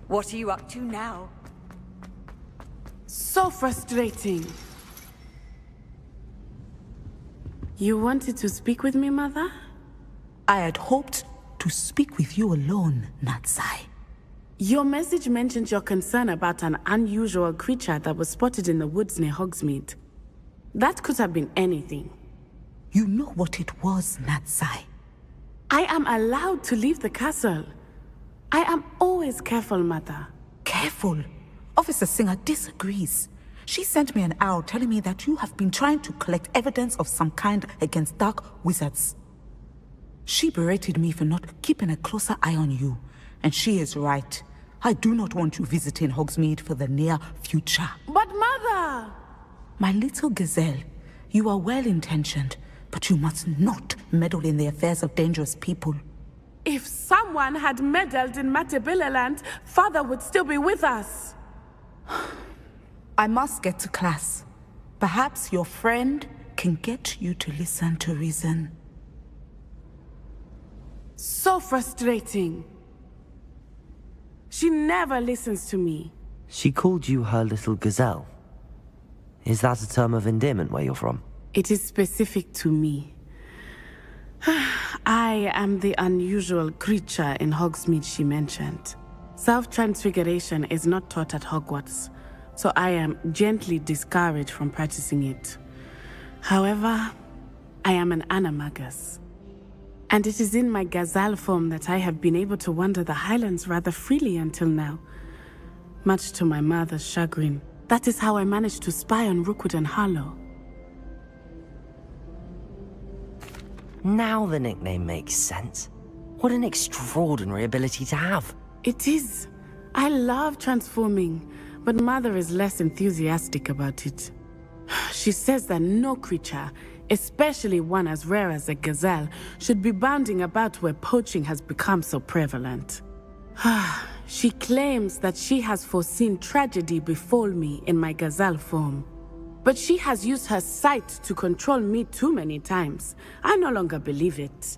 What are you up to now? So frustrating. You wanted to speak with me, Mother? I had hoped to speak with you alone, Natsai. Your message mentioned your concern about an unusual creature that was spotted in the woods near Hogsmeade. That could have been anything. You know what it was, Natsai. I am allowed to leave the castle. I am always careful, Mother. Careful? Officer Singer disagrees. She sent me an owl telling me that you have been trying to collect evidence of some kind against dark wizards. She berated me for not keeping a closer eye on you, and she is right. I do not want you visiting Hogsmeade for the near future. But Mother! My little gazelle, you are well-intentioned, but you must not meddle in the affairs of dangerous people. If someone had meddled in Matabeleland, Father would still be with us. I must get to class. Perhaps your friend can get you to listen to reason. So frustrating. She never listens to me. She called you her little gazelle. Is that a term of endearment where you're from? It is specific to me. I am the unusual creature in Hogsmeade she mentioned. Self-transfiguration is not taught at Hogwarts, so I am gently discouraged from practicing it. However, I am an animagus. And it is in my gazelle form that I have been able to wander the highlands rather freely until now. Much to my mother's chagrin. That is how I managed to spy on Rookwood and Harlow. Now the nickname makes sense. What an extraordinary ability to have. It is. I love transforming, but Mother is less enthusiastic about it. She says that no creature, especially one as rare as a gazelle, should be bounding about where poaching has become so prevalent. She claims that she has foreseen tragedy befall me in my gazelle form. But she has used her sight to control me too many times. I no longer believe it.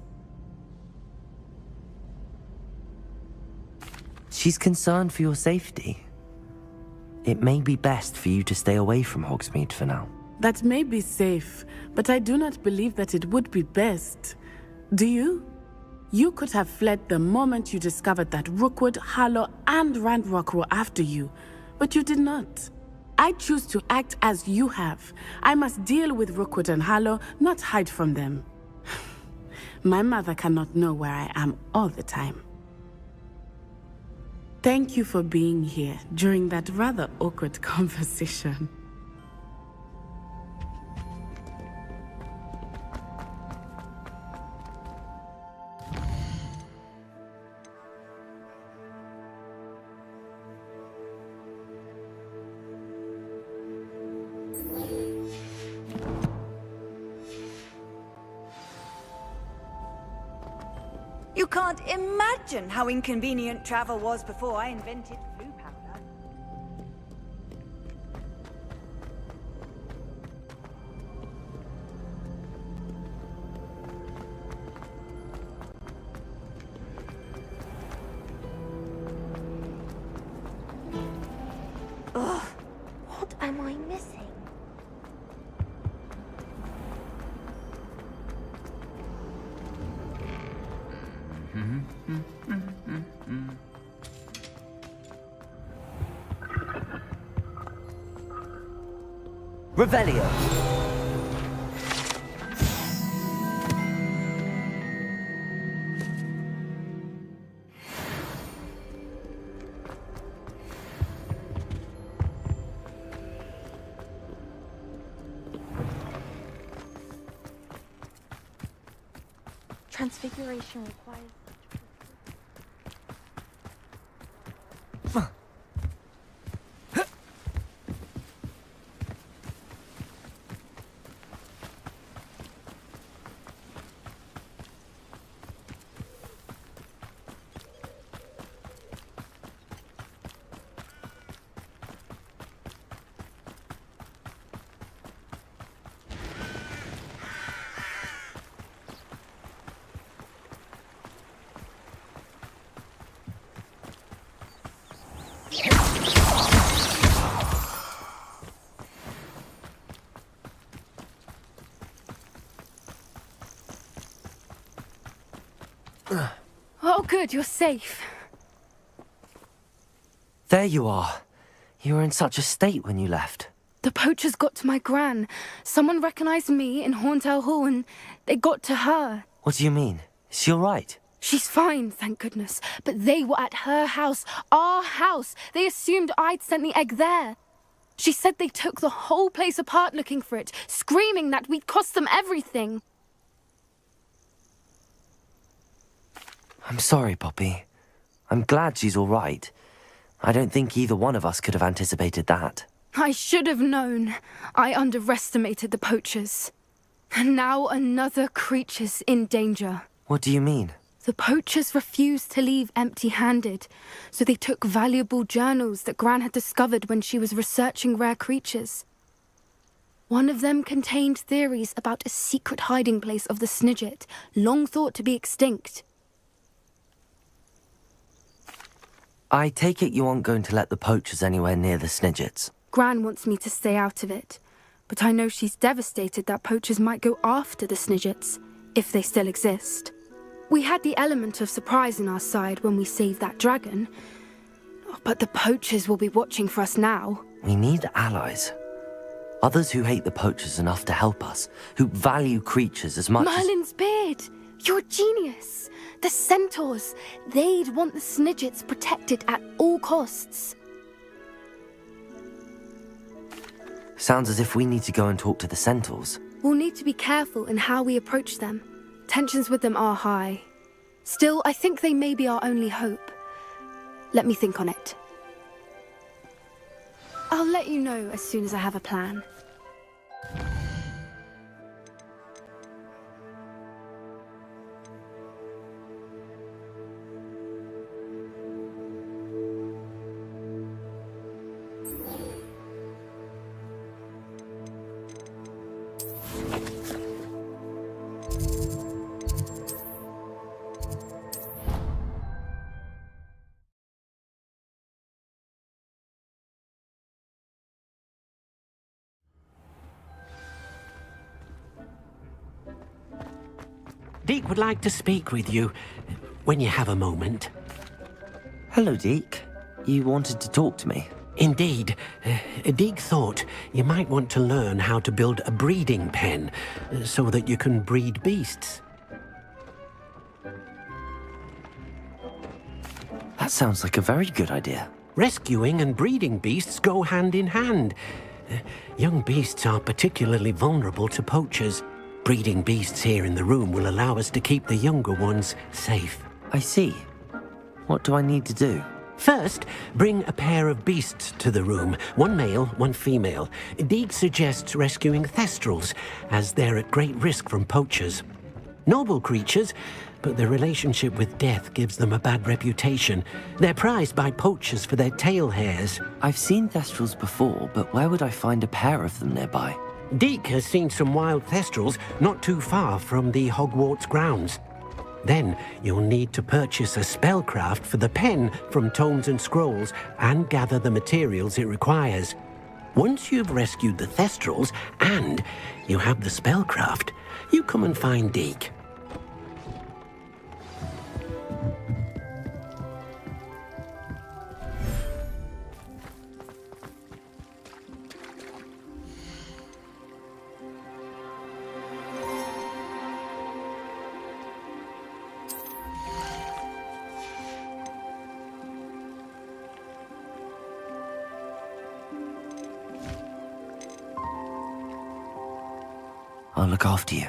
She's concerned for your safety. It may be best for you to stay away from Hogsmeade for now. That may be safe, but I do not believe that it would be best. Do you? You could have fled the moment you discovered that Rookwood, Harlow, and Ranrok were after you, but you did not. I choose to act as you have. I must deal with Rookwood and Harlow, not hide from them. My mother cannot know where I am all the time. Thank you for being here during that rather awkward conversation. You can't imagine how inconvenient travel was before I invented blue powder. Ugh, what am I missing? Revelio! Transfiguration requires... Oh, good, you're safe. There you are. You were in such a state when you left. The poachers got to my gran. Someone recognized me in Hauntel Hall and they got to her. What do you mean? Is she all right? She's fine, thank goodness. But they were at her house, our house. They assumed I'd sent the egg there. She said they took the whole place apart looking for it, screaming that we'd cost them everything. I'm sorry, Poppy. I'm glad she's all right. I don't think either one of us could have anticipated that. I should have known. I underestimated the poachers. And now another creature's in danger. What do you mean? The poachers refused to leave empty-handed, so they took valuable journals that Gran had discovered when she was researching rare creatures. One of them contained theories about a secret hiding place of the Snidget, long thought to be extinct. I take it you aren't going to let the poachers anywhere near the Snidgets. Gran wants me to stay out of it, but I know she's devastated that poachers might go after the Snidgets, if they still exist. We had the element of surprise on our side when we saved that dragon, but the poachers will be watching for us now. We need allies. Others who hate the poachers enough to help us, who value creatures as much Merlin's beard! You're a genius! The centaurs! They'd want the Snidgets protected at all costs. Sounds as if we need to go and talk to the centaurs. We'll need to be careful in how we approach them. Tensions with them are high. Still, I think they may be our only hope. Let me think on it. I'll let you know as soon as I have a plan. Deek would like to speak with you, when you have a moment. Hello, Deek. You wanted to talk to me? Indeed. Deek thought you might want to learn how to build a breeding pen, so that you can breed beasts. That sounds like a very good idea. Rescuing and breeding beasts go hand in hand. Young beasts are particularly vulnerable to poachers. Breeding beasts here in the room will allow us to keep the younger ones safe. I see. What do I need to do? First, bring a pair of beasts to the room. One male, one female. Deek suggests rescuing thestrals, as they're at great risk from poachers. Noble creatures, but their relationship with death gives them a bad reputation. They're prized by poachers for their tail hairs. I've seen thestrals before, but where would I find a pair of them nearby? Deek has seen some wild thestrals not too far from the Hogwarts grounds. Then you'll need to purchase a spellcraft for the pen from Tomes and Scrolls and gather the materials it requires. Once you've rescued the thestrals and you have the spellcraft, you come and find Deek. I'll look after you.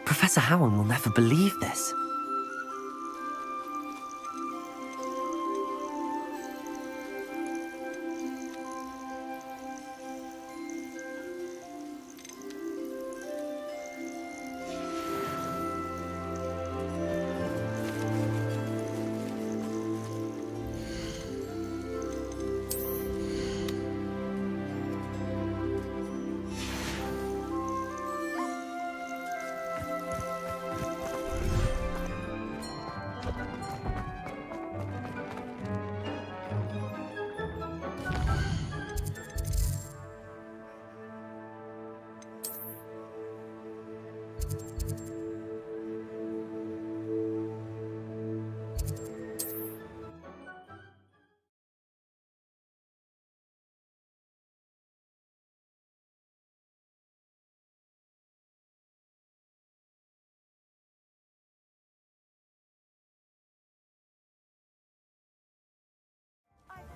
Professor Howard will never believe this.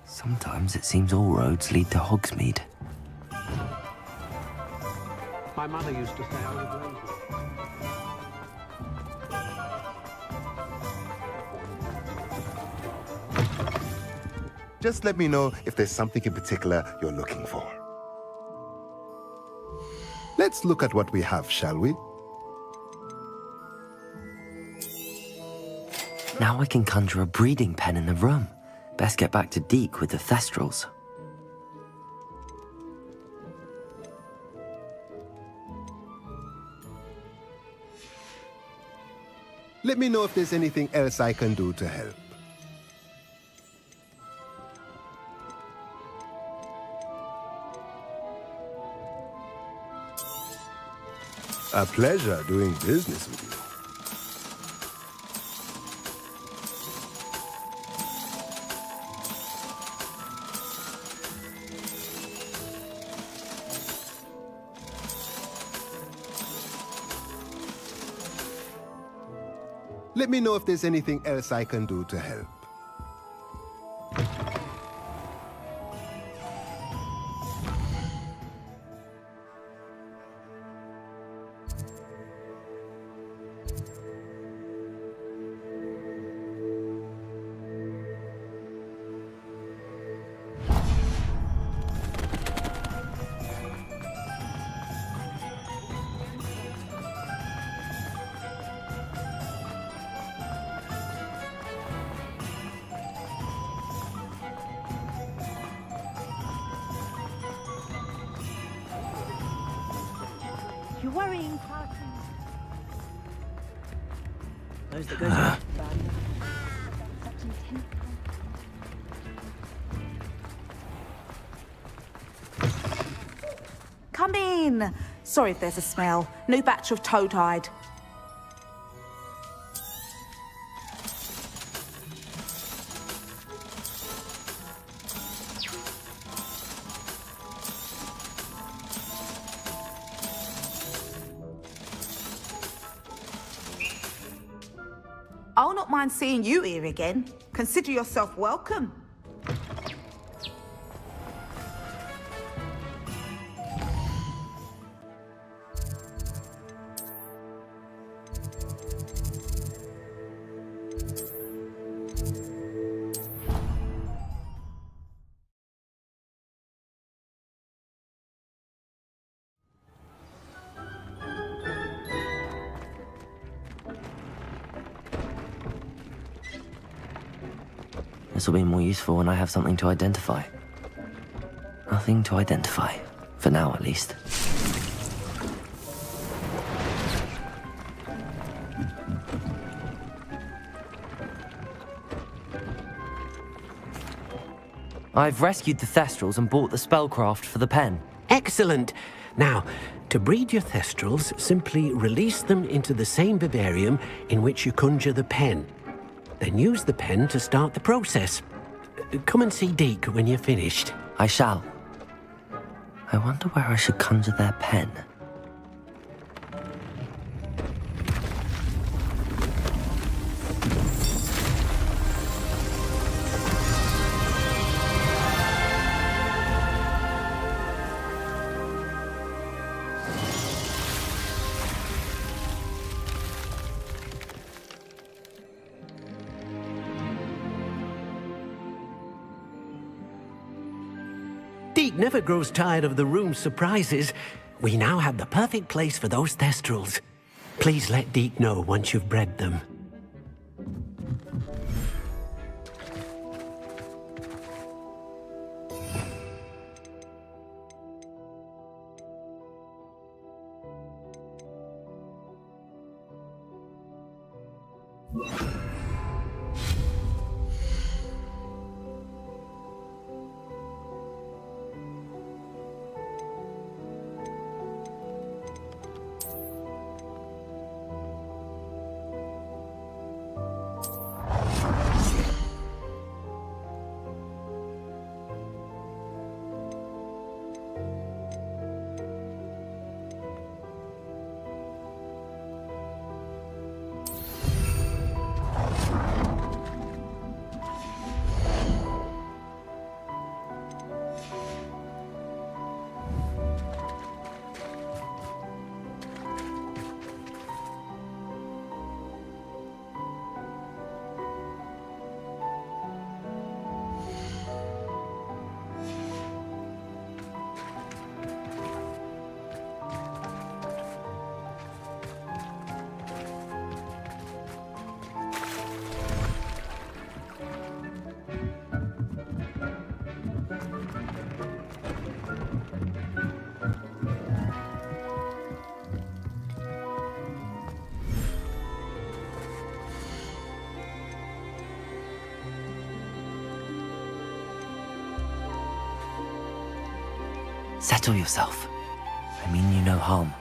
Sometimes it seems all roads lead to Hogsmeade. My mother used to say I was lazy. Just let me know if there's something in particular you're looking for. Let's look at what we have, shall we? Now I can conjure a breeding pen in the room. Best get back to Deek with the Thestrals. Let me know if there's anything else I can do to help. A pleasure doing business with you. Let me know if there's anything else I can do to help. You're worrying, Parson. Those that goes bad. Such intense. Come in. Sorry if there's a smell. New batch of toad-hide. I'll not mind seeing you here again. Consider yourself welcome. This will be more useful when I have something to identify. Nothing to identify. For now, at least. I've rescued the Thestrals and bought the spellcraft for the pen. Excellent! Now, to breed your Thestrals, simply release them into the same vivarium in which you conjure the pen. Then use the pen to start the process. Come and see Deek when you're finished. I shall. I wonder where I should conjure their pen. Deek never grows tired of the room's surprises. We now have the perfect place for those thestrals. Please let Deek know once you've bred them. Settle yourself. I mean you no harm.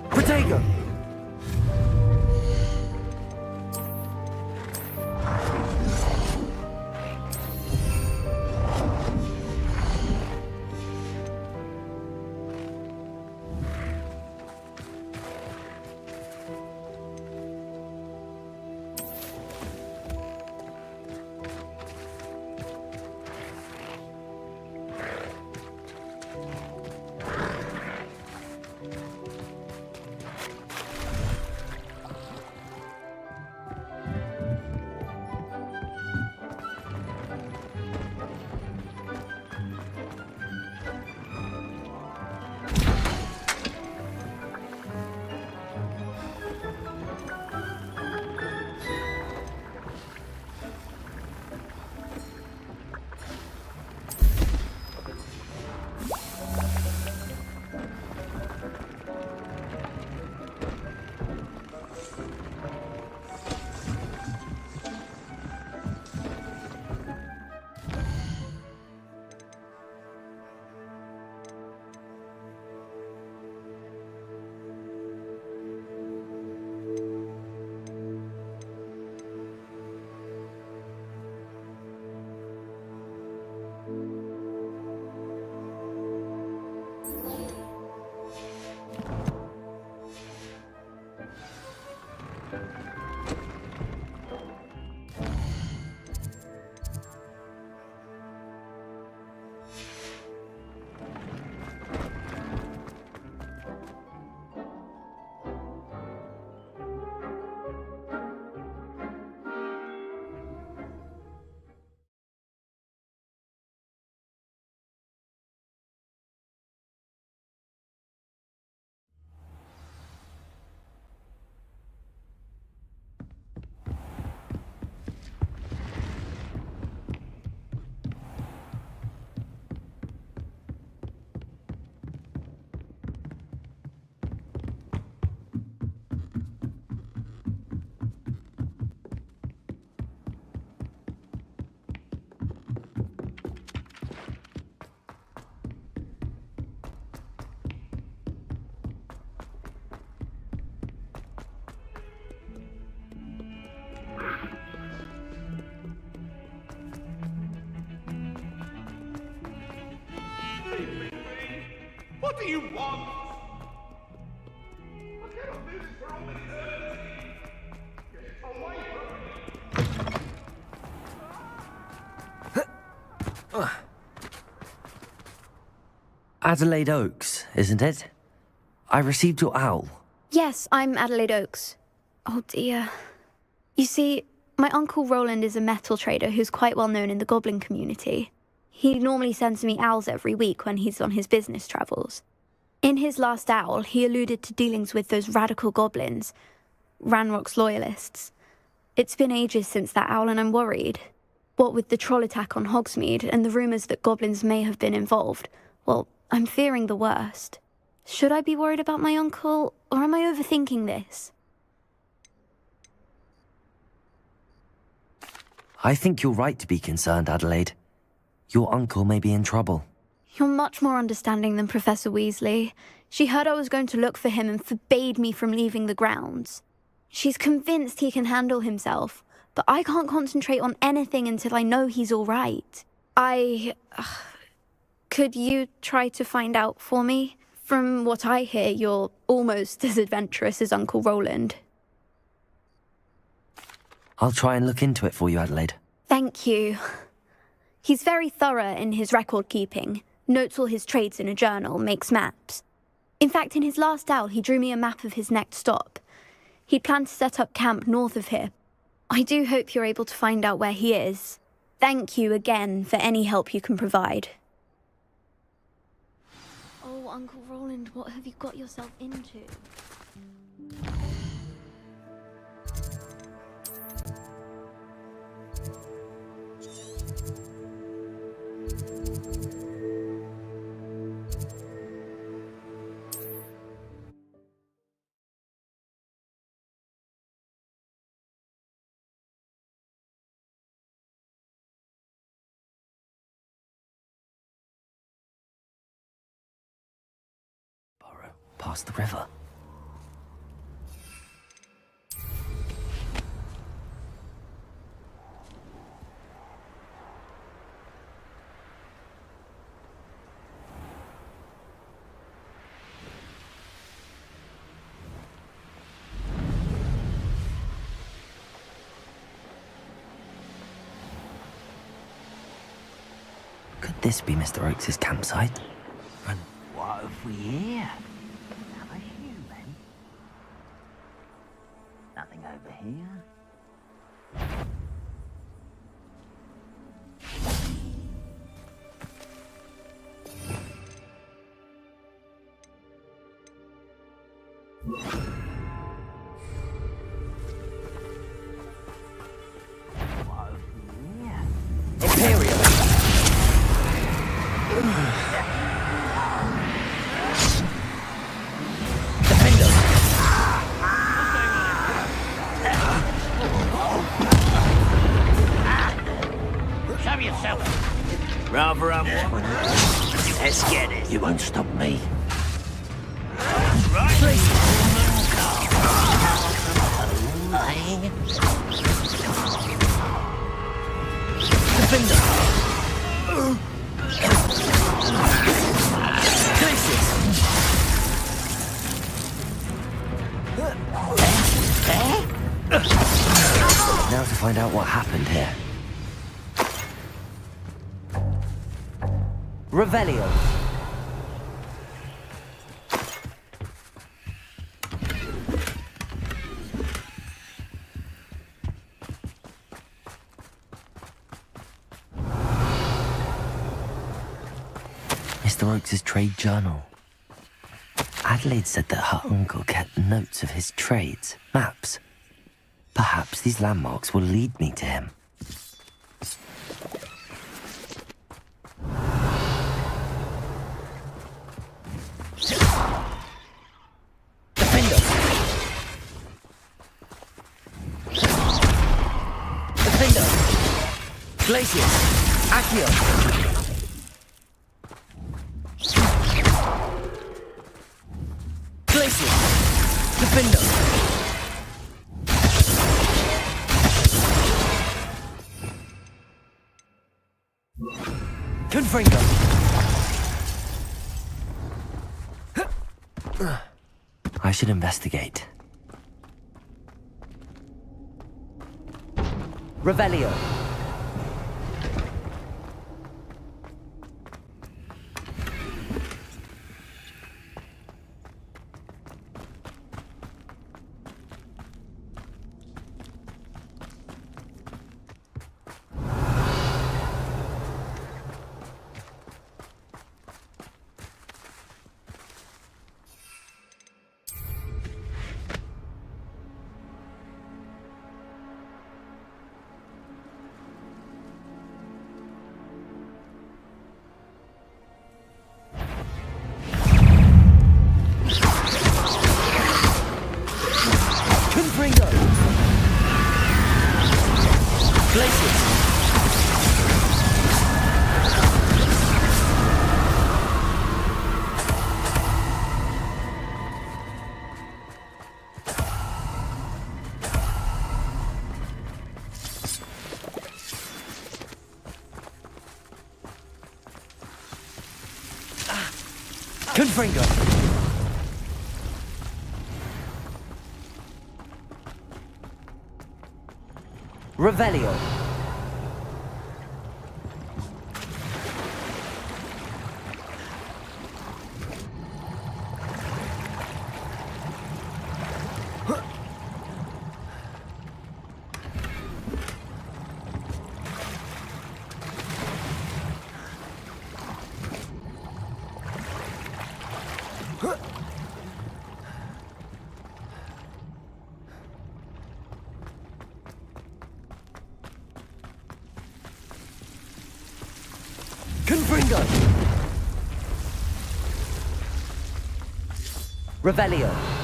Protego! do you want? I cannot do this for all eternity. Get away from me. Adelaide Oakes, isn't it? I received your owl. Yes, I'm Adelaide Oakes. Oh dear. You see, my uncle Rowland is a metal trader who's quite well known in the goblin community. He normally sends me owls every week when he's on his business travels. In his last owl, he alluded to dealings with those radical goblins, Ranrok's loyalists. It's been ages since that owl and I'm worried. What with the troll attack on Hogsmeade and the rumours that goblins may have been involved, well, I'm fearing the worst. Should I be worried about my uncle, or am I overthinking this? I think you're right to be concerned, Adelaide. Your uncle may be in trouble. You're much more understanding than Professor Weasley. She heard I was going to look for him and forbade me from leaving the grounds. She's convinced he can handle himself, but I can't concentrate on anything until I know he's all right. Could you try to find out for me? From what I hear, you're almost as adventurous as Uncle Rowland. I'll try and look into it for you, Adelaide. Thank you. He's very thorough in his record keeping, notes all his trades in a journal, makes maps. In fact, in his last owl, he drew me a map of his next stop. He planned to set up camp north of here. I do hope you're able to find out where he is. Thank you again for any help you can provide. Oh, Uncle Rowland, what have you got yourself into? Past the river. Could this be Mr. Oakes' campsite? And what have we here? Another human? Nothing over here. What have we here? Imperial! Show yourself. Rather unwanted. Let's get it. You won't stop me. Now to find out what happened here. Revelio. Mr. Oakes' trade journal. Adelaide said that her uncle kept notes of his trades, maps. Perhaps these landmarks will lead me to him. Glacius! Accio! Glacius! Defender! Confringo! I should investigate. Revelio. Confringo. Revelio. Confringo. Revelio.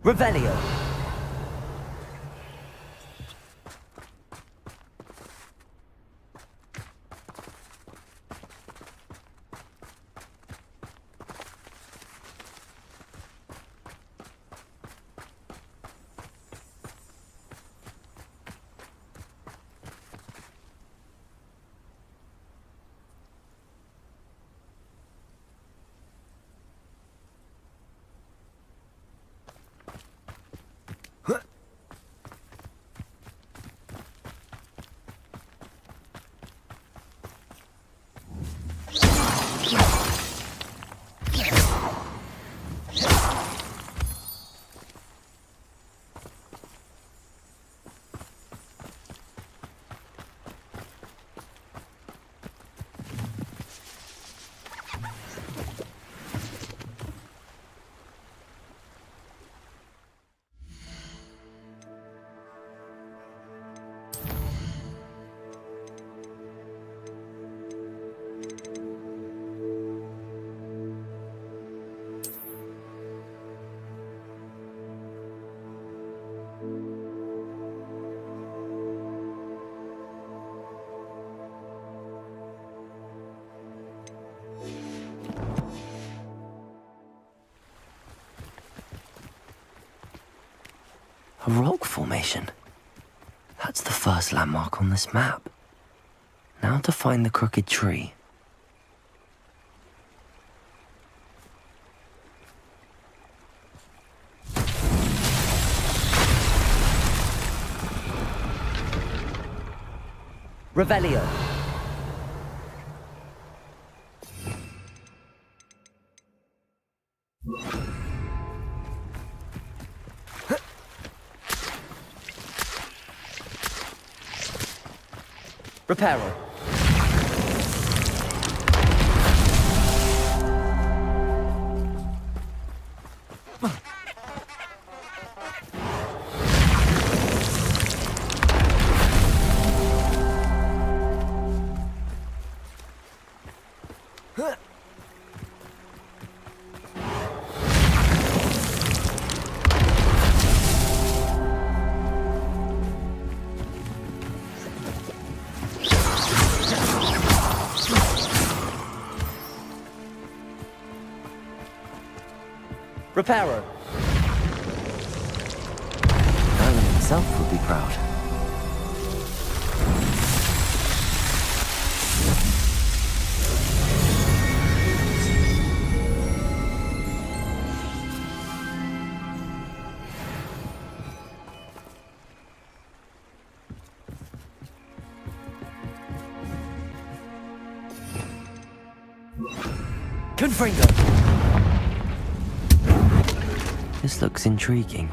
Revelio. A rock formation. That's the first landmark on this map. Now to find the crooked tree. Revelio. Reparo. Reparo. Rowland himself would be proud. Confringo. This looks intriguing.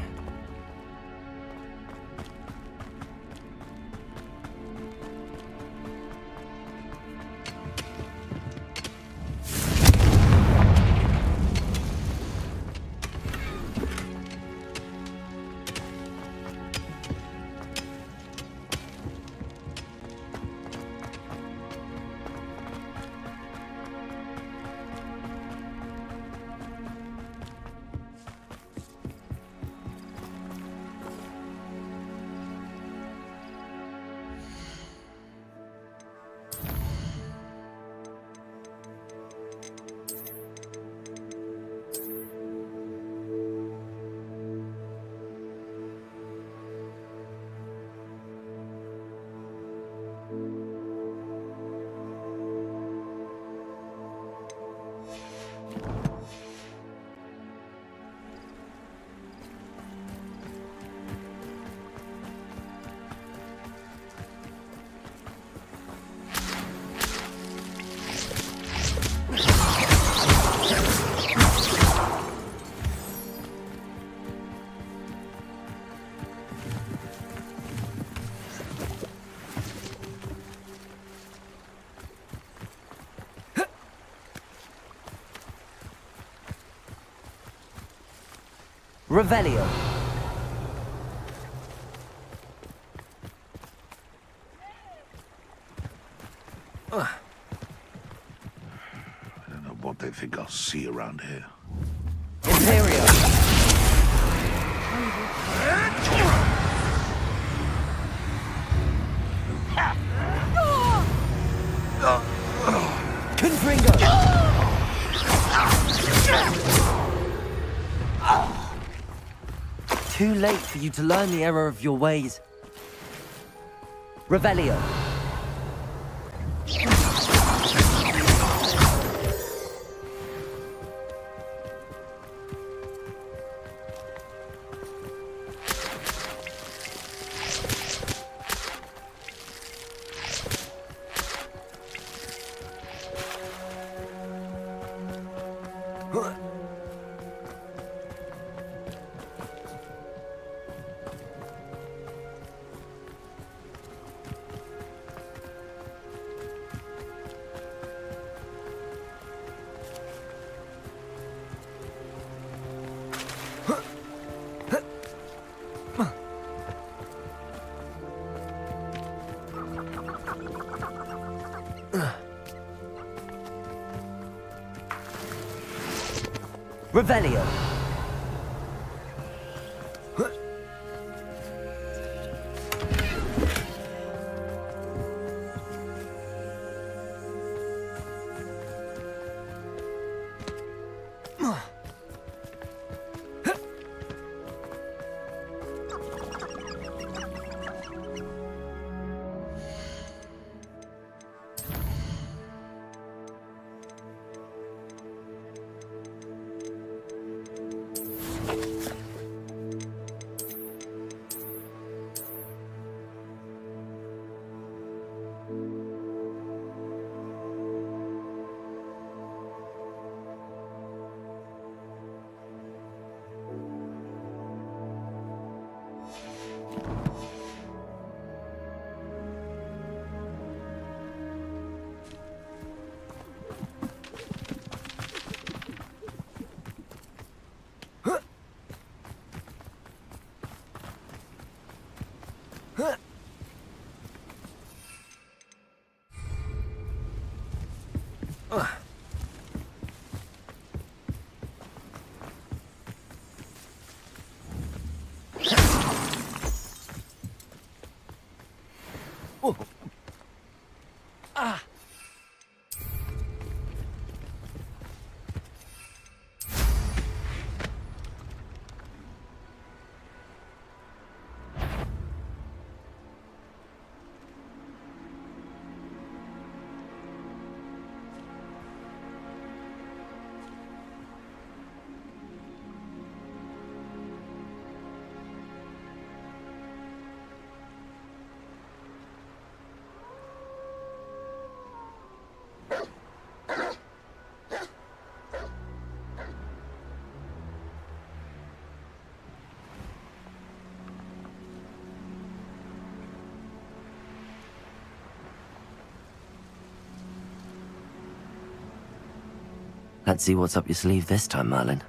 Revelio. I don't know what they think I'll see around here. Imperio. Confringo. Too late for you to learn the error of your ways. Revelio. Revelio. Let's see what's up your sleeve this time, Merlin.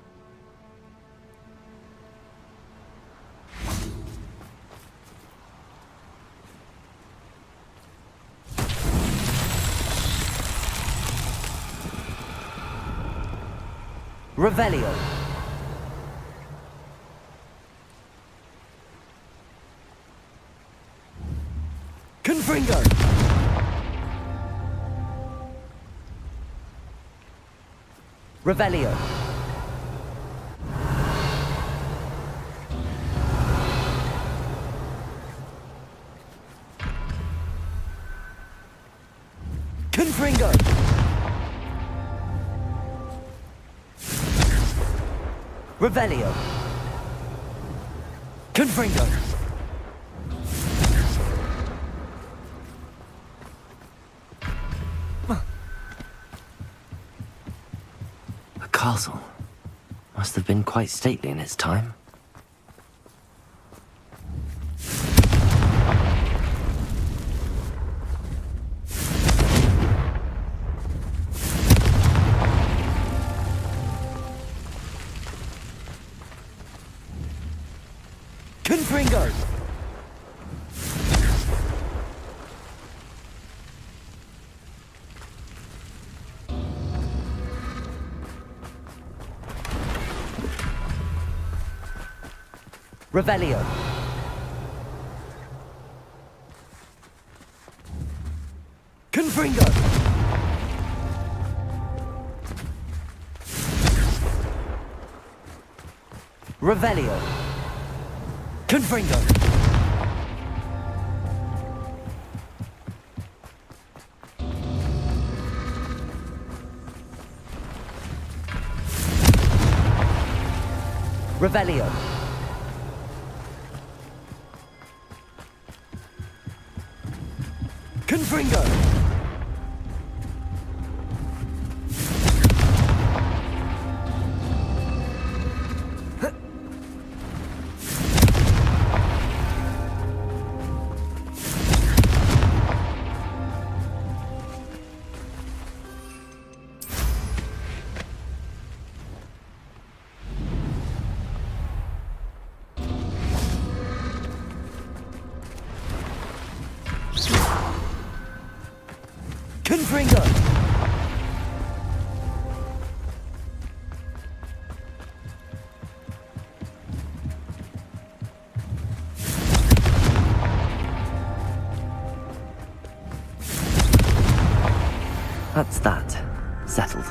Revelio. Confringo. Revelio. Confringo. Revelio. Confringo. A castle. Must have been quite stately in its time. Confringo! Revelio. Confringo. Revelio. Confringo. Revelio. Confringo! Confringo! That's that. Settled.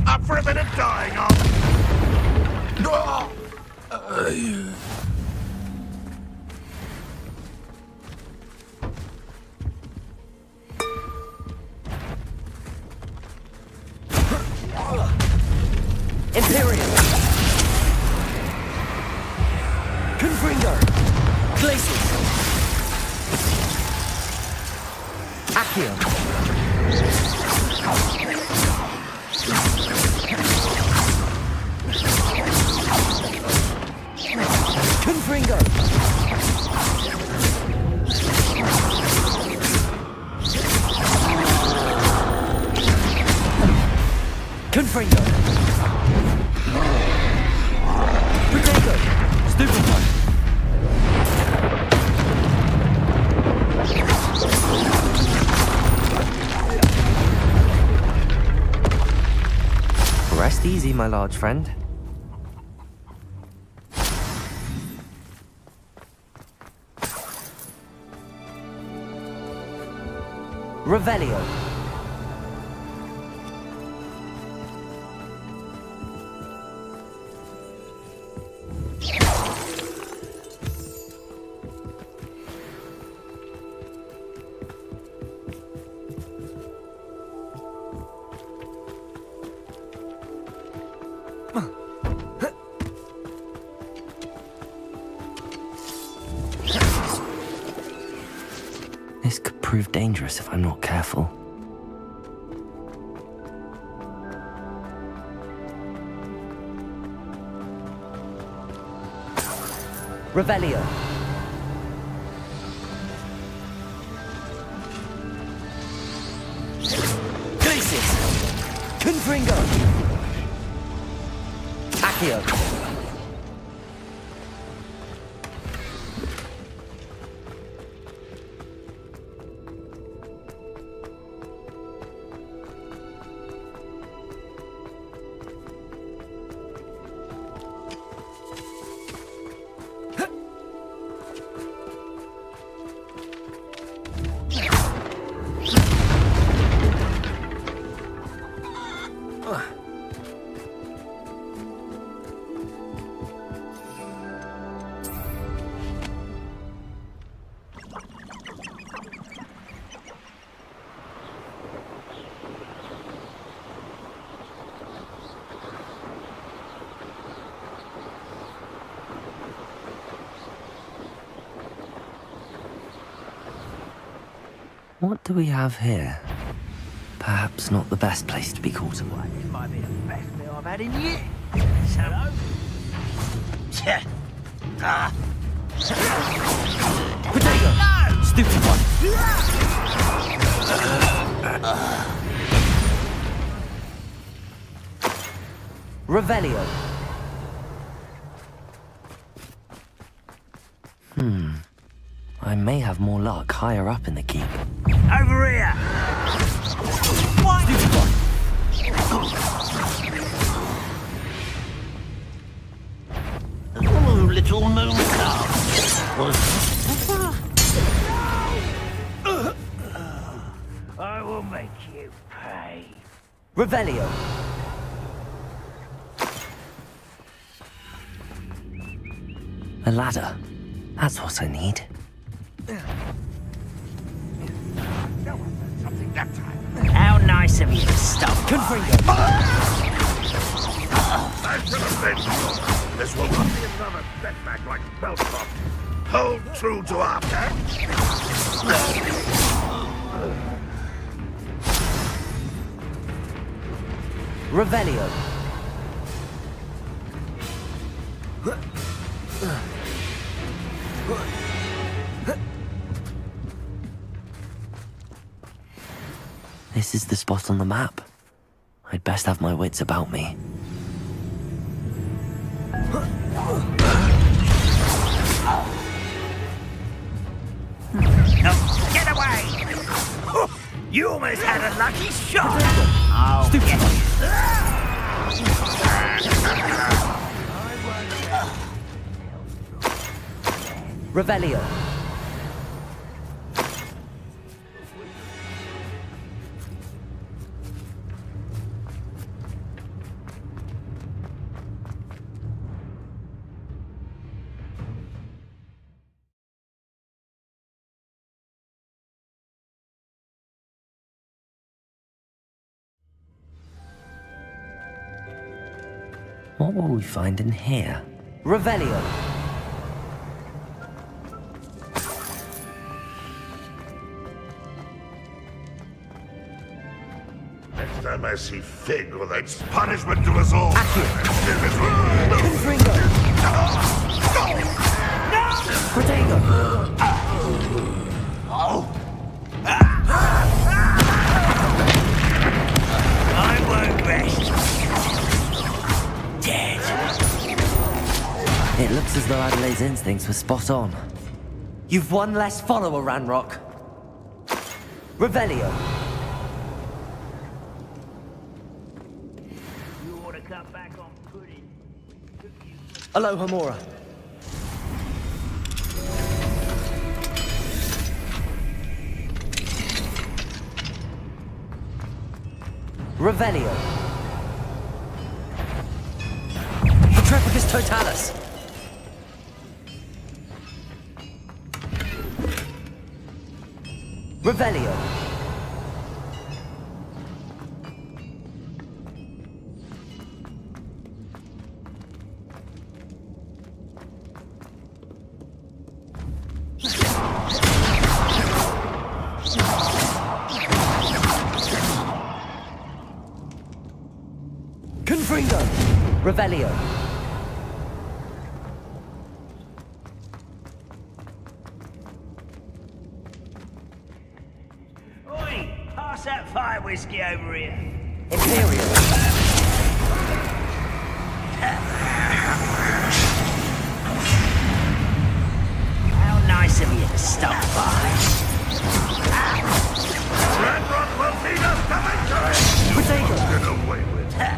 Up for a bit of dying on. Imperium! Confringo! Glacius! Accio! Confringo! Confringo! Potato! Stupefy! Rest easy, my large friend. Revelio. This could prove dangerous if I'm not careful. Revelio. Glacius. Confringo. Accio. What do we have here? Perhaps not the best place to be caught away. It might be the best meal I've had in years. Hello? Yeah. Potato! No! Stupid one! Revelio. I may have more luck higher up in the keep. Over here! What? Stupid one! Oh, little moon I will make you pay. Revelio. A ladder. That's what I need. Something that time. How nice of you to stop. Confringo. This will not be another setback like Beltrop. Hold true to our terms. Revelio. This is the spot on the map. I'd best have my wits about me. No, get away! You almost had a lucky shot! Oh, get Revelio. What will we find in here? Revelio. Next time I see Fig, well, that's punishment to us all. I won't rest. Dead. It looks as though Adelaide's instincts were spot on. You've one less follower, Ranrok. Revelio. You ought to cut back on pudding. Aloha, Mora. Revelio. Petrificus totalis. Revelio. Confringo. Revelio. Oi! Pass that fire whiskey over here. Imperial. How nice of you to stop by. Ranrok will need us to victory! Potato. Get away with it.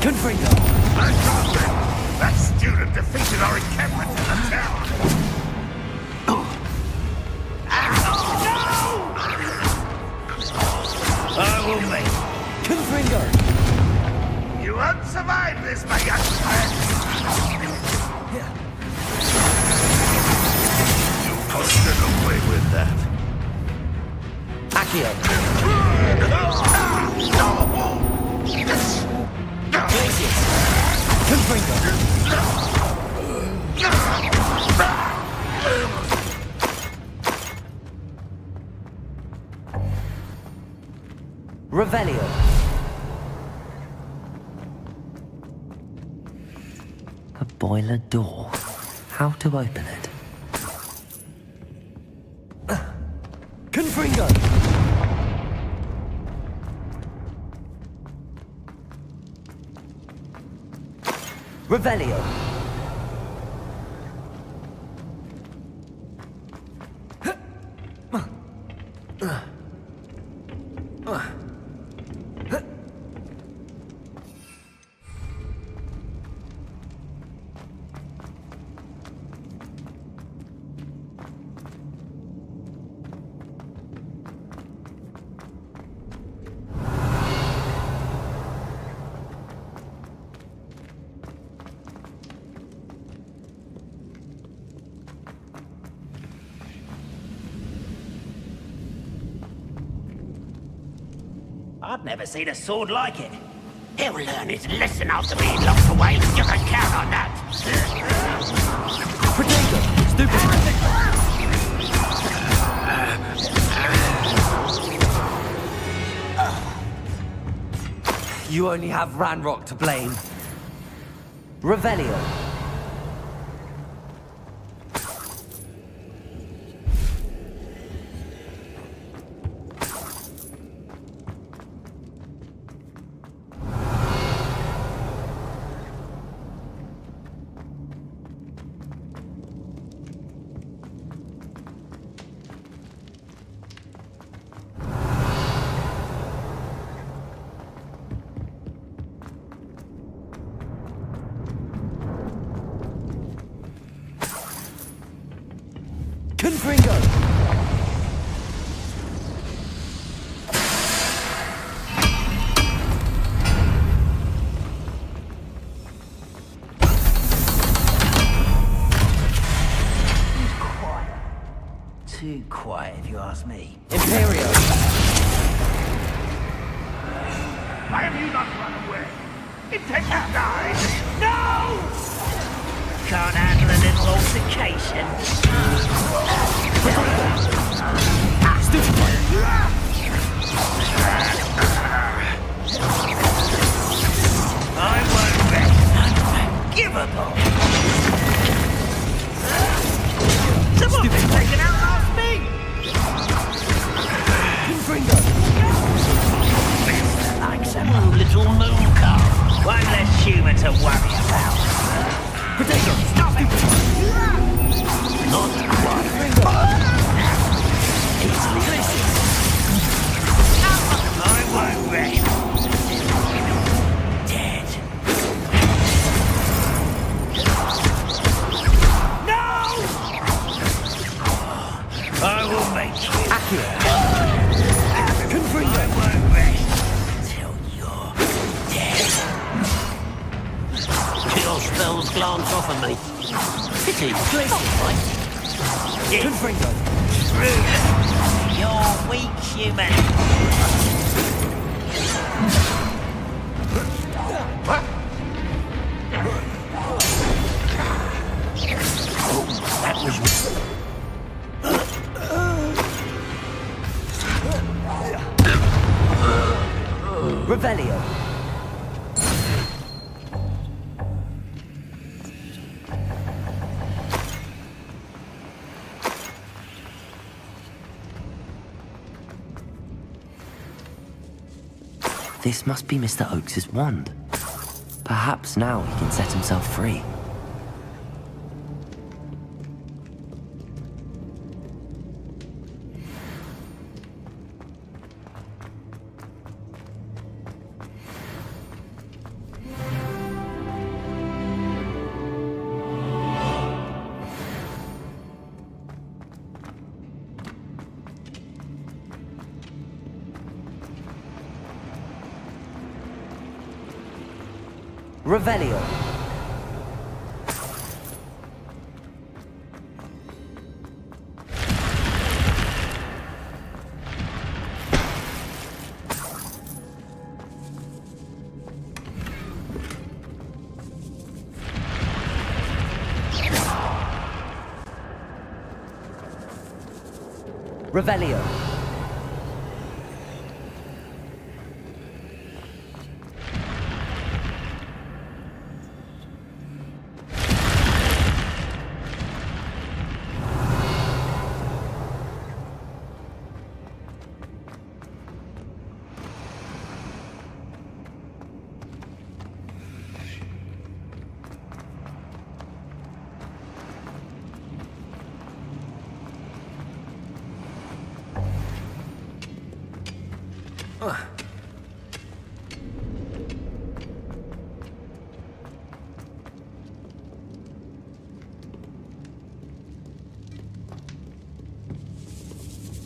Confringo. Fantastic! That student defeated our encampment in the tower! I will make. Confringo. You won't survive this, my young friend! You must get away with that. Accio. Glacius. Confringo. Revelio. A boiler door. How to open it? Confringo. Revelio. I've never seen a sword like it. He'll learn his lesson after being locked away. You can count on that. Potato. Stupid. You only have Ranrok to blame. Revelio. Confringo! Too quiet, if you ask me. Imperio! Why have you not run away? Intend to die? No! Can't handle a little altercation. I won't rest unforgivable. Someone's been taken out last me! Confringo! Like some little moon calf. One less human to worry about. Potato! Stop it! Not one. Easily. I won't rest. Dead. No! I will make you. Akira! Confringo! I won't rest till you're dead. Your spells glance off of me. Pity. Glacier! Confringo! Rude. You're weak, human. Oh, that was... Revelio! This must be Mr. Oakes' wand. Perhaps now he can set himself free. Revelio! Revelio!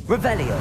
Revelio!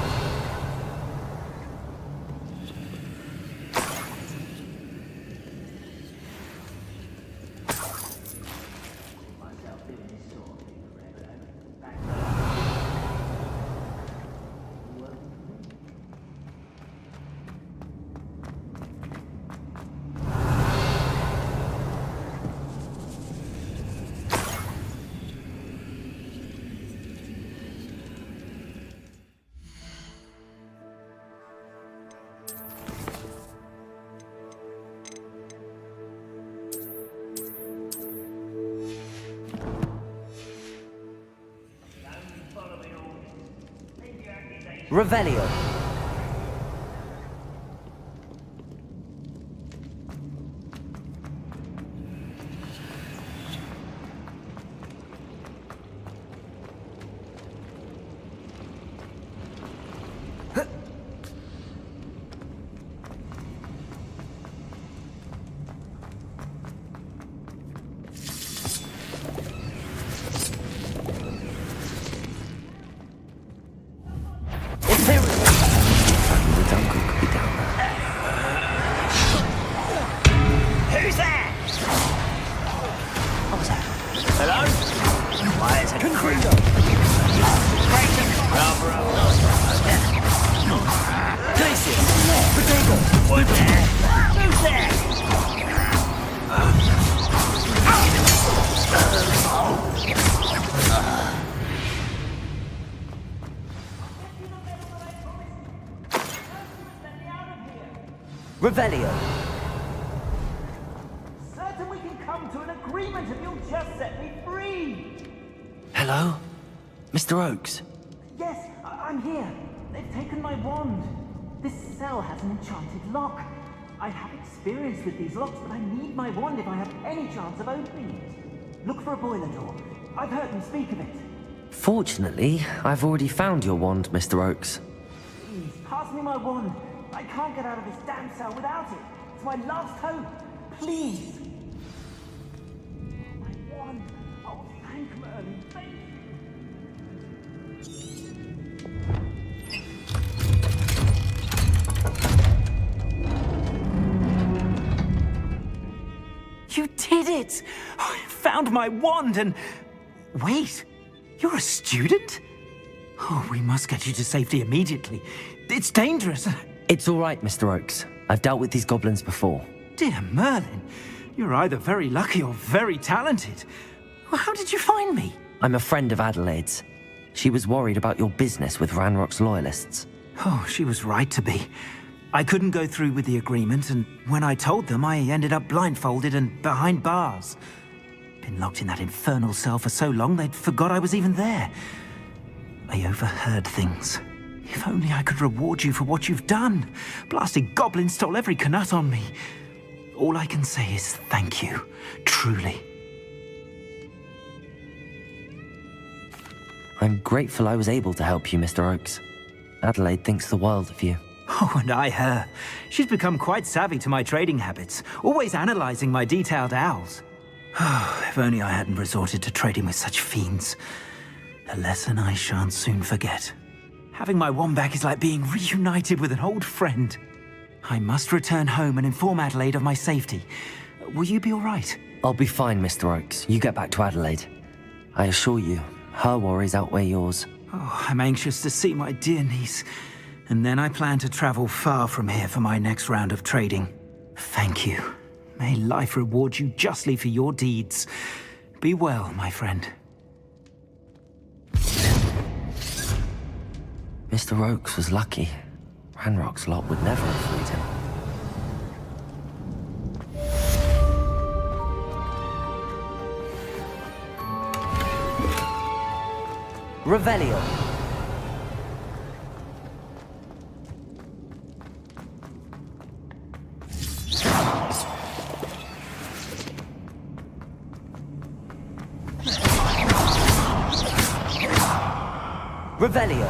Revelio! Who's there? Who's there? Revelio. Certain we can come to an agreement if you'll just set me free. Hello? Mr. Oakes? Yes, I'm here. They've taken my wand. This cell has an enchanted lock. I have experience with these locks, but I need my wand if I have any chance of opening it. Look for a boiler door. I've heard them speak of it. Fortunately, I've already found your wand, Mr. Oakes. Please, pass me my wand. I can't get out of this damn cell without it. It's my last hope. Please. My wand. Oh, thank Merlin. Thank you. You did it! I found my wand and... Wait, you're a student? Oh, we must get you to safety immediately. It's dangerous. It's all right, Mr. Oakes. I've dealt with these goblins before. Dear Merlin, you're either very lucky or very talented. Well, how did you find me? I'm a friend of Adelaide's. She was worried about your business with Ranrock's loyalists. Oh, she was right to be. I couldn't go through with the agreement, and when I told them, I ended up blindfolded and behind bars. Been locked in that infernal cell for so long, they'd forgot I was even there. I overheard things. If only I could reward you for what you've done. Blasted goblin stole every canut on me. All I can say is thank you, truly. I'm grateful I was able to help you, Mr. Oakes. Adelaide thinks the world of you. Oh, and I her. She's become quite savvy to my trading habits, always analyzing my detailed owls. Oh, if only I hadn't resorted to trading with such fiends. A lesson I shan't soon forget. Having my wand back is like being reunited with an old friend. I must return home and inform Adelaide of my safety. Will you be all right? I'll be fine, Mr. Oakes. You get back to Adelaide. I assure you, her worries outweigh yours. Oh, I'm anxious to see my dear niece. And then I plan to travel far from here for my next round of trading. Thank you. May life reward you justly for your deeds. Be well, my friend. Mr. Oakes was lucky. Ranrock's lot would never have freed him. Revelio. Revelio.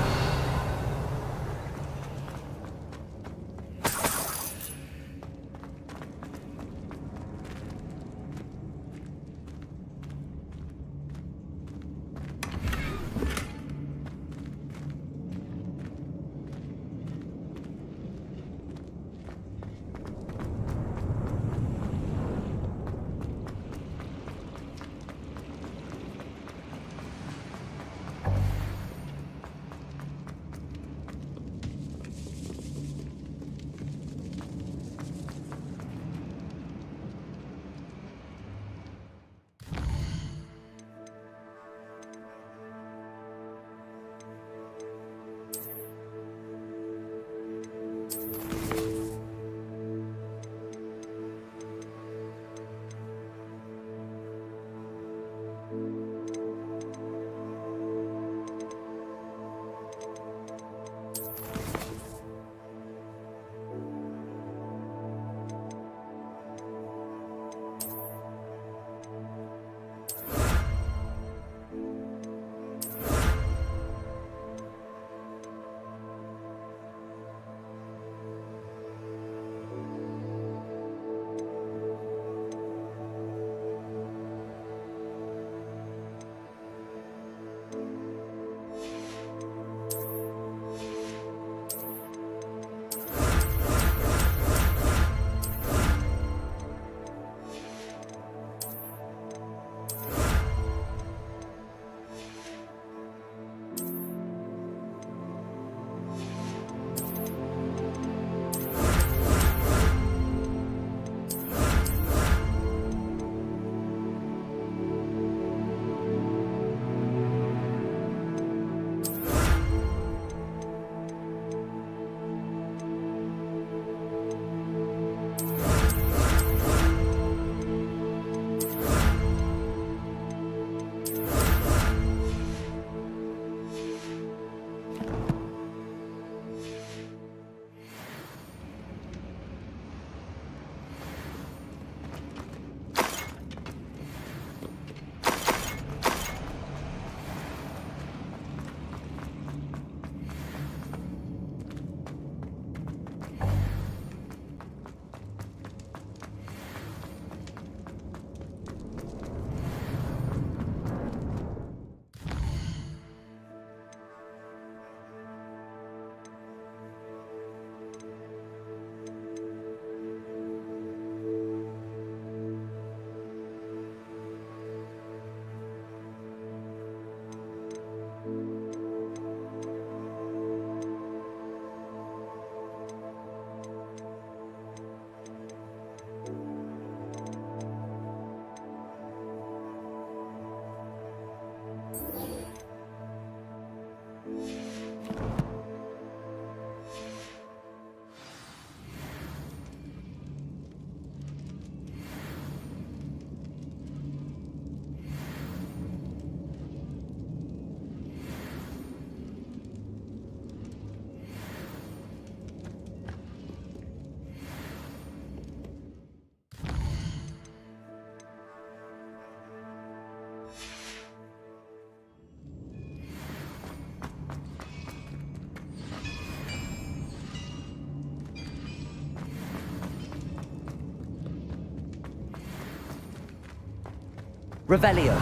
Revelio.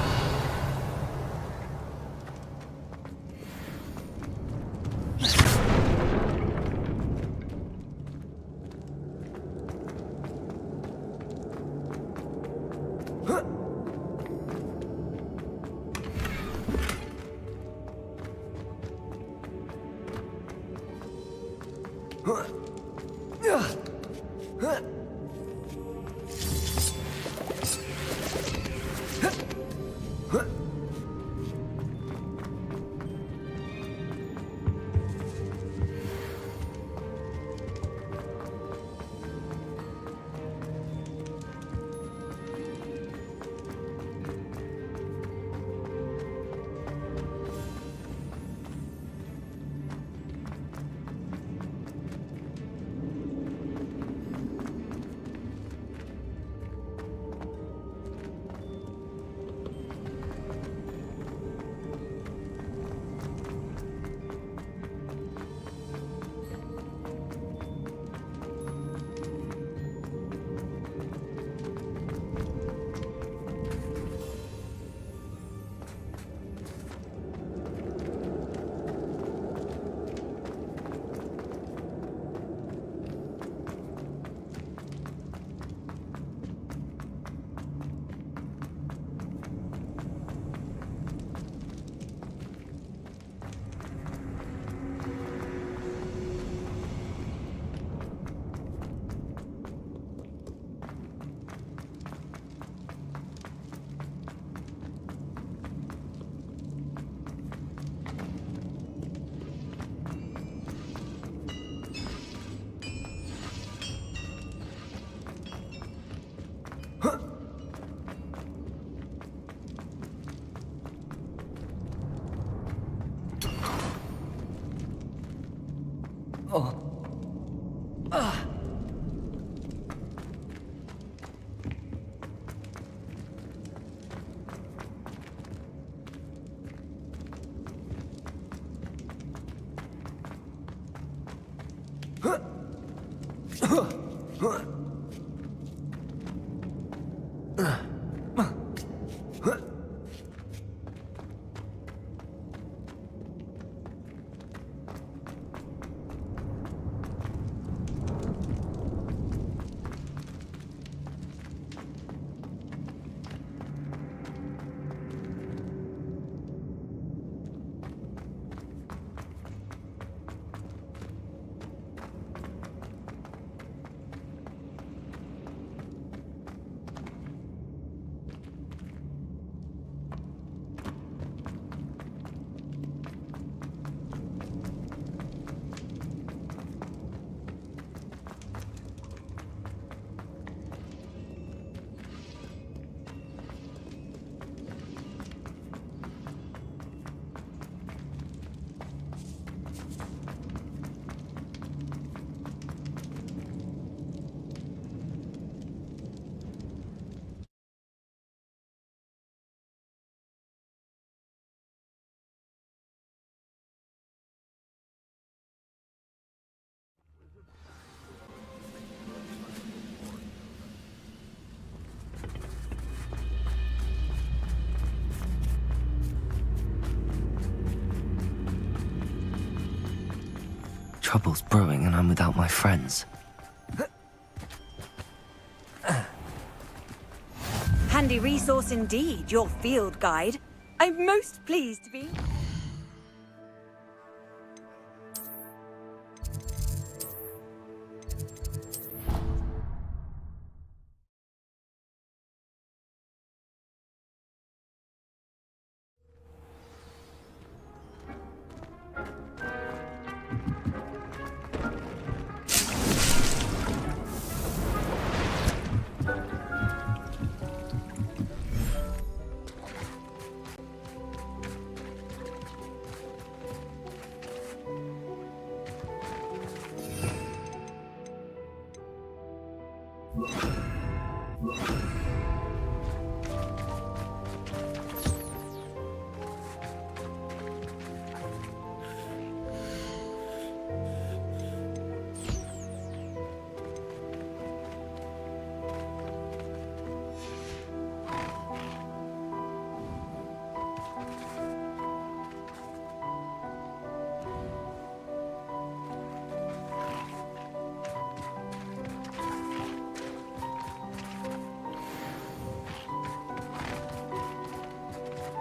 Trouble's brewing and I'm without my friends. Handy resource indeed, your field guide. I'm most pleased to be...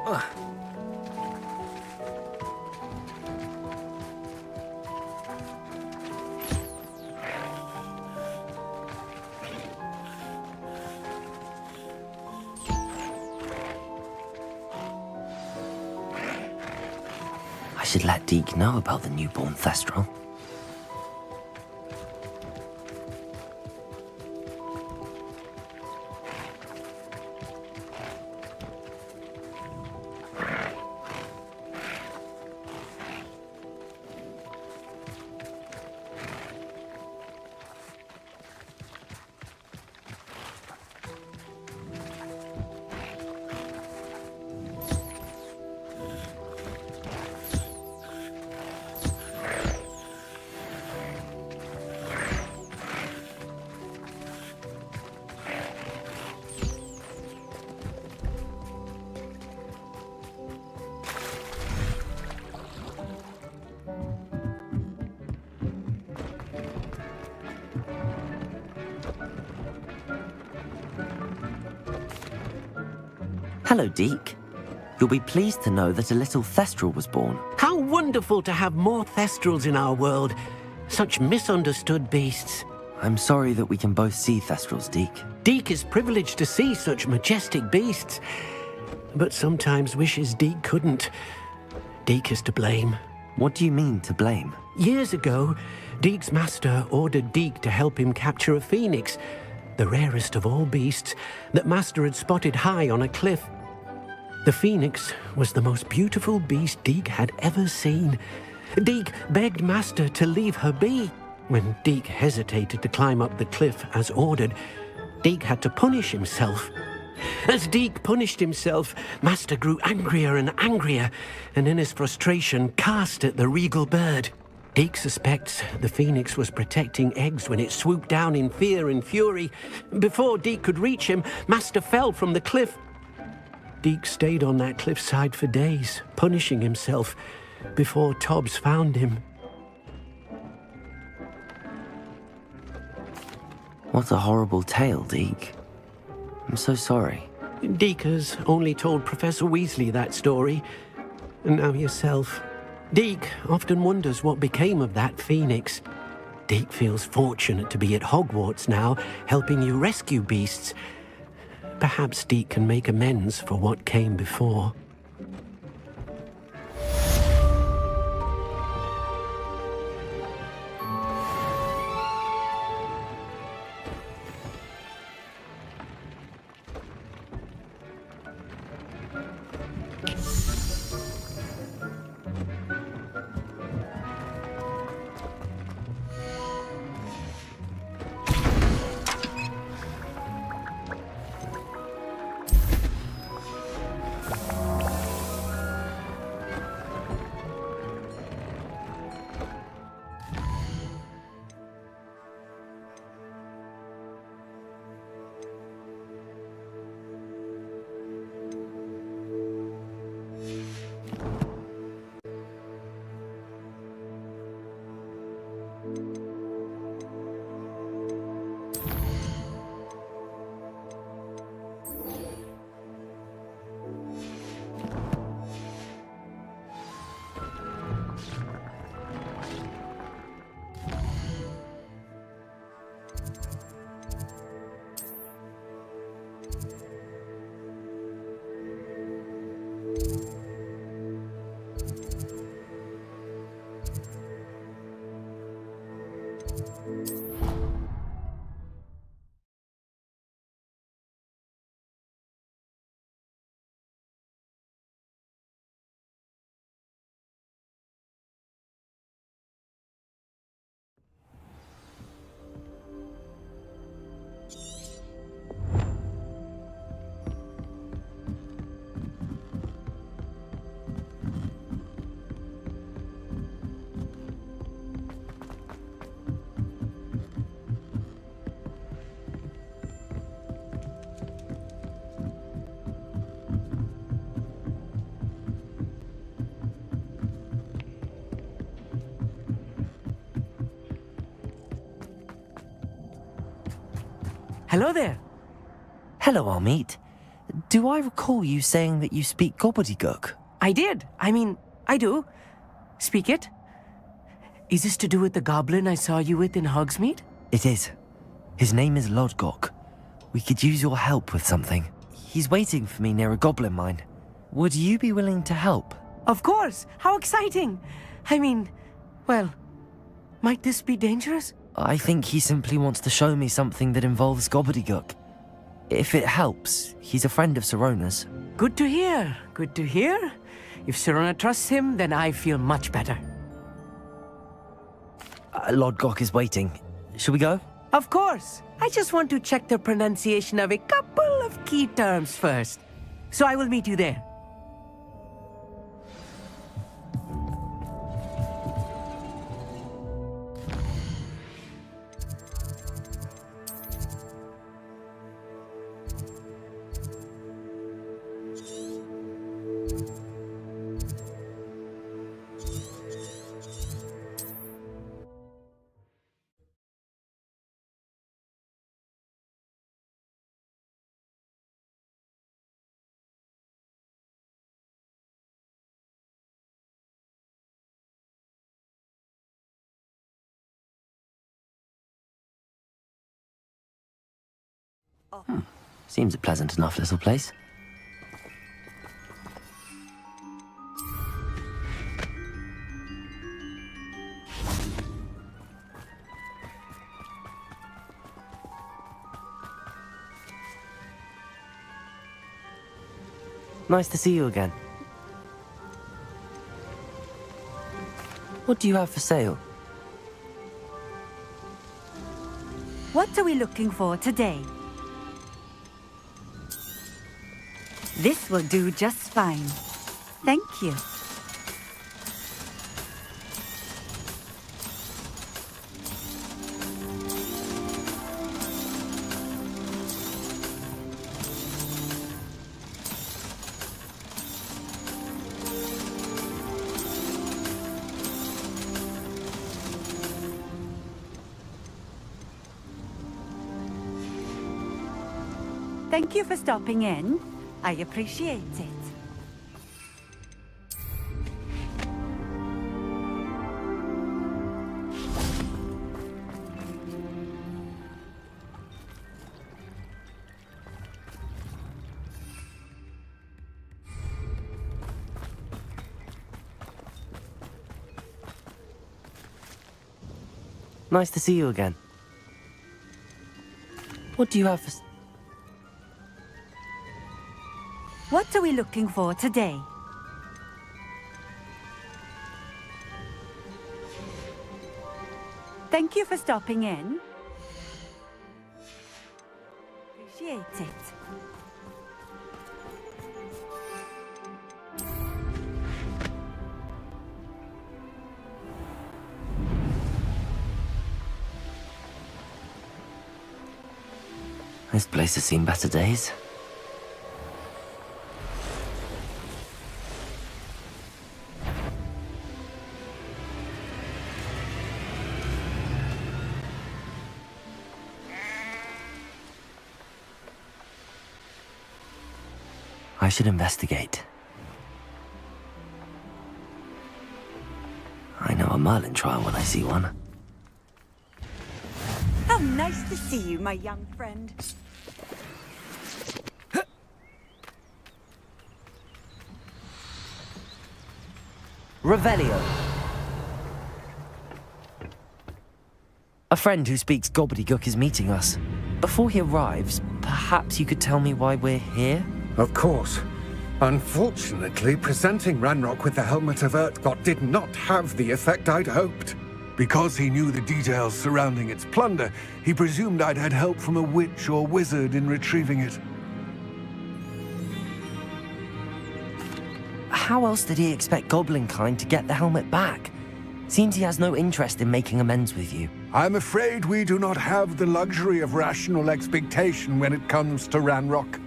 I should let Deek know about the newborn Thestral. Hello, Deek. You'll be pleased to know that a little Thestral was born. How wonderful to have more Thestrals in our world. Such misunderstood beasts. I'm sorry that we can both see Thestrals, Deek. Deek is privileged to see such majestic beasts, but sometimes wishes Deek couldn't. Deek is to blame. What do you mean, to blame? Years ago, Deek's master ordered Deek to help him capture a phoenix, the rarest of all beasts that Master had spotted high on a cliff. The phoenix was the most beautiful beast Deek had ever seen. Deek begged Master to leave her be. When Deek hesitated to climb up the cliff as ordered, Deek had to punish himself. As Deek punished himself, Master grew angrier and angrier, and in his frustration cast at the regal bird. Deek suspects the phoenix was protecting eggs when it swooped down in fear and fury. Before Deek could reach him, Master fell from the cliff. Deek stayed on that cliffside for days, punishing himself, before Tobbs found him. What a horrible tale, Deek. I'm so sorry. Deek has only told Professor Weasley that story, and now yourself. Deek often wonders what became of that phoenix. Deek feels fortunate to be at Hogwarts now, helping you rescue beasts. Perhaps Deek can make amends for what came before. Hello there. Hello, Amit. Do I recall you saying that you speak gobbledygook? I did. I mean, I do. Speak it. Is this to do with the goblin I saw you with in Hogsmeade? It is. His name is Lodgok. We could use your help with something. He's waiting for me near a goblin mine. Would you be willing to help? Of course! How exciting! I mean, well, might this be dangerous? I think he simply wants to show me something that involves gobbledygook. If it helps, he's a friend of Sirona's. Good to hear. Good to hear. If Sirona trusts him, then I feel much better. Lodgok is waiting. Shall we go? Of course. I just want to check the pronunciation of a couple of key terms first. So I will meet you there. Seems a pleasant enough little place. Nice to see you again. What do you have for sale? What are we looking for today? This will do just fine. Thank you. Thank you for stopping in. I appreciate it. Nice to see you again. What do you have for... What are we looking for today? Thank you for stopping in. Appreciate it. This place has seen better days. I should investigate. I know a Merlin trial when I see one. How nice to see you, my young friend. Revelio. A friend who speaks gobbledygook is meeting us. Before he arrives, perhaps you could tell me why we're here? Of course. Unfortunately, presenting Ranrok with the Helmet of Urtkot did not have the effect I'd hoped. Because he knew the details surrounding its plunder, he presumed I'd had help from a witch or wizard in retrieving it. How else did he expect Goblinkind to get the helmet back? Seems he has no interest in making amends with you. I'm afraid we do not have the luxury of rational expectation when it comes to Ranrok.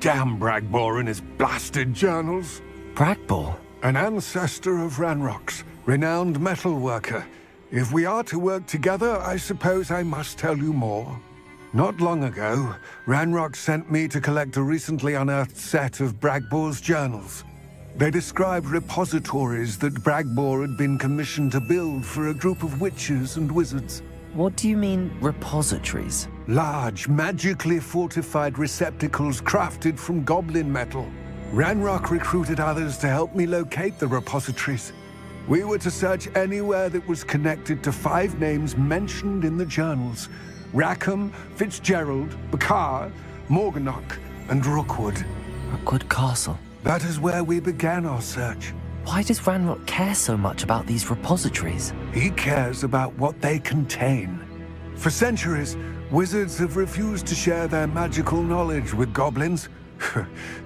Damn Bragbor and his blasted journals. Bragbor? An ancestor of Ranrock's, renowned metal worker. If we are to work together, I suppose I must tell you more. Not long ago, Ranrok sent me to collect a recently unearthed set of Bragbor's journals. They described repositories that Bragbor had been commissioned to build for a group of witches and wizards. What do you mean, repositories? Large, magically fortified receptacles crafted from goblin metal. Ranrok recruited others to help me locate the repositories. We were to search anywhere that was connected to 5 names mentioned in the journals: Rackham, Fitzgerald, Bakar, Morganach, and Rookwood. Rookwood Castle. That is where we began our search. Why does Ranrok care so much about these repositories? He cares about what they contain. For centuries, wizards have refused to share their magical knowledge with goblins.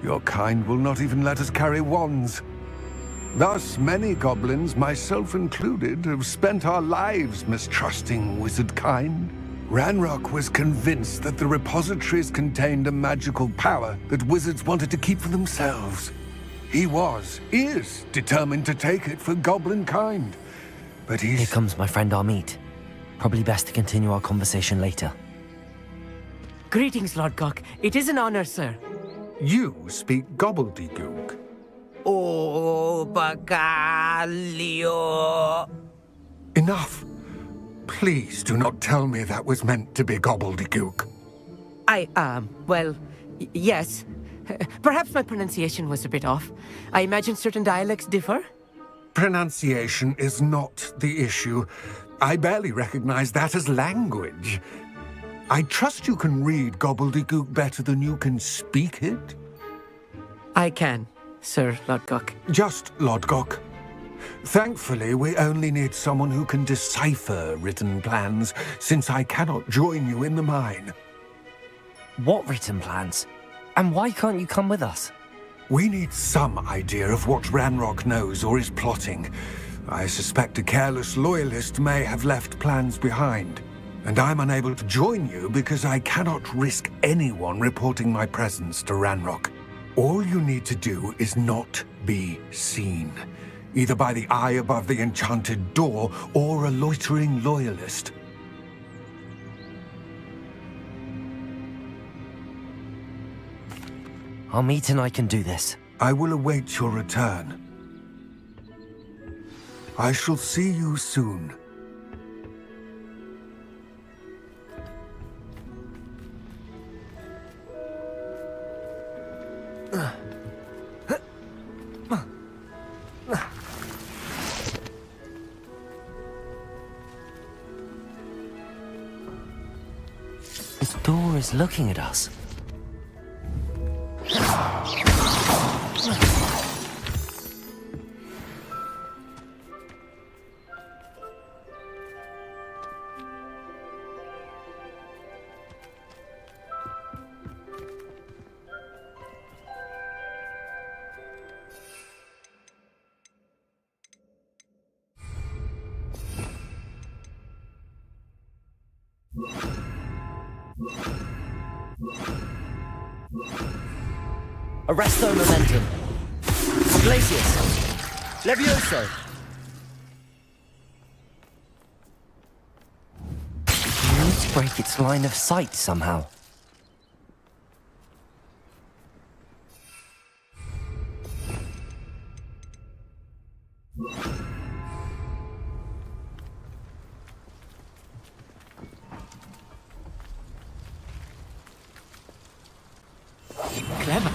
Your kind will not even let us carry wands. Thus, many goblins, myself included, have spent our lives mistrusting wizard kind. Ranrok was convinced that the repositories contained a magical power that wizards wanted to keep for themselves. He is determined to take it for goblin kind. But he's... Here comes my friend Amit. Probably best to continue our conversation later. Greetings, Lord Cock. It is an honor, sir. You speak gobbledygook. Oh, Bagalio. Enough. Please do not tell me that was meant to be gobbledygook. Well, yes. Perhaps my pronunciation was a bit off. I imagine certain dialects differ. Pronunciation is not the issue. I barely recognize that as language. I trust you can read gobbledygook better than you can speak it? I can, Sir Lodgok. Just Lodgok. Thankfully, we only need someone who can decipher written plans, since I cannot join you in the mine. What written plans? And why can't you come with us? We need some idea of what Ranrok knows or is plotting. I suspect a careless loyalist may have left plans behind. And I'm unable to join you because I cannot risk anyone reporting my presence to Ranrok. All you need to do is not be seen, either by the eye above the enchanted door or a loitering loyalist. Amit and I can do this. I will await your return. I shall see you soon. This door is looking at us. Arresto momentum. Glacius. Levioso. We need to break its line of sight somehow. Clever.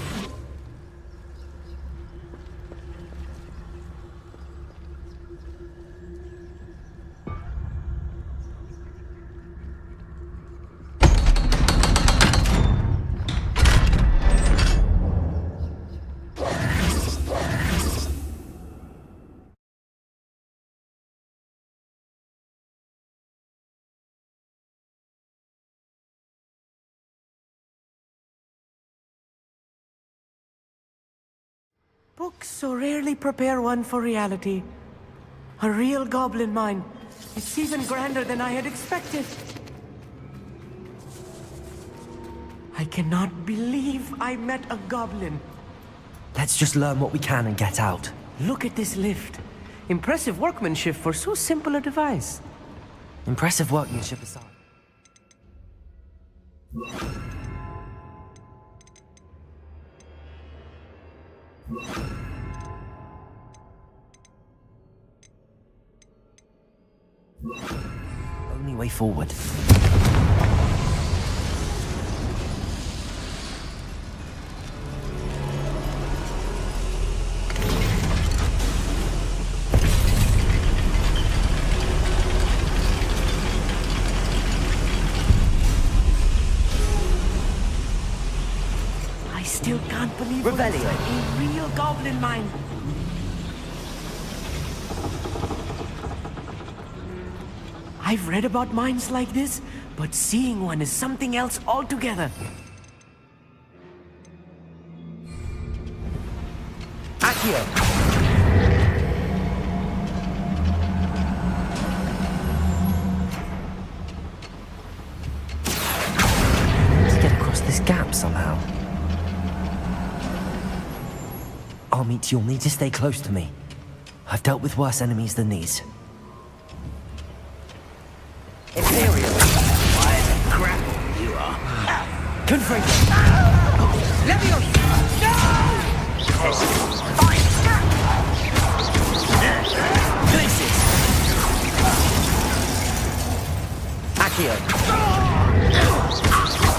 Books so rarely prepare one for reality. A real goblin mine. It's even grander than I had expected. I cannot believe I met a goblin. Let's just learn what we can and get out. Look at this lift. Impressive workmanship for so simple a device. Impressive workmanship aside. Only way forward. I still can't believe Revelio. it's a real goblin mine. I've read about mines like this, but seeing one is something else altogether. Accio. To get across this gap somehow. Amit, you'll need to stay close to me. I've dealt with worse enemies than these. Imperial. Why the crap you are. Confringo. Leviosa! No! Glacius. Accio.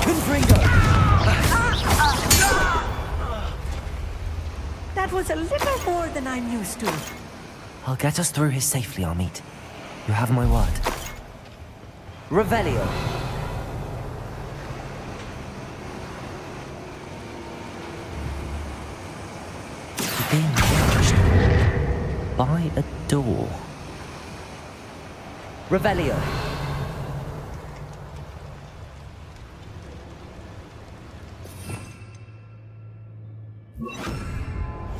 Confringo. That was a little more than I'm used to. I'll get us through here safely, Amit. You have my word. Revelio. You're being watched by a door. Revelio.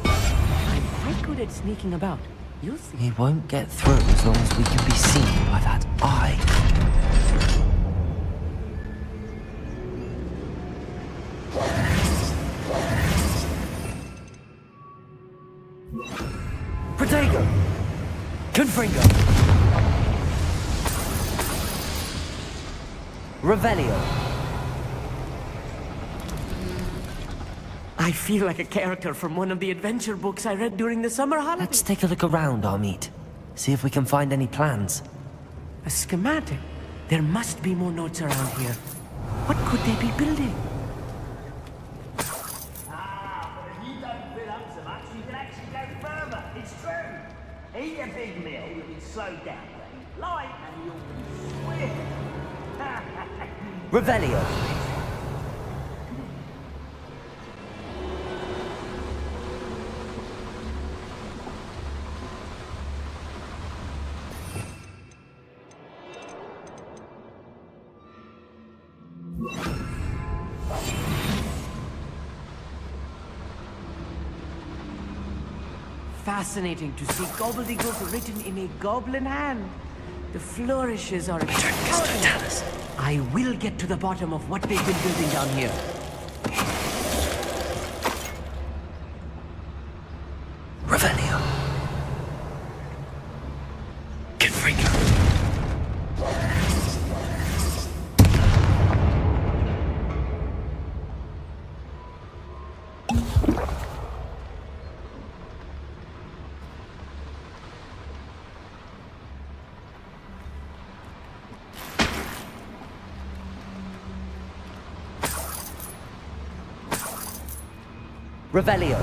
I'm quite good at sneaking about. You'll see. He won't get through as long as we can be seen by that eye. Protego. Confringo. Revelio. I feel like a character from one of the adventure books I read during the summer holidays. Let's take a look around, Amit. See if we can find any plans. A schematic. There must be more notes around here. What could they be building? But if you don't fill up so much, you can actually go further. It's true. Eat a big meal, you'll be slowed down. Eat light, and you'll be swift. Revelio. Fascinating to see gobbledygook written in a goblin hand. The flourishes are extraordinary. I will get to the bottom of what they've been building down here. Revelio. Confringo. Revelio.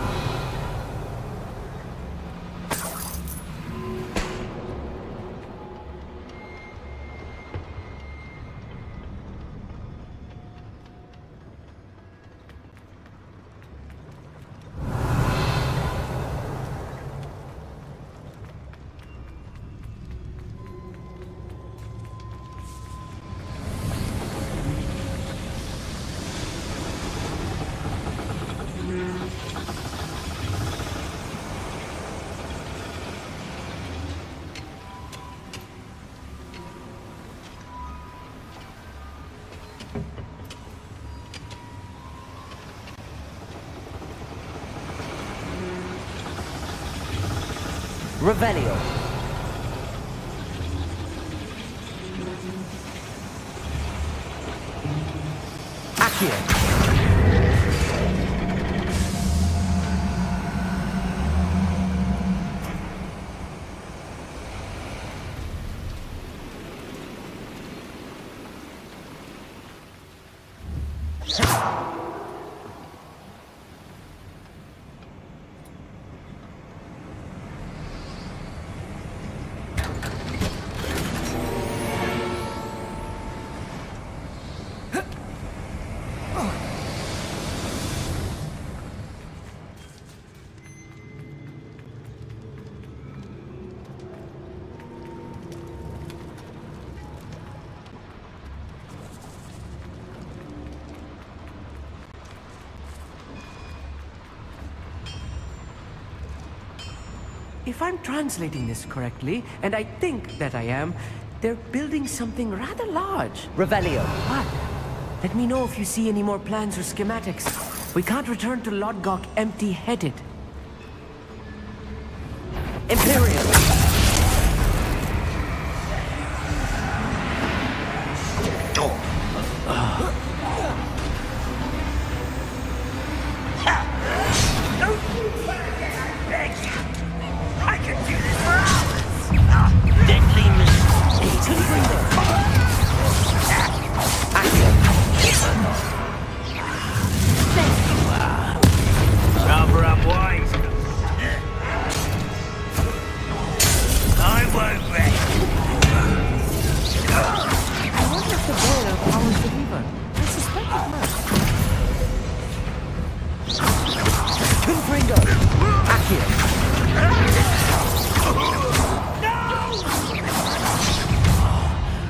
Revelio. If I'm translating this correctly, and I think that I am, they're building something rather large. Revelio. What? Let me know if you see any more plans or schematics. We can't return to Lodgok empty-headed. Imperial.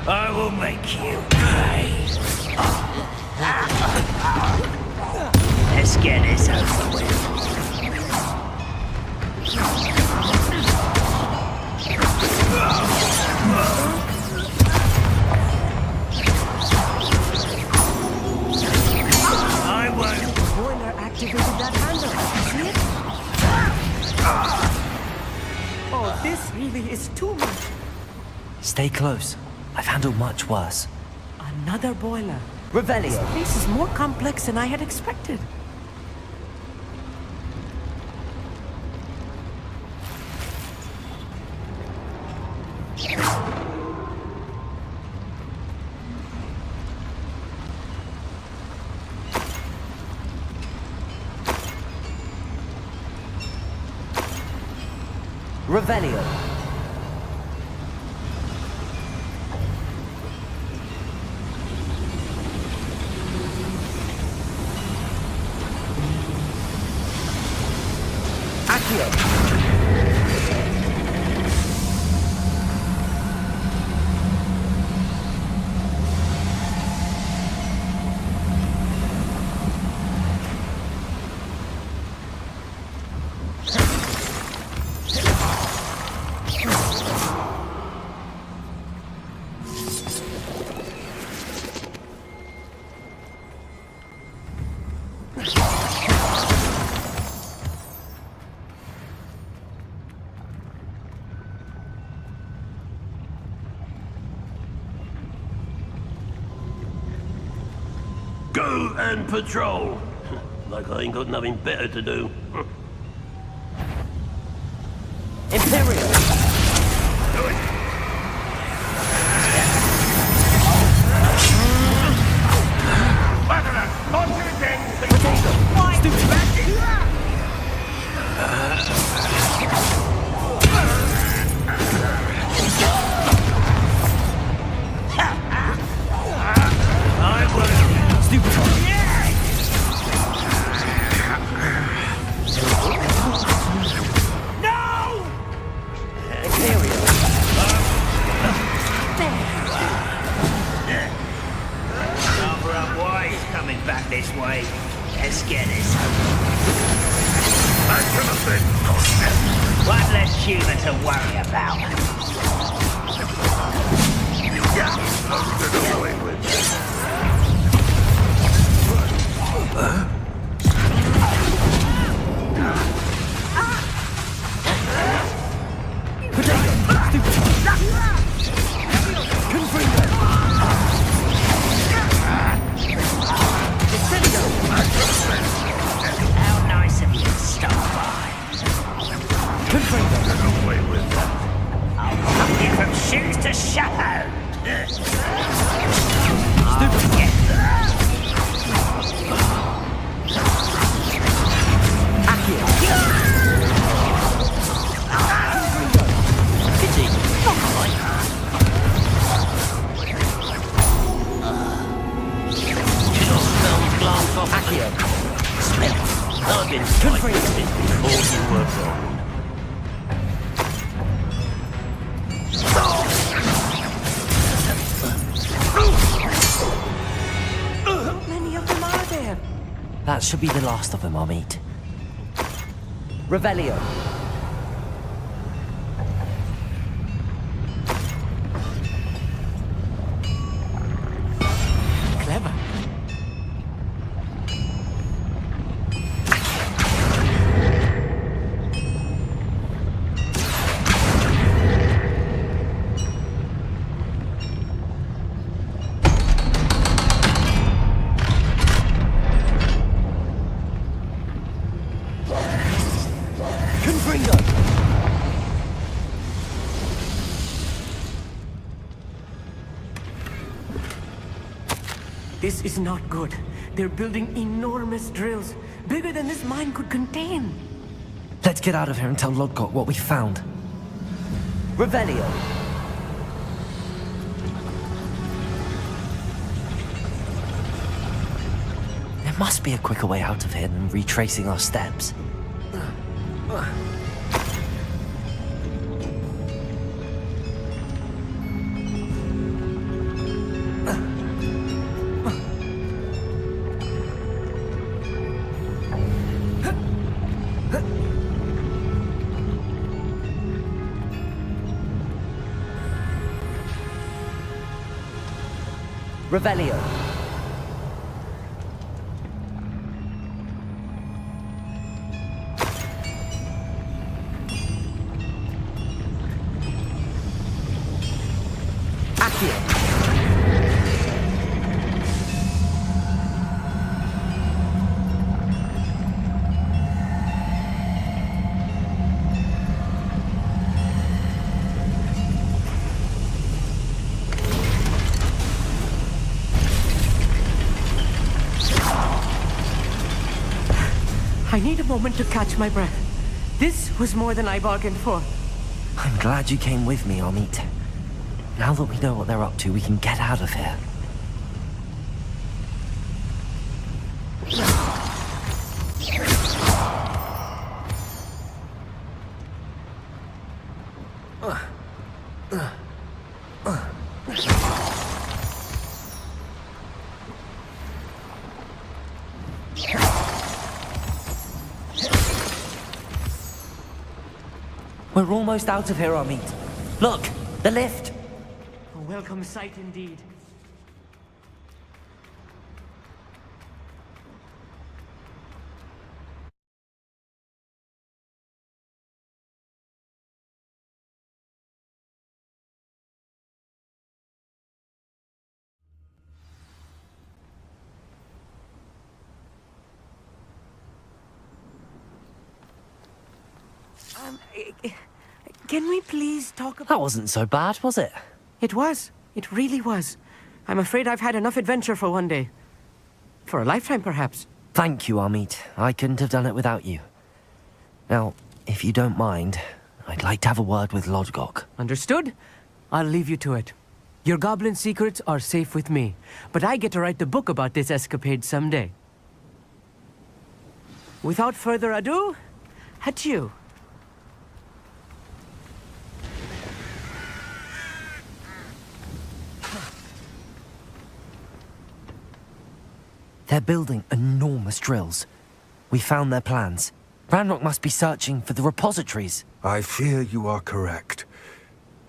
I will make you pay. Let's get this over with. I won't. The boiler activated that handle. See it? Oh, this really is too much. Stay close. I've handled much worse. Another boiler. Revelio. This place is more complex than I had expected. Revelio. Go and patrol. Like I ain't got nothing better to do. Imperial. This way. Let's get this. One less human to worry about. Accio. Smell. I've been fighting this before you were born. How many of them are there? That should be the last of them I'll meet. Revelio. Clever. This is not good. They're building enormous drills, bigger than this mine could contain. Let's get out of here and tell Lodgok what we found. Revelio. There must be a quicker way out of here than retracing our steps. Revelio. Accio. I need a moment to catch my breath. This was more than I bargained for. I'm glad you came with me, Amit. Now that we know what they're up to, we can get out of here. We're almost out of here, Amit. Look, the lift. A welcome sight indeed. Can we please talk about... That wasn't so bad, was it? It was. It really was. I'm afraid I've had enough adventure for one day. For a lifetime, perhaps. Thank you, Amit. I couldn't have done it without you. Now, if you don't mind, I'd like to have a word with Lodgok. Understood? I'll leave you to it. Your goblin secrets are safe with me, but I get to write the book about this escapade someday. Without further ado, adieu. They're building enormous drills. We found their plans. Ranrok must be searching for the repositories. I fear you are correct.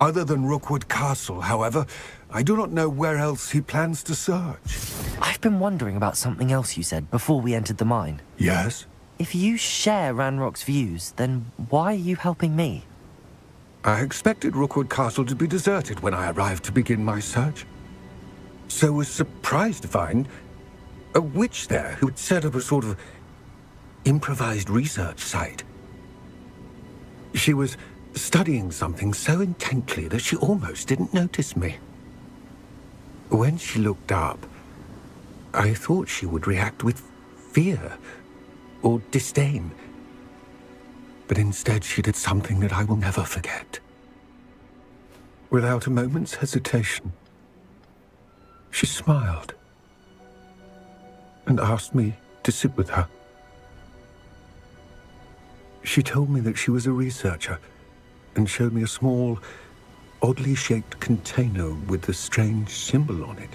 Other than Rookwood Castle, however, I do not know where else he plans to search. I've been wondering about something else you said before we entered the mine. Yes? If you share Ranrock's views, then why are you helping me? I expected Rookwood Castle to be deserted when I arrived to begin my search. So was surprised to find a witch there who had set up a sort of improvised research site. She was studying something so intently that she almost didn't notice me. When she looked up, I thought she would react with fear or disdain. But instead she did something that I will never forget. Without a moment's hesitation, she smiled and asked me to to sit with her. She told me that she was a researcher and showed me a small, oddly shaped container with a strange symbol on it.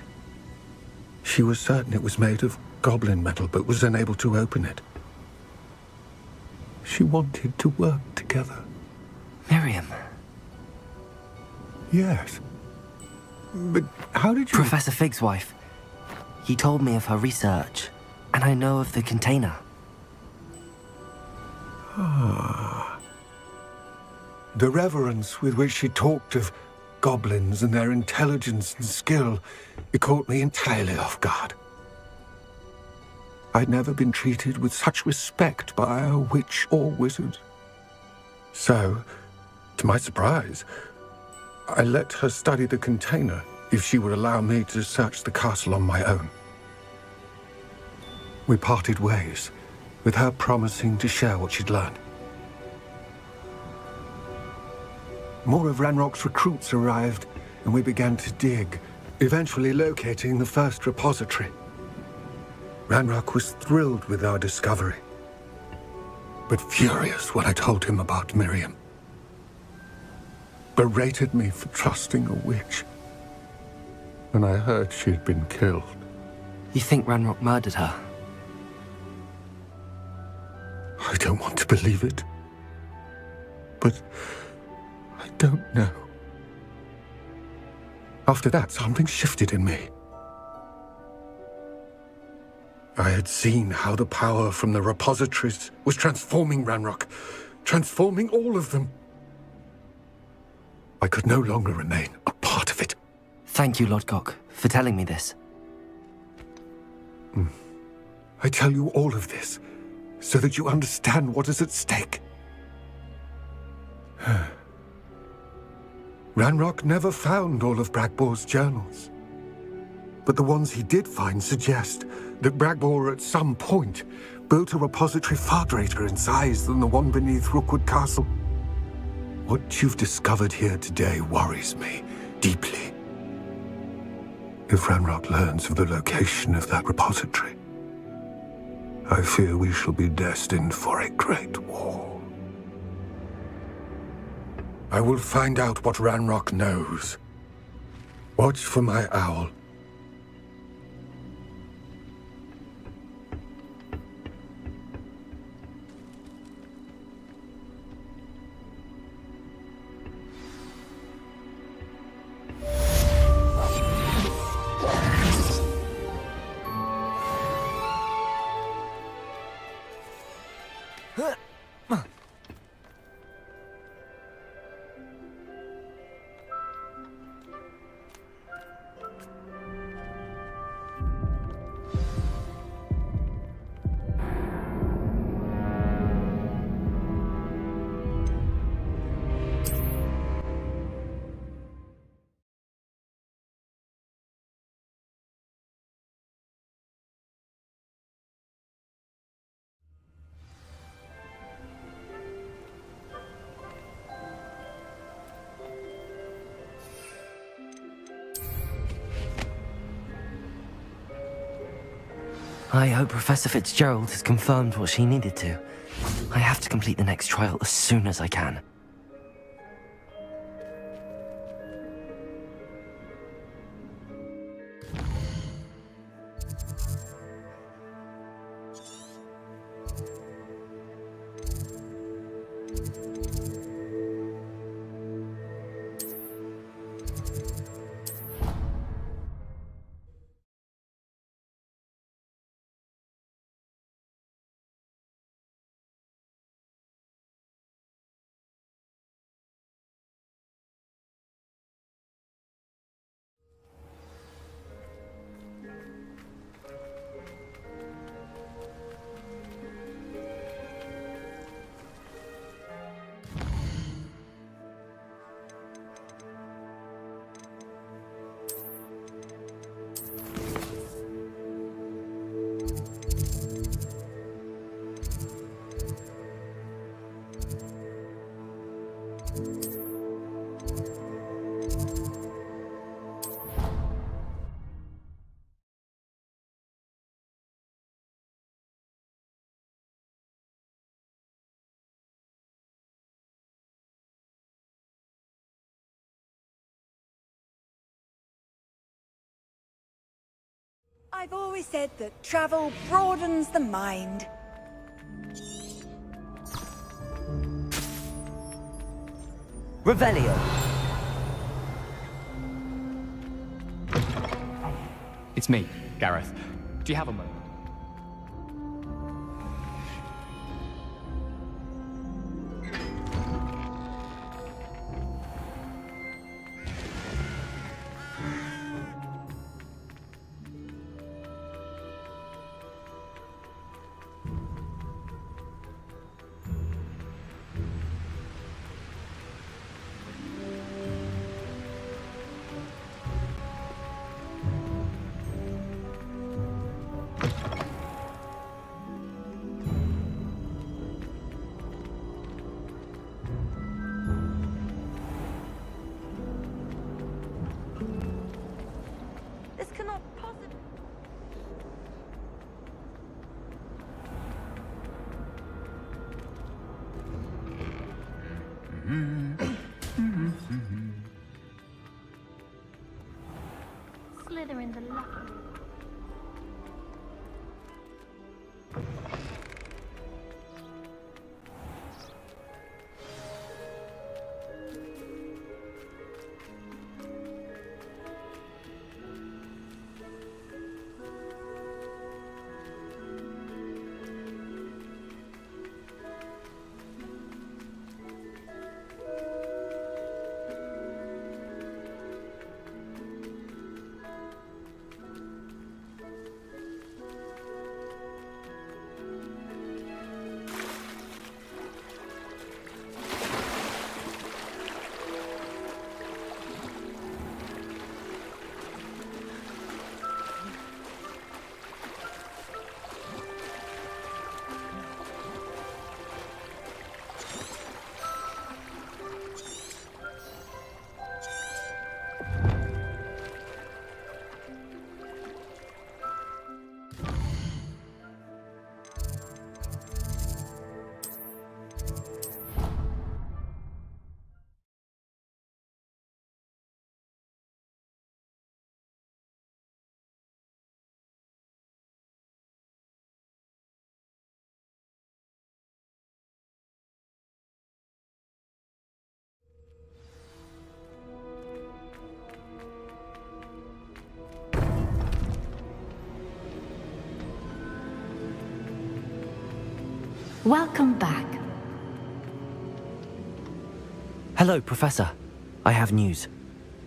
She was certain it was made of goblin metal, but was unable to open it. She wanted to work together. Miriam. Yes. But how did you... Professor Fig's wife. He told me of her research, and I know of the container. Ah. The reverence with which she talked of goblins and their intelligence and skill, it caught me entirely off guard. I'd never been treated with such respect by a witch or wizard. So, to my surprise, I let her study the container if she would allow me to search the castle on my own. We parted ways, with her promising to share what she'd learned. More of Ranrock's recruits arrived, and we began to dig, eventually locating the first repository. Ranrok was thrilled with our discovery, but furious when I told him about Miriam. Berated me for trusting a witch, and I heard she'd been killed. You think Ranrok murdered her? I don't want to believe it, but I don't know. After that, something shifted in me. I had seen how the power from the repositories was transforming Ranrok, transforming all of them. I could no longer remain a part of it. Thank you, Lodgok, for telling me this. I tell you all of this so that you understand what is at stake. Ranrok never found all of Bragbor's journals. But the ones he did find suggest that Bragbor at some point built a repository far greater in size than the one beneath Rookwood Castle. What you've discovered here today worries me deeply. If Ranrok learns of the location of that repository, I fear we shall be destined for a great war. I will find out what Ranrok knows. Watch for my owl. I hope Professor Fitzgerald has confirmed what she needed to. I have to complete the next trial as soon as I can. I've always said that travel broadens the mind. Revelio. It's me, Gareth. Do you have a moment? This cannot possibly... Slytherin the lucky. Welcome back. Hello, Professor. I have news.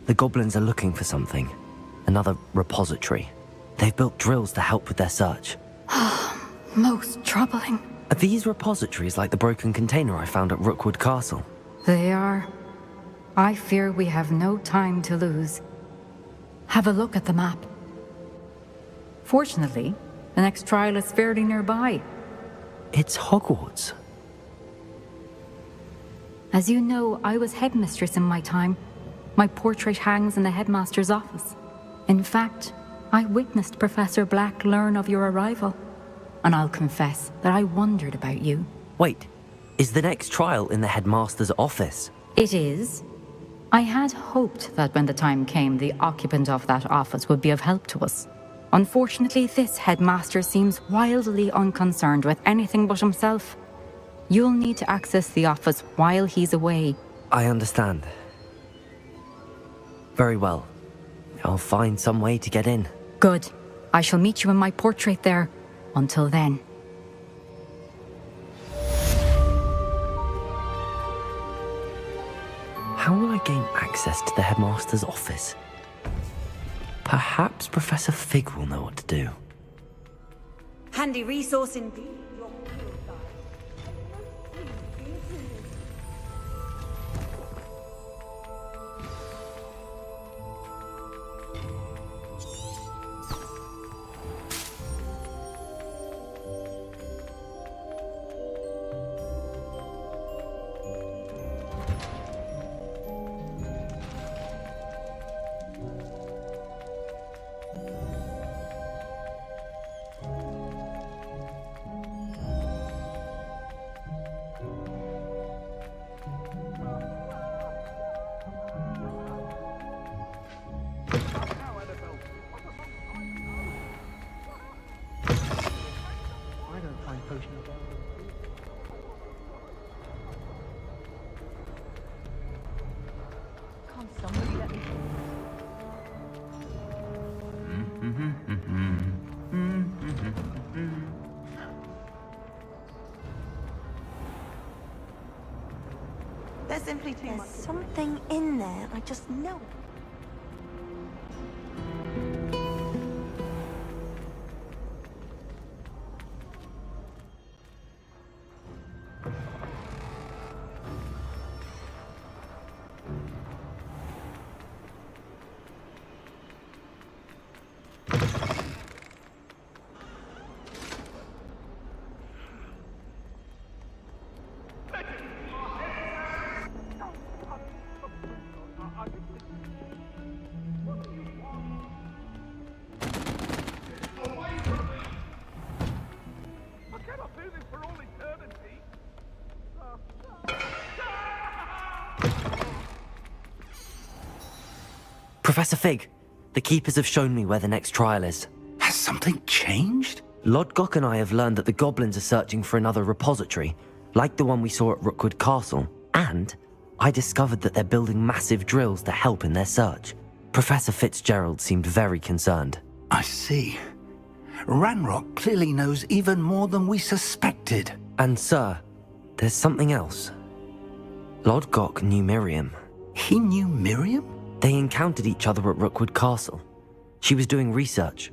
The goblins are looking for something. Another repository. They've built drills to help with their search. Most troubling. Are these repositories like the broken container I found at Rookwood Castle? They are. I fear we have no time to lose. Have a look at the map. Fortunately, the next trial is fairly nearby. It's Hogwarts. As you know, I was headmistress in my time. My portrait hangs in the headmaster's office. In fact, I witnessed Professor Black learn of your arrival. And I'll confess that I wondered about you. Wait, is the next trial in the headmaster's office? It is. I had hoped that when the time came, the occupant of that office would be of help to us. Unfortunately, this headmaster seems wildly unconcerned with anything but himself. You'll need to access the office while he's away. I understand. Very well. I'll find some way to get in. Good. I shall meet you in my portrait there. Until then. How will I gain access to the headmaster's office? Perhaps Professor Fig will know what to do. Handy resource indeed. I don't find potion of Can't somebody let me... There's simply too much. There's something in there. I just know it. Professor Fig, the Keepers have shown me where the next trial is. Has something changed? Lodgok and I have learned that the goblins are searching for another repository, like the one we saw at Rookwood Castle. And I discovered that they're building massive drills to help in their search. Professor Fitzgerald seemed very concerned. I see. Ranrok clearly knows even more than we suspected. And sir, there's something else. Lodgok knew Miriam. He knew Miriam? They encountered each other at Rookwood Castle. She was doing research.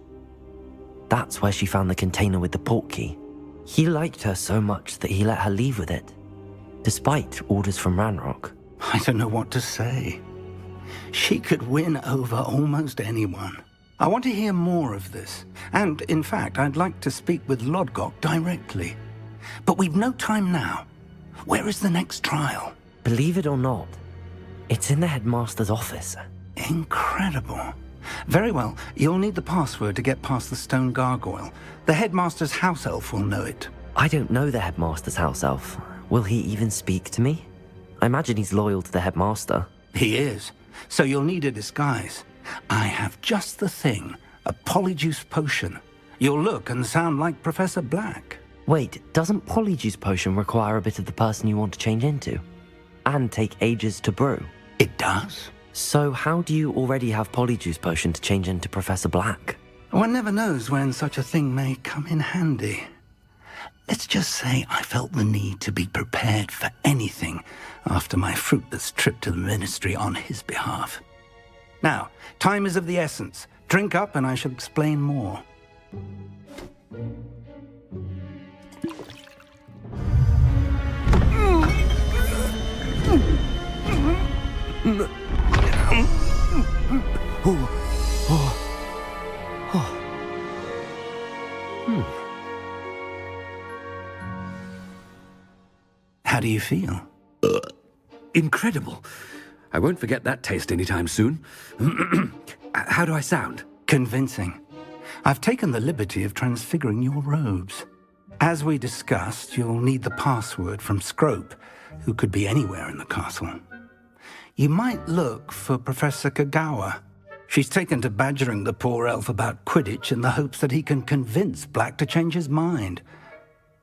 That's where she found the container with the portkey. He liked her so much that he let her leave with it, despite orders from Ranrok. I don't know what to say. She could win over almost anyone. I want to hear more of this. And, in fact, I'd like to speak with Lodgok directly. But we've no time now. Where is the next trial? Believe it or not, it's in the headmaster's office. Incredible. Very well. You'll need the password to get past the stone gargoyle. The headmaster's house elf will know it. I don't know the headmaster's house elf. Will he even speak to me? I imagine he's loyal to the headmaster. He is. So you'll need a disguise. I have just the thing. A polyjuice potion. You'll look and sound like Professor Black. Wait, doesn't polyjuice potion require a bit of the person you want to change into? And take ages to brew? It does. So how do you already have polyjuice potion to change into Professor Black? One never knows when such a thing may come in handy. Let's just say I felt the need to be prepared for anything after my fruitless trip to the ministry on his behalf. Now, time is of the essence. Drink up and I shall explain more. How do you feel? Incredible. I won't forget that taste anytime soon. How do I sound? Convincing. I've taken the liberty of transfiguring your robes. As we discussed, you'll need the password from Scrope, who could be anywhere in the castle. You might look for Professor Kagawa. She's taken to badgering the poor elf about Quidditch in the hopes that he can convince Black to change his mind.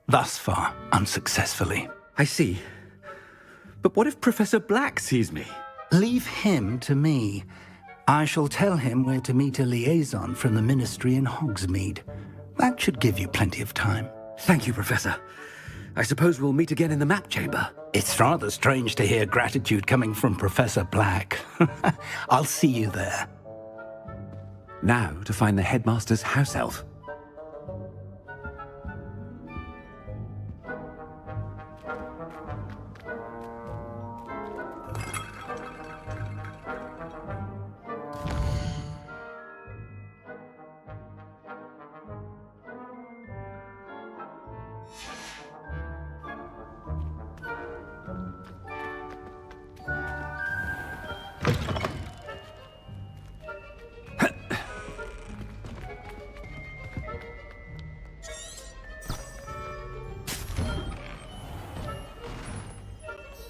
Thus far, unsuccessfully. I see. But what if Professor Black sees me? Leave him to me. I shall tell him where to meet a liaison from the ministry in Hogsmeade. That should give you plenty of time. Thank you, Professor. I suppose we'll meet again in the map chamber. It's rather strange to hear gratitude coming from Professor Black. I'll see you there. Now to find the headmaster's house elf.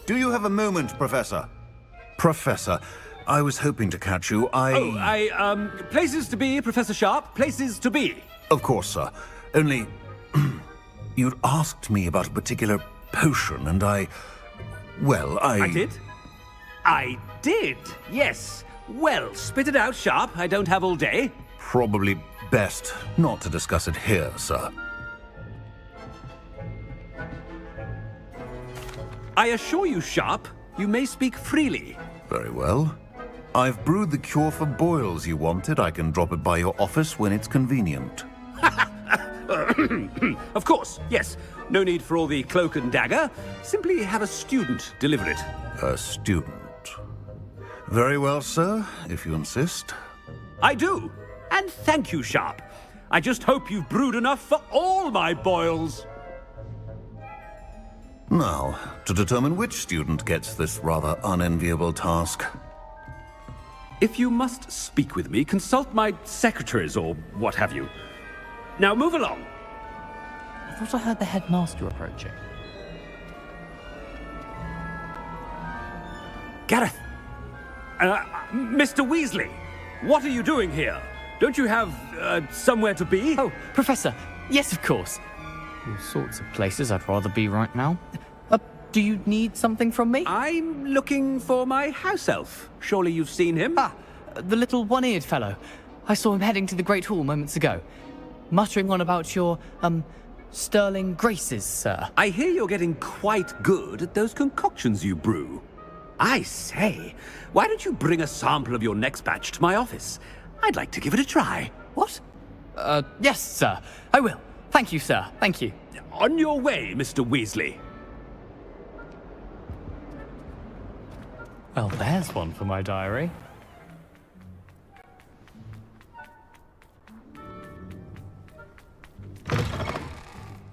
Do you have a moment, Professor? Professor, I was hoping to catch you. Places to be, Professor Sharp. Places to be. Of course, sir. Only... You'd asked me about a particular potion, and I did? I did, yes. Well, spit it out, Sharp. I don't have all day. Probably best not to discuss it here, sir. I assure you, Sharp, you may speak freely. Very well. I've brewed the cure for boils you wanted. I can drop it by your office when it's convenient. Of course, yes. No need for all the cloak and dagger. Simply have a student deliver it. A student. Very well, sir, if you insist. I do. And thank you, Sharp. I just hope you've brewed enough for all my boils. Now, to determine which student gets this rather unenviable task. If you must speak with me, consult my secretaries or what have you. Now move along. I thought I heard the headmaster approaching. Gareth! Mr. Weasley, what are you doing here? Don't you have, somewhere to be? Oh, Professor, yes, of course. All sorts of places I'd rather be right now. Do you need something from me? I'm looking for my house elf. Surely you've seen him? Ah, the little one-eared fellow. I saw him heading to the Great Hall moments ago, muttering on about your, sterling graces, sir. I hear you're getting quite good at those concoctions you brew. I say, why don't you bring a sample of your next batch to my office? I'd like to give it a try. What? Yes, sir. I will. Thank you, sir. Thank you. On your way, Mr. Weasley. Well, there's one for my diary.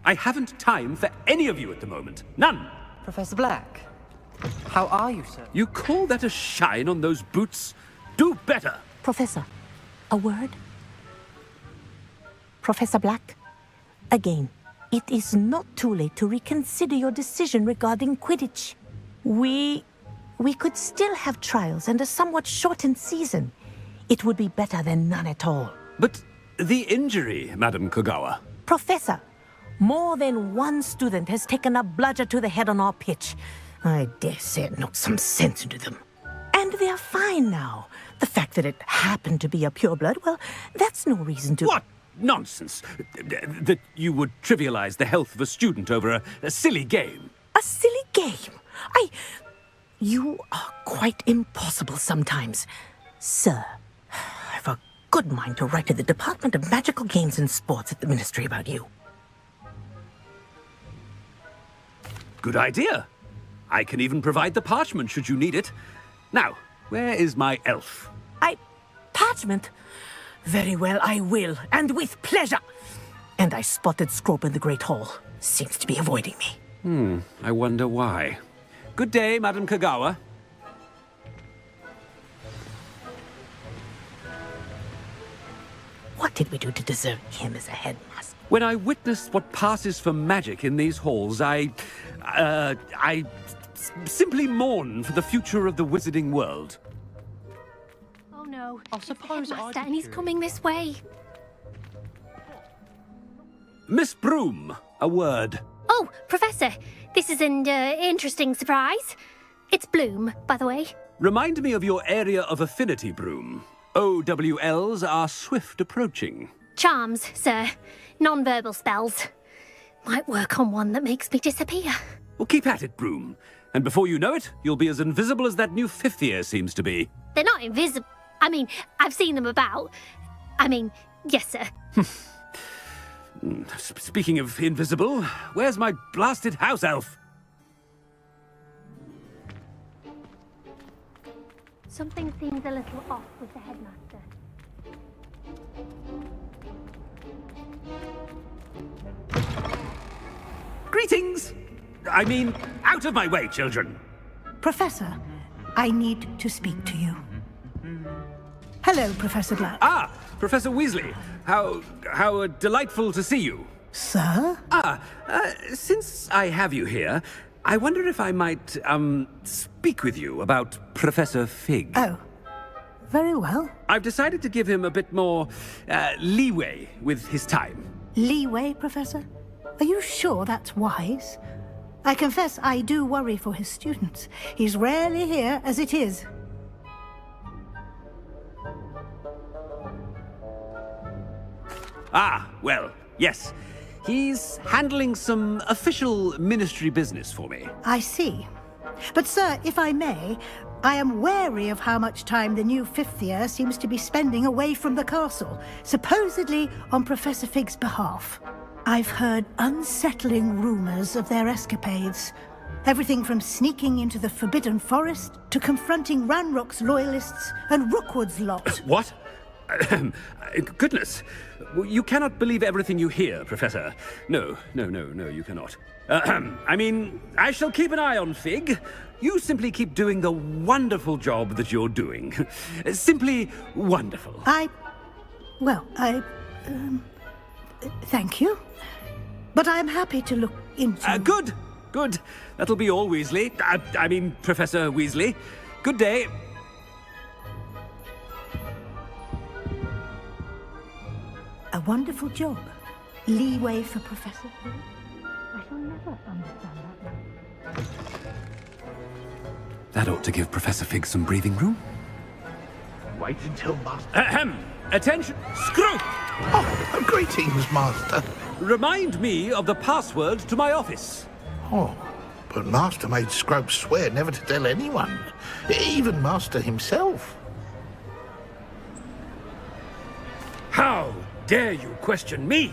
I haven't time for any of you at the moment. None. Professor Black, how are you, sir? You call that a shine on those boots? Do better. Professor, a word? Professor Black, again, it is not too late to reconsider your decision regarding Quidditch. We could still have trials and a somewhat shortened season. It would be better than none at all. But the injury, Madam Kogawa. Professor, more than one student has taken a bludger to the head on our pitch. I dare say it knocked some sense into them. And they're fine now. The fact that it happened to be a pureblood, well, that's no reason to... What nonsense! That you would trivialize the health of a student over a silly game. A silly game? You are quite impossible sometimes. Sir, I've a good mind to write to the Department of Magical Games and Sports at the Ministry about you. Good idea. I can even provide the parchment should you need it. Now, where is my elf? Parchment? Very well, I will, and with pleasure. And I spotted Scrope in the Great Hall. Seems to be avoiding me. I wonder why. Good day, Madam Kogawa. What did we do to deserve him as a headmaster? When I witness what passes for magic in these halls, I simply mourn for the future of the wizarding world. Oh no, I suppose and he's coming this way. Miss Broom, a word. Oh, Professor, this is an interesting surprise. It's Bloom, by the way. Remind me of your area of affinity, Broom. OWLs are swift approaching. Charms, sir. Non-verbal spells. Might work on one that makes me disappear. Well, keep at it, Broom. And before you know it, you'll be as invisible as that new fifth year seems to be. They're not invisible. I mean, I've seen them about. Yes, sir. Speaking of invisible, where's my blasted house elf? Something seems a little off with the headmaster. Greetings! Out of my way, children! Professor, I need to speak to you. Hello, Professor Black. Ah, Professor Weasley. How delightful to see you. Sir? Since I have you here, I wonder if I might, speak with you about Professor Fig. Oh, very well. I've decided to give him a bit more, leeway with his time. Leeway, Professor? Are you sure that's wise? I confess I do worry for his students. He's rarely here as it is. Ah, well, yes. He's handling some official ministry business for me. I see. But sir, if I may, I am wary of how much time the new fifth year seems to be spending away from the castle, supposedly on Professor Fig's behalf. I've heard unsettling rumors of their escapades. Everything from sneaking into the Forbidden Forest to confronting Ranrok's loyalists and Rookwood's lot. What? Goodness. You cannot believe everything you hear, Professor. No, you cannot. I mean, I shall keep an eye on Fig. You simply keep doing the wonderful job that you're doing. Simply wonderful. Thank you. But I'm happy to look into... Good. That'll be all, Weasley. I mean, Professor Weasley. Good day. A wonderful job. Leeway for Professor Fig? I shall never understand that. That ought to give Professor Fig some breathing room. Wait until Master... Attention! Screw! Oh, greetings, Master. Remind me of the password to my office. Oh, but Master made Scrope swear never to tell anyone, even Master himself. How dare you question me?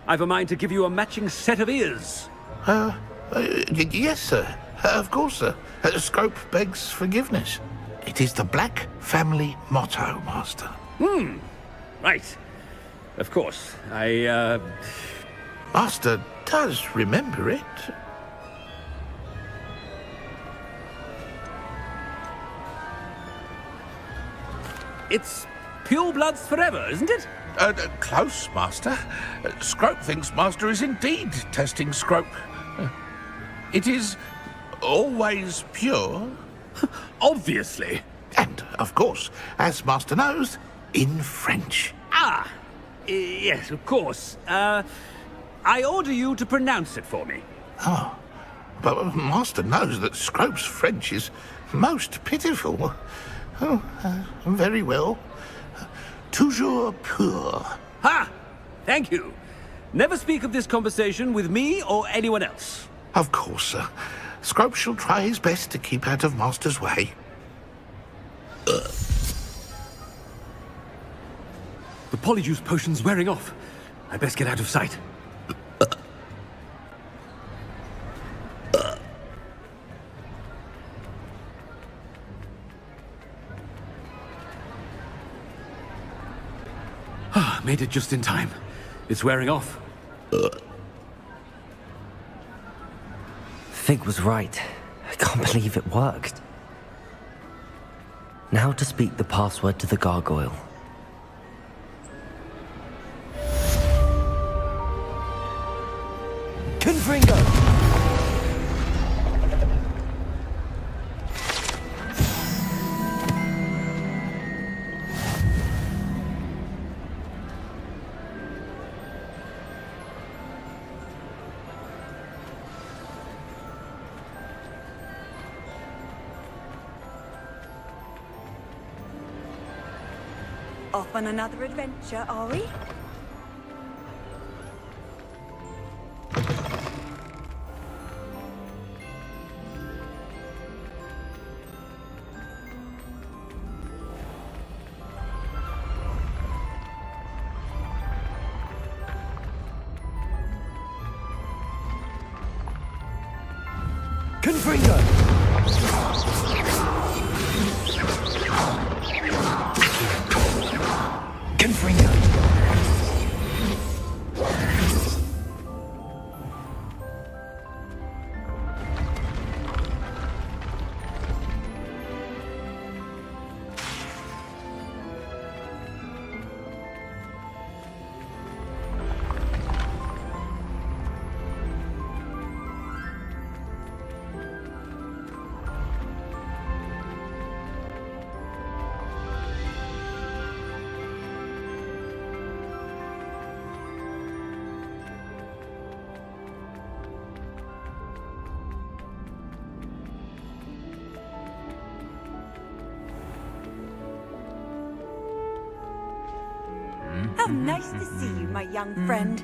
I've a mind to give you a matching set of ears. Yes, sir. Of course, sir. Scrope begs forgiveness. It is the Black family motto, Master. Right. Of course. Master does remember it. It's pure bloods forever, isn't it? Close, Master. Scrope thinks Master is indeed testing Scrope. It is always pure. Obviously. And, of course, as Master knows, in French. Ah! Yes, of course. I order you to pronounce it for me. Oh, but Master knows that Scrope's French is most pitiful. Oh, very well. Toujours pur. Ha! Thank you. Never speak of this conversation with me or anyone else. Of course, sir. Scrope shall try his best to keep out of Master's way. The polyjuice potion's wearing off. I best get out of sight. Made it just in time. It's wearing off. Fig was right. I can't believe it worked. Now to speak the password to the gargoyle. Confringo! Off on another adventure, are we? Confringo! Confringo! How nice to see you, my young friend.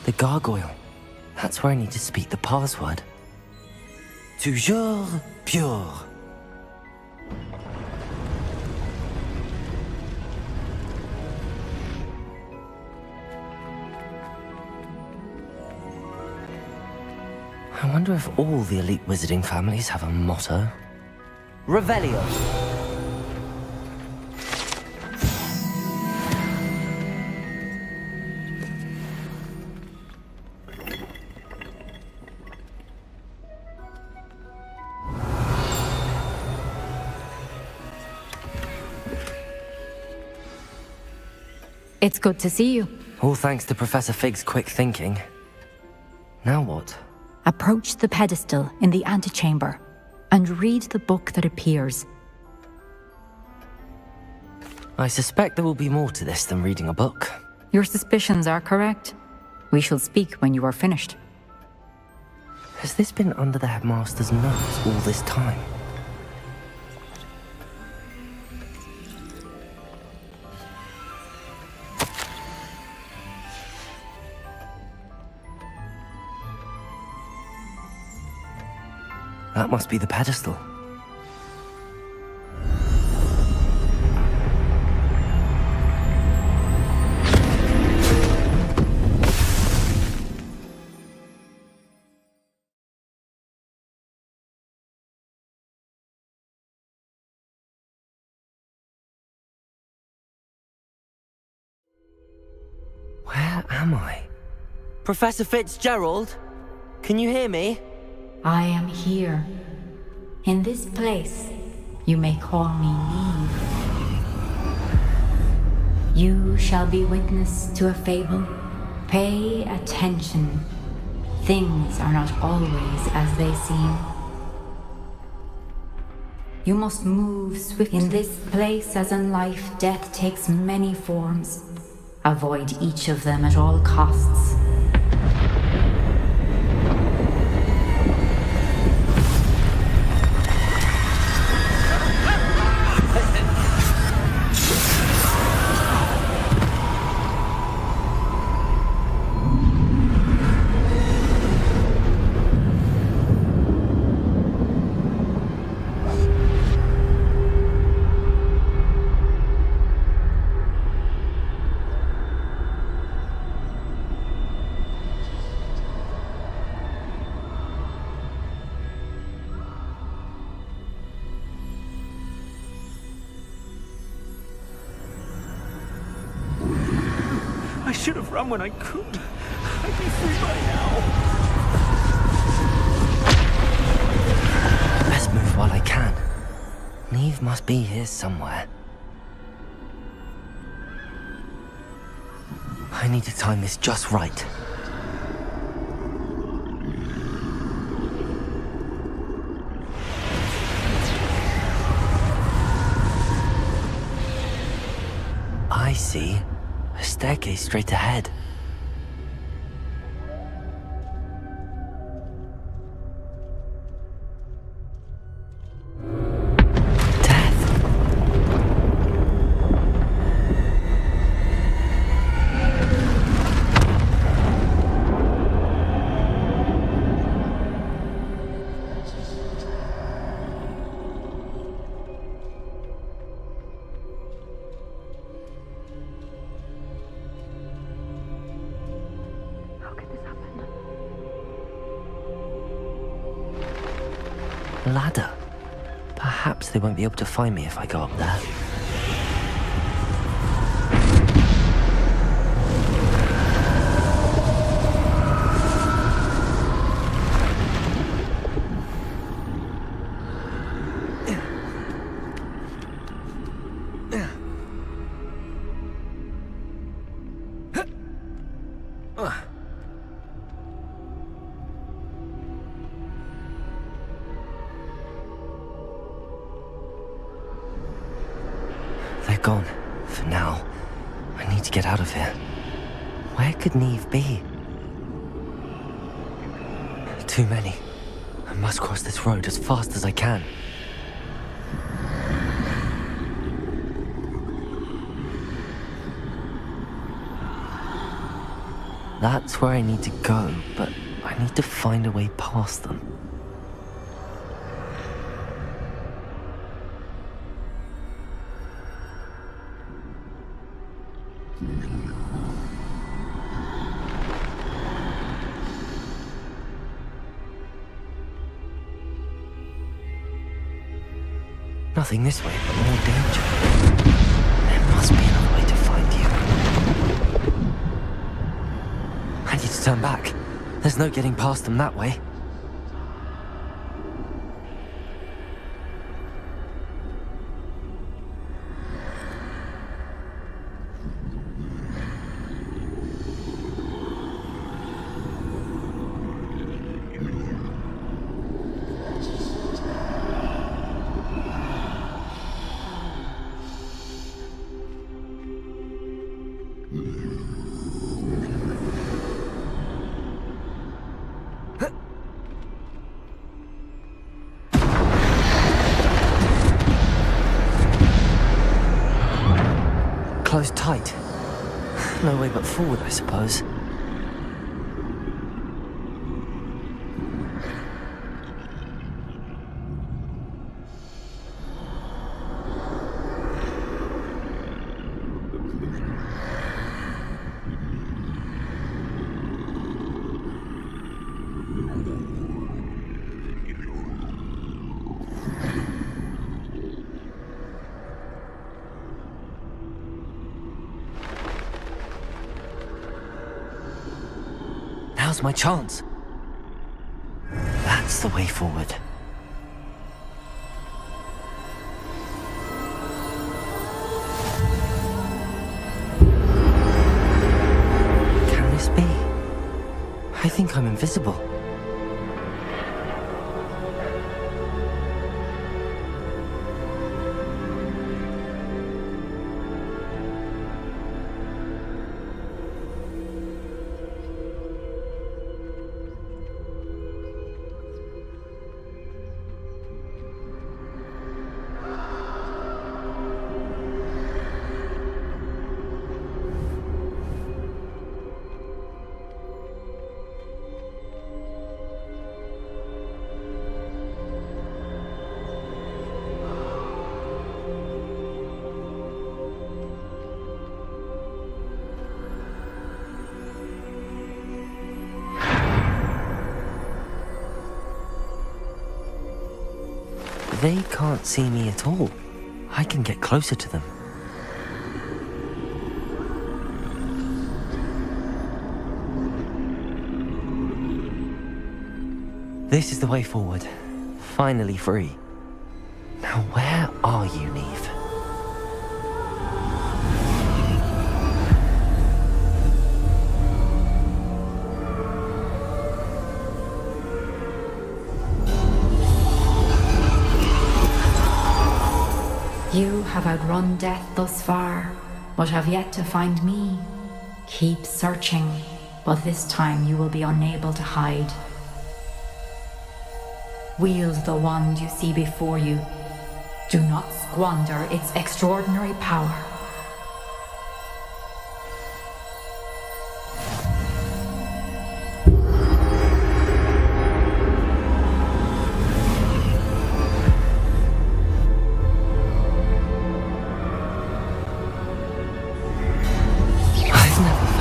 The gargoyle. That's where I need to speak the password. Toujours pure. I wonder if all the elite wizarding families have a motto. Revelio. It's good to see you. All thanks to Professor Fig's quick thinking. Now what? Approach the pedestal in the antechamber and read the book that appears. I suspect there will be more to this than reading a book. Your suspicions are correct. We shall speak when you are finished. Has this been under the headmaster's nose all this time? That must be the pedestal. Where am I? Professor Fitzgerald? Can you hear me? I am here. In this place, you may call me Neve. You shall be witness to a fable. Pay attention. Things are not always as they seem. You must move swiftly. In this place, as in life, death takes many forms. Avoid each of them at all costs. I should have run when I could. I'd be free by now. Best move while I can. Neve must be here somewhere. I need to time this just right. I see. A staircase straight ahead. Ladder. Perhaps they won't be able to find me if I go up there. gone. For now. I need to get out of here. Where could Neve be? Too many. I must cross this road as fast as I can. That's where I need to go, but I need to find a way past them. Nothing this way, but more danger. There must be another way to find you. I need to turn back. There's no getting past them that way. Closed tight. No way but forward, I suppose. Now's my chance. That's the way forward. Can this be? I think I'm invisible. They can't see me at all. I can get closer to them. This is the way forward. Finally free. Now where are you, Neve? You have outrun death thus far, but have yet to find me. Keep searching, but this time you will be unable to hide. Wield the wand you see before you. Do not squander its extraordinary power.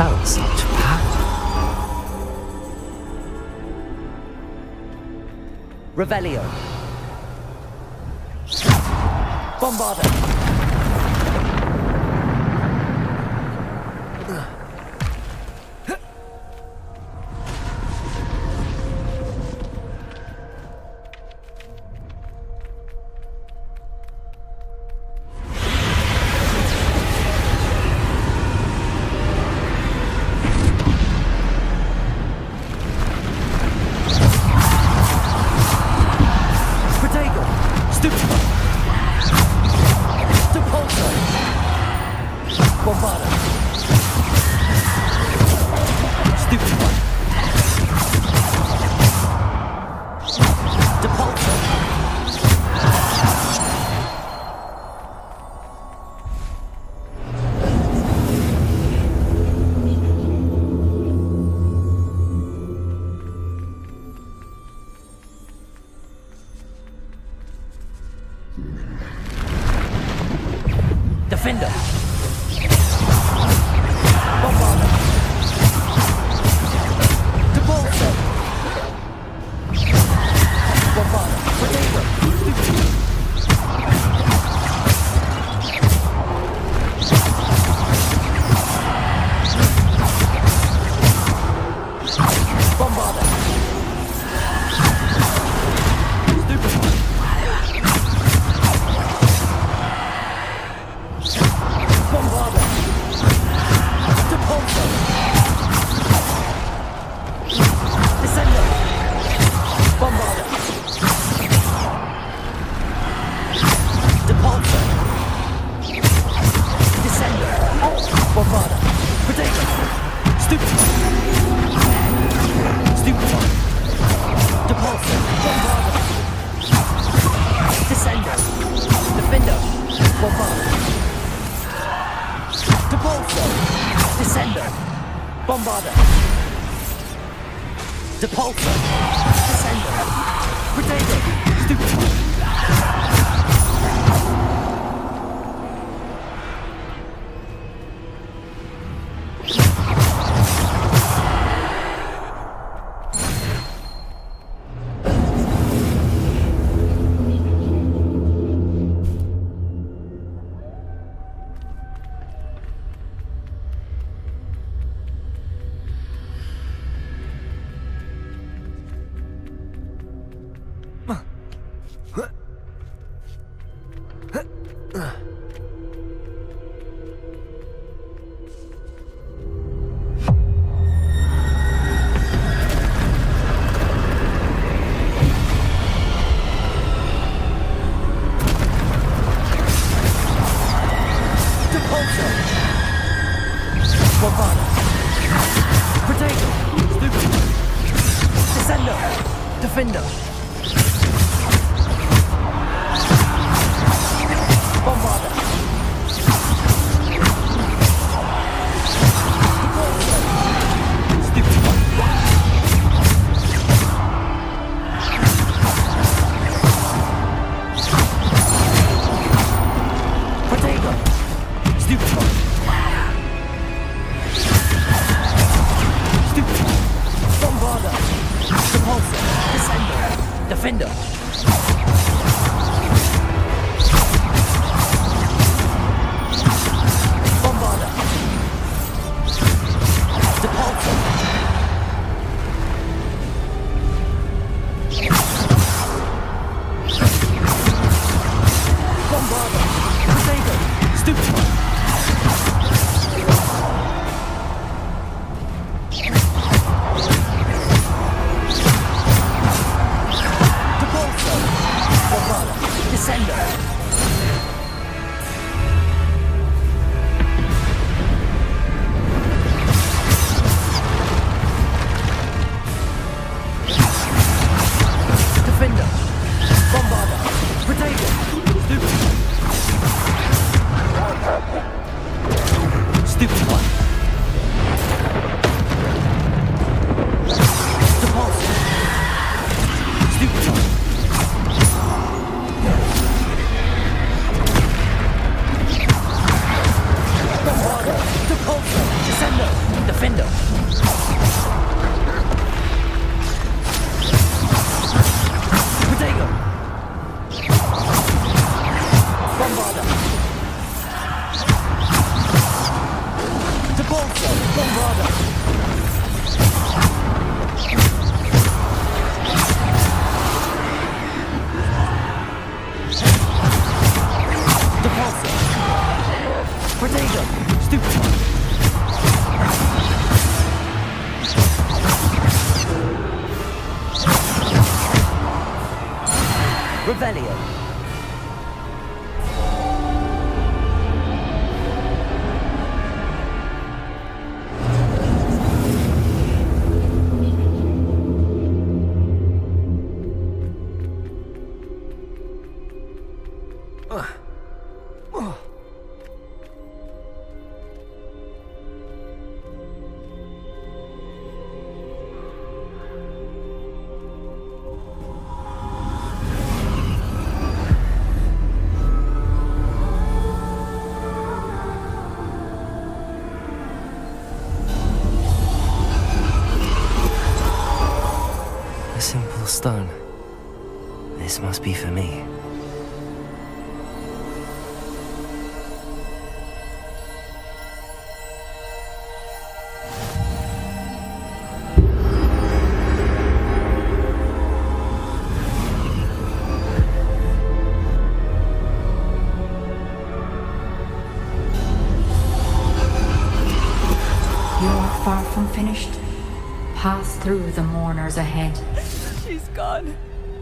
Felt such power. Revelio. Bombarda. Defender. Bombarder. Depulso. Bombarder. Potato. Bombarder. Bombarder. Depulso. Descender. Bombarder. Depulso. Descender. Bombarder. Potato. Stupefy. Stupefy. Depulso. Bombarder. Descender. Defender. Bombarder. Depulso. Descender. Bombarder. Depulso. Descender. Potato. Stupefy. Defender. Bombarder. Potato. Stupefy. Stupefy. Bombarder. Depulso. Descender. Defender. Bombarder. Depulso. Bombarder. Potato. Stupefy. Descender. Defender. Bombarder. Potato. Stupefy. Depulso. Stupefy. Bombarder. Depulso. Descender. Defender. Potato. Bombarder. Depulso. Bombarder. Depulso. Potato. Stupefy. Rebellion. stone. This must be for me. You're far from finished. Pass through the mourners ahead. She's gone.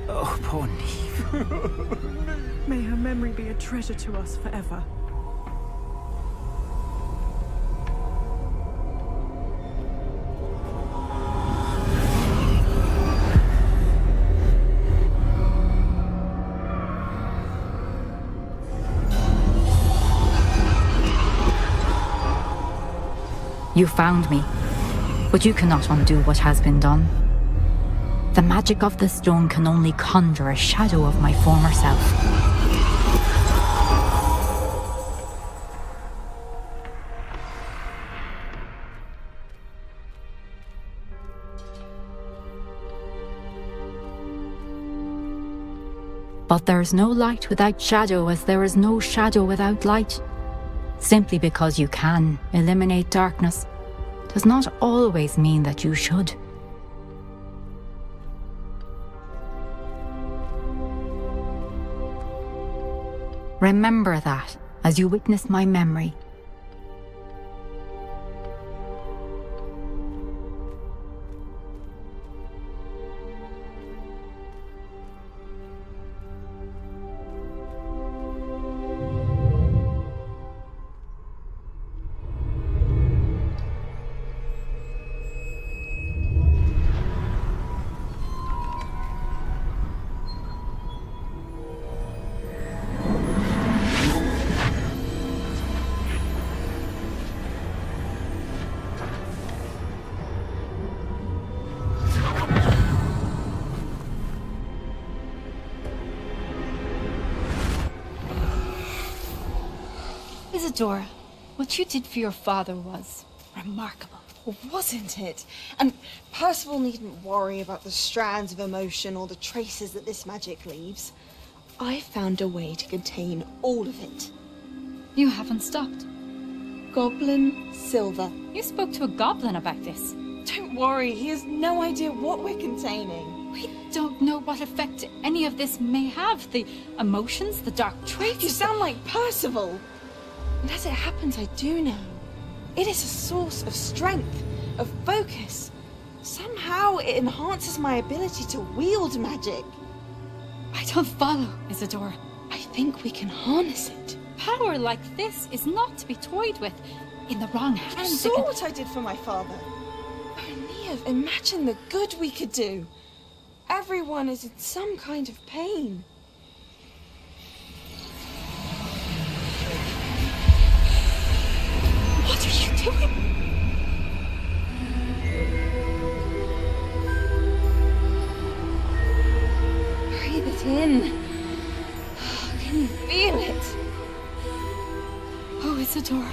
Oh, poor Neve. May her memory be a treasure to us forever. You found me, but you cannot undo what has been done. The magic of the stone can only conjure a shadow of my former self. But there is no light without shadow, as there is no shadow without light. Simply because you can eliminate darkness does not always mean that you should. Remember that as you witness my memory. Isadora, what you did for your father was remarkable. Wasn't it? And Percival needn't worry about the strands of emotion or the traces that this magic leaves. I found a way to contain all of it. You haven't stopped. Goblin Silver. You spoke to a goblin about this. Don't worry, he has no idea what we're containing. We don't know what effect any of this may have. The emotions, the dark traits. You sound like Percival. And as it happens, I do know. It is a source of strength, of focus. Somehow it enhances my ability to wield magic. I don't follow, Isadora. I think we can harness it. Power like this is not to be toyed with. In the wrong hands, You saw what I did for my father. Oh, Neve, imagine the good we could do. Everyone is in some kind of pain. What are you doing? Breathe it in. Can you feel it? Oh, Isadora.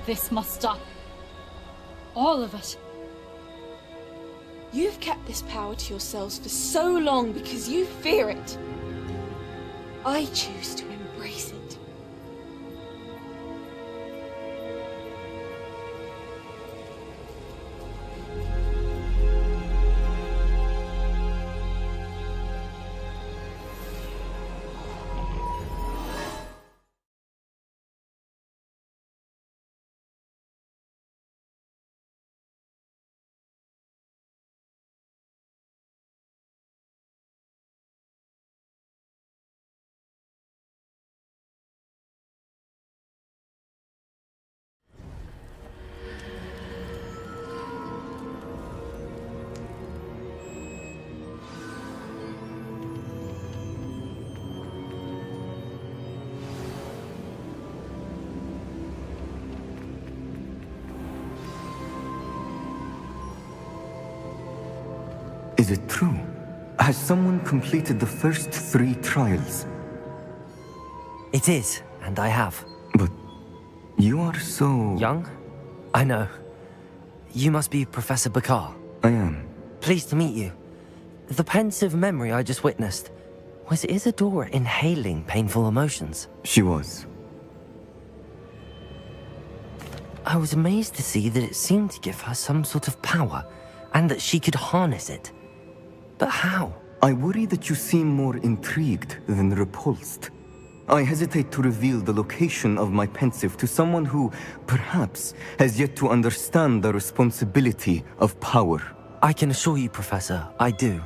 This must stop. All of it. You've kept this power to yourselves for so long because you fear it. I choose to embrace it. Is it true? Has someone completed the first 3 trials? It is, and I have. But you are so... Young? I know. You must be Professor Bakar. I am. Pleased to meet you. The pensive memory I just witnessed, was Isadora inhaling painful emotions? She was. I was amazed to see that it seemed to give her some sort of power, and that she could harness it. But how? I worry that you seem more intrigued than repulsed. I hesitate to reveal the location of my pensive to someone who, perhaps, has yet to understand the responsibility of power. I can assure you, Professor, I do.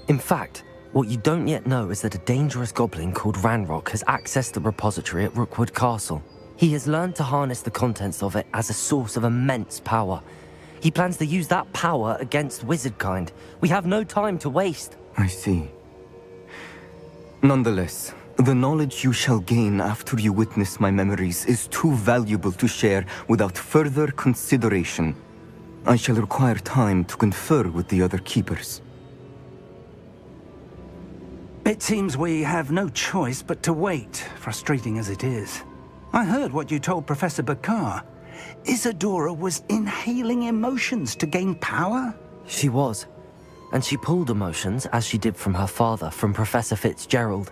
In fact, what you don't yet know is that a dangerous goblin called Ranrok has accessed the repository at Rookwood Castle. He has learned to harness the contents of it as a source of immense power. He plans to use that power against wizardkind. We have no time to waste. I see. Nonetheless, the knowledge you shall gain after you witness my memories is too valuable to share without further consideration. I shall require time to confer with the other keepers. It seems we have no choice but to wait, frustrating as it is. I heard what you told Professor Bakar. Isadora was inhaling emotions to gain power? She was. And she pulled emotions, as she did from her father, from Professor Fitzgerald,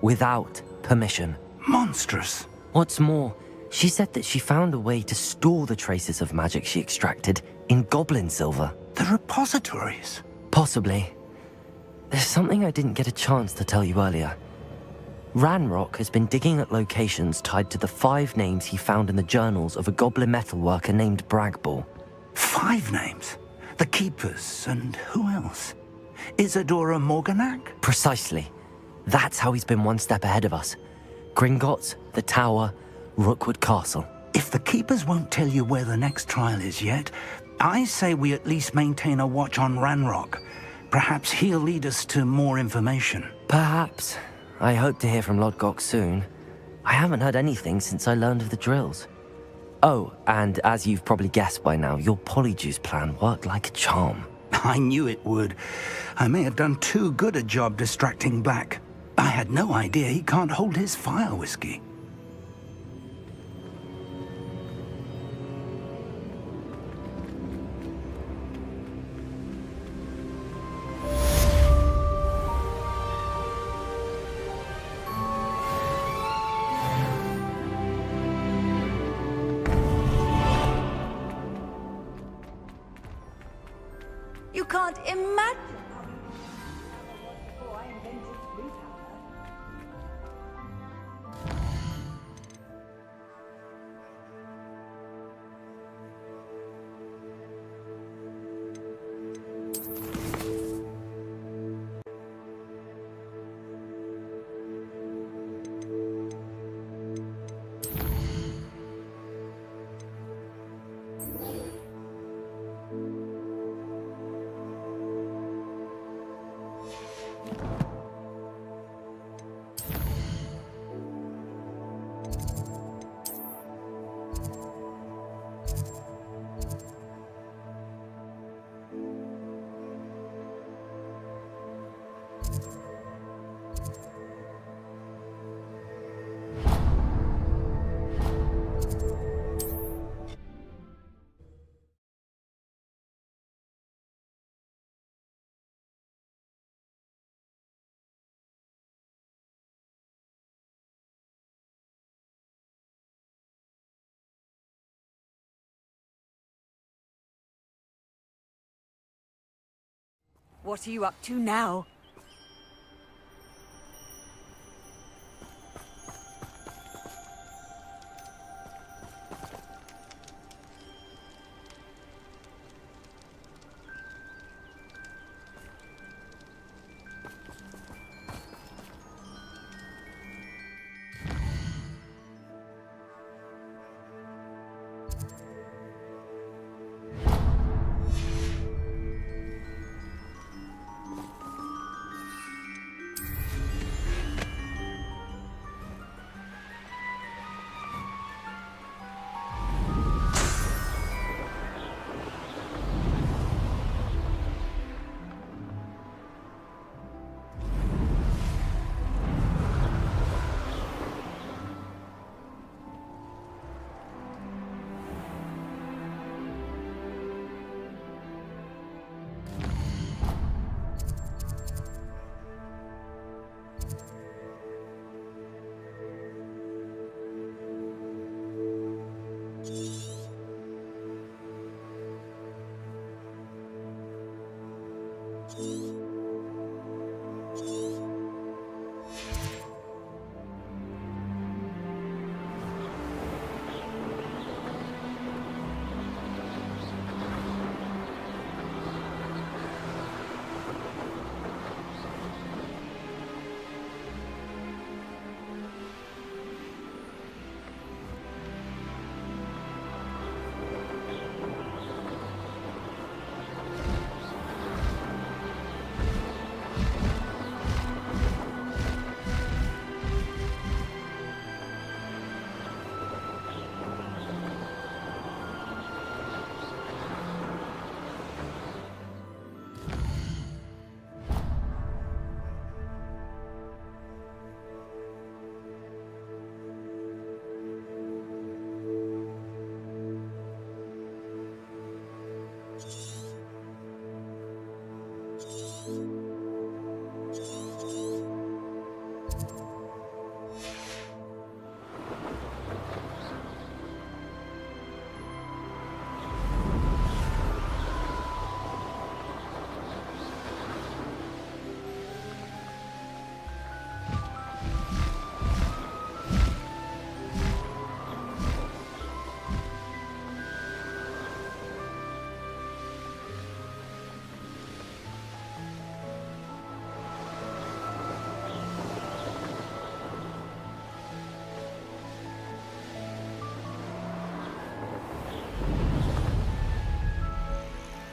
without permission. Monstrous. What's more, she said that she found a way to store the traces of magic she extracted in goblin silver. The repositories? Possibly. There's something I didn't get a chance to tell you earlier. Ranrok has been digging at locations tied to the 5 names he found in the journals of a goblin metalworker named Bragball. 5 names? The Keepers, and who else? Isadora Morganac? Precisely. That's how he's been one step ahead of us. Gringotts, the Tower, Rookwood Castle. If the Keepers won't tell you where the next trial is yet, I say we at least maintain a watch on Ranrok. Perhaps he'll lead us to more information. Perhaps. I hope to hear from Lodgok soon. I haven't heard anything since I learned of the drills. Oh, and as you've probably guessed by now, your polyjuice plan worked like a charm. I knew it would. I may have done too good a job distracting Black. I had no idea he can't hold his fire whiskey. You can't imagine how before I invented blue powder. What are you up to now?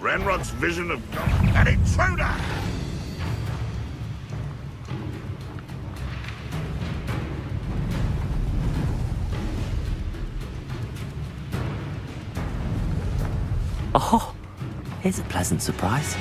Ranrok's vision of an intruder! Oh, here's a pleasant surprise.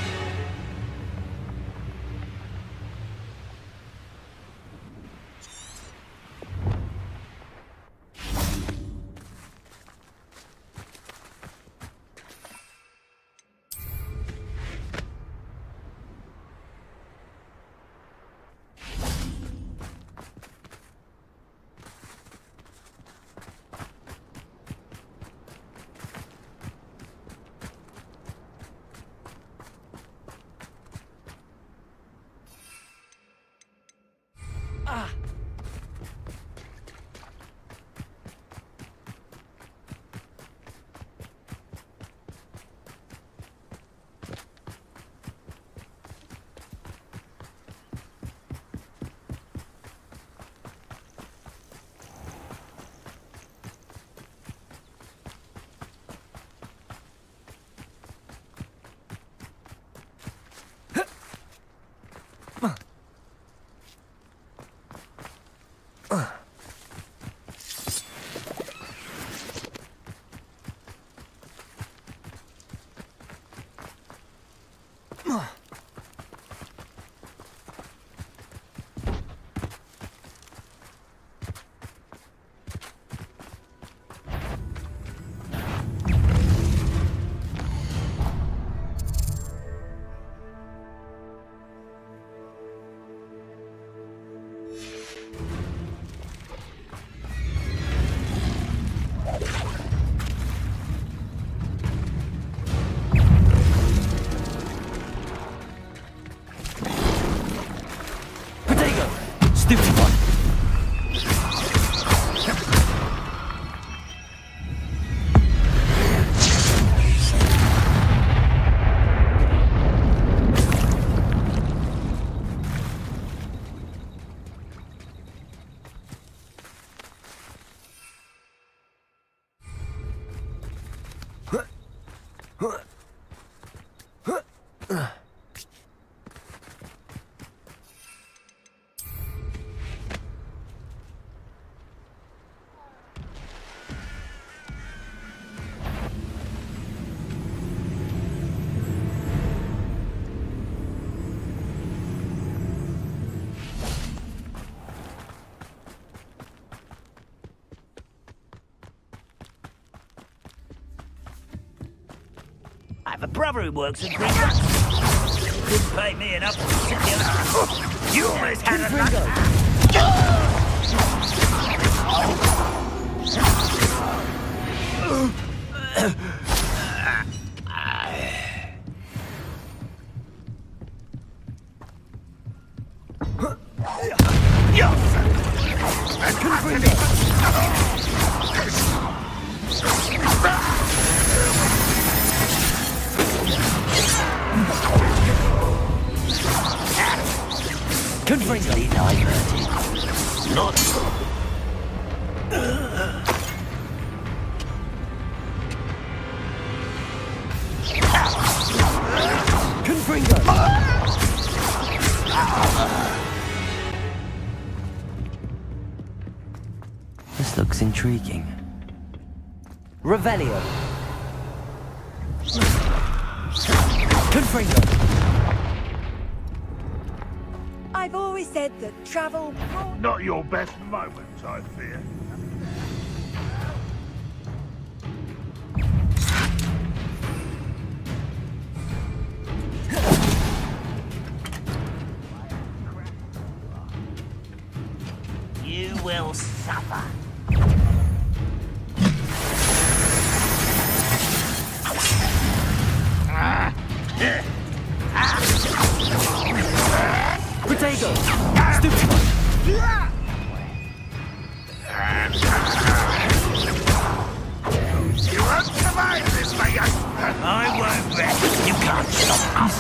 I have a brother who works at Greenwood. Couldn't pay me enough to sit here. You almost had Easily diverted. Not. Confringo. This looks intriguing. Revelio. Confringo. I've always said that travel... Not your best moment, I fear. You will suffer. Protego! Stupid one! You won't survive this, my young... I won't rest. You can't stop us.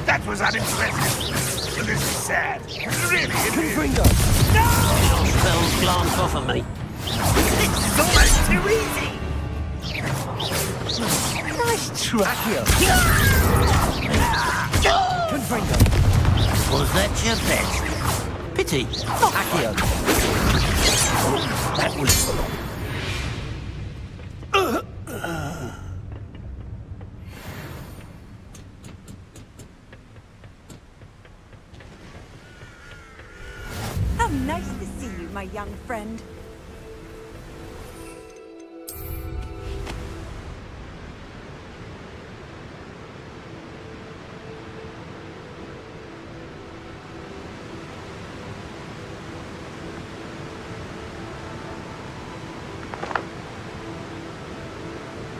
That was unimpressive. But this is sad. Really, it is. Confringo! Your spells glance off of me. It's almost too easy. Nice try. Confringo. Was that your best? Pity. Accio. That was... How nice to see you, my young friend.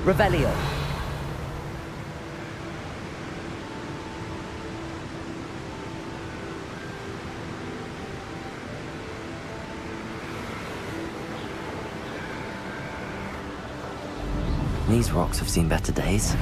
Revelio. These rocks have seen better days.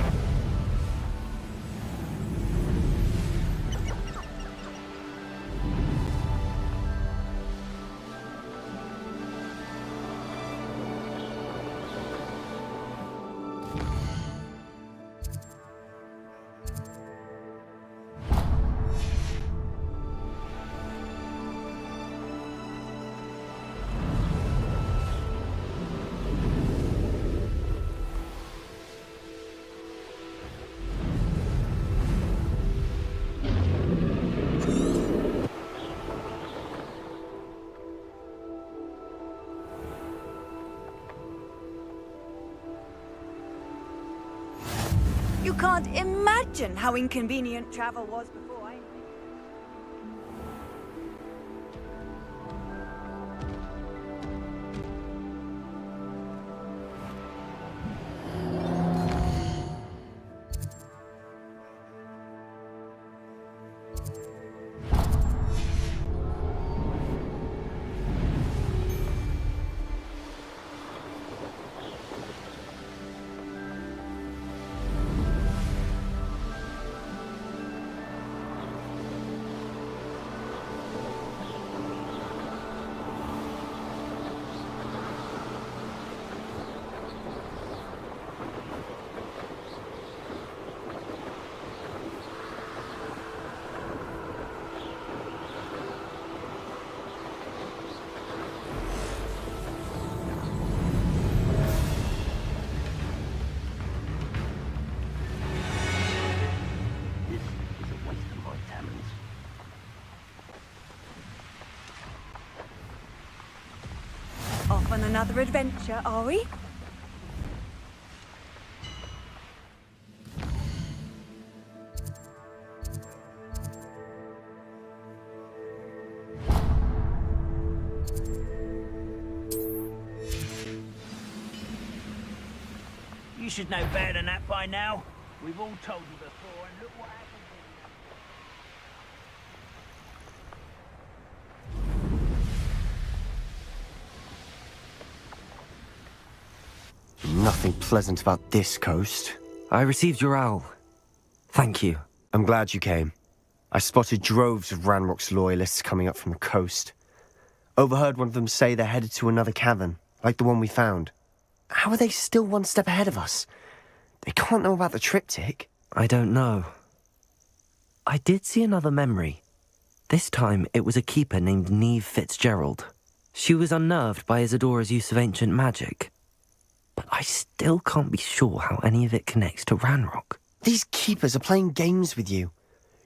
You can't imagine how inconvenient travel was before I... Off on another adventure, are we? You should know better than that by now. We've all told you before, and look what happened. Nothing pleasant about this coast. I received your owl. Thank you. I'm glad you came. I spotted droves of Ranrok's loyalists coming up from the coast. Overheard one of them say they're headed to another cavern, like the one we found. How are they still one step ahead of us? They can't know about the triptych. I don't know. I did see another memory. This time it was a keeper named Neve Fitzgerald. She was unnerved by Isadora's use of ancient magic. But I still can't be sure how any of it connects to Ranrok. These keepers are playing games with you.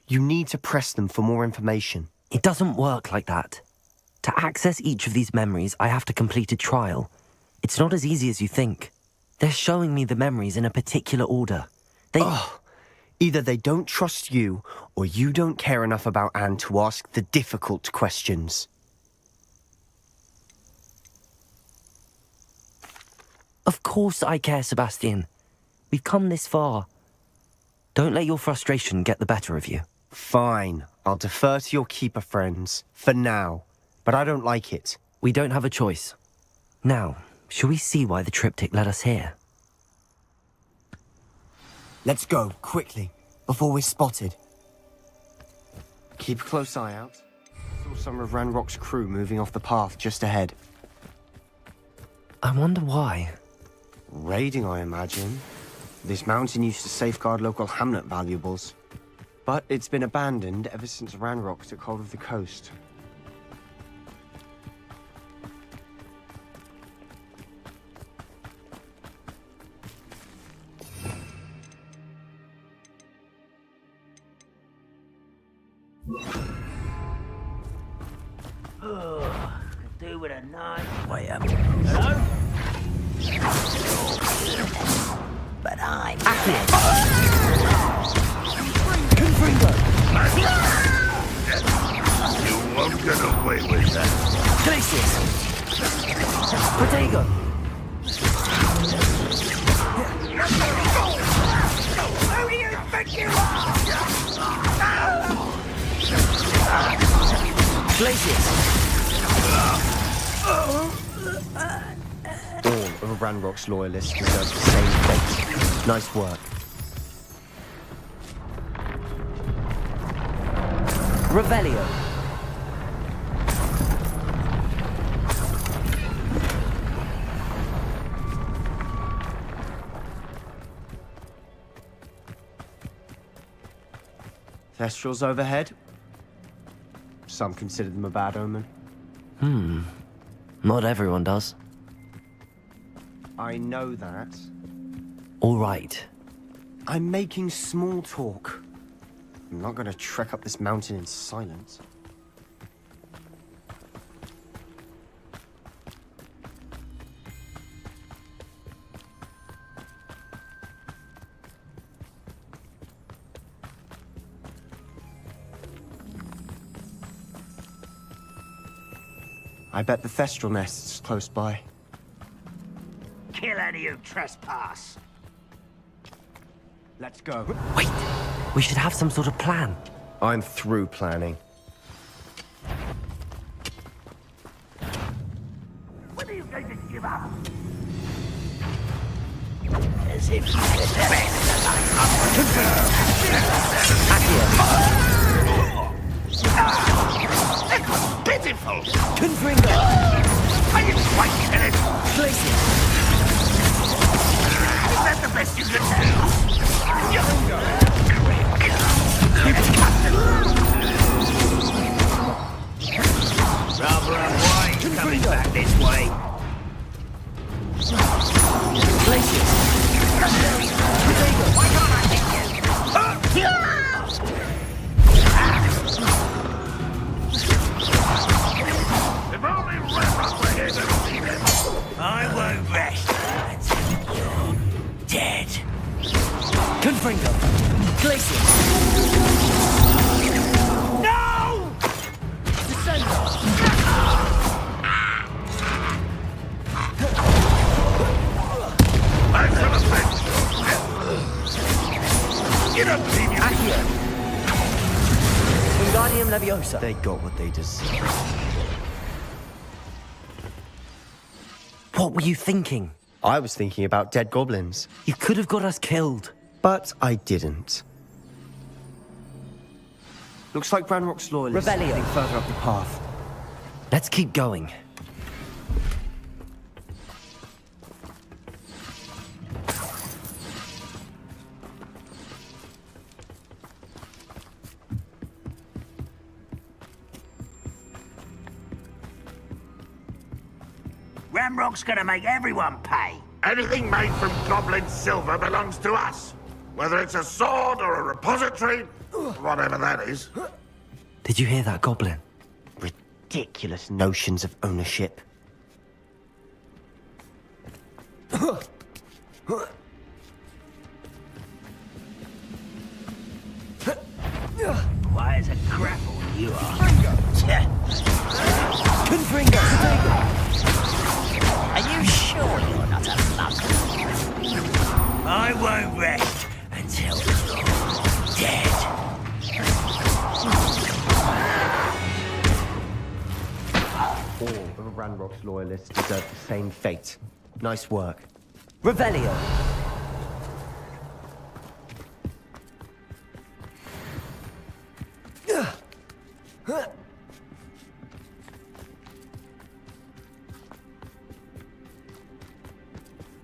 You need to press them for more information. It doesn't work like that. To access each of these memories, I have to complete a trial. It's not as easy as you think. They're showing me the memories in a particular order. Either they don't trust you, or you don't care enough about Anne to ask the difficult questions. Of course I care, Sebastian. We've come this far. Don't let your frustration get the better of you. Fine. I'll defer to your keeper friends, for now. But I don't like it. We don't have a choice. Now, shall we see why the triptych led us here? Let's go, quickly, before we're spotted. Keep a close eye out. Saw some of Ranrok's crew moving off the path just ahead. I wonder why. Raiding, I imagine. This mountain used to safeguard local hamlet valuables. But it's been abandoned ever since Ranrok took hold of the coast. Could do with a nice way up. Hello? But I'm You won't get away with that. Glacius! Protego! Who do you think you are? Glacius! All of Ranrok's loyalists deserve the same fate. Nice work. Revelio. Thestrals overhead. Some consider them a bad omen. Not everyone does. I know that. All right. I'm making small talk. I'm not going to trek up this mountain in silence. I bet the Thestral nest's close by. Kill any who trespass. Let's go. Wait! We should have some sort of plan. I'm through planning. When are you going to give up? As if you expect That was pitiful! Confringo! I didn't quite get it! Glacius! Is that the best you can do? Rather unwise coming back this way. Glacius! Why can't I hit you? If only Ranrok were here to see this. I won't rest until you're dead. Confringo! Glacius! No! I shall avenge you. closer. They got what they deserved. What were you thinking? I was thinking about dead goblins. You could have got us killed. But I didn't. Looks like Ranrok's loyalists are Revelio. heading further up the path. Let's keep going. Ranrok's gonna make everyone pay. Anything made from goblin silver belongs to us. Whether it's a sword or a repository, whatever that is. Did you hear that, Goblin? Ridiculous notions of ownership. Why is a grapple you are? Confringo! Are you sure you're not a mug? I won't rest until you're dead. All of Ranrok's loyalists deserve the same fate. Nice work. Revelio.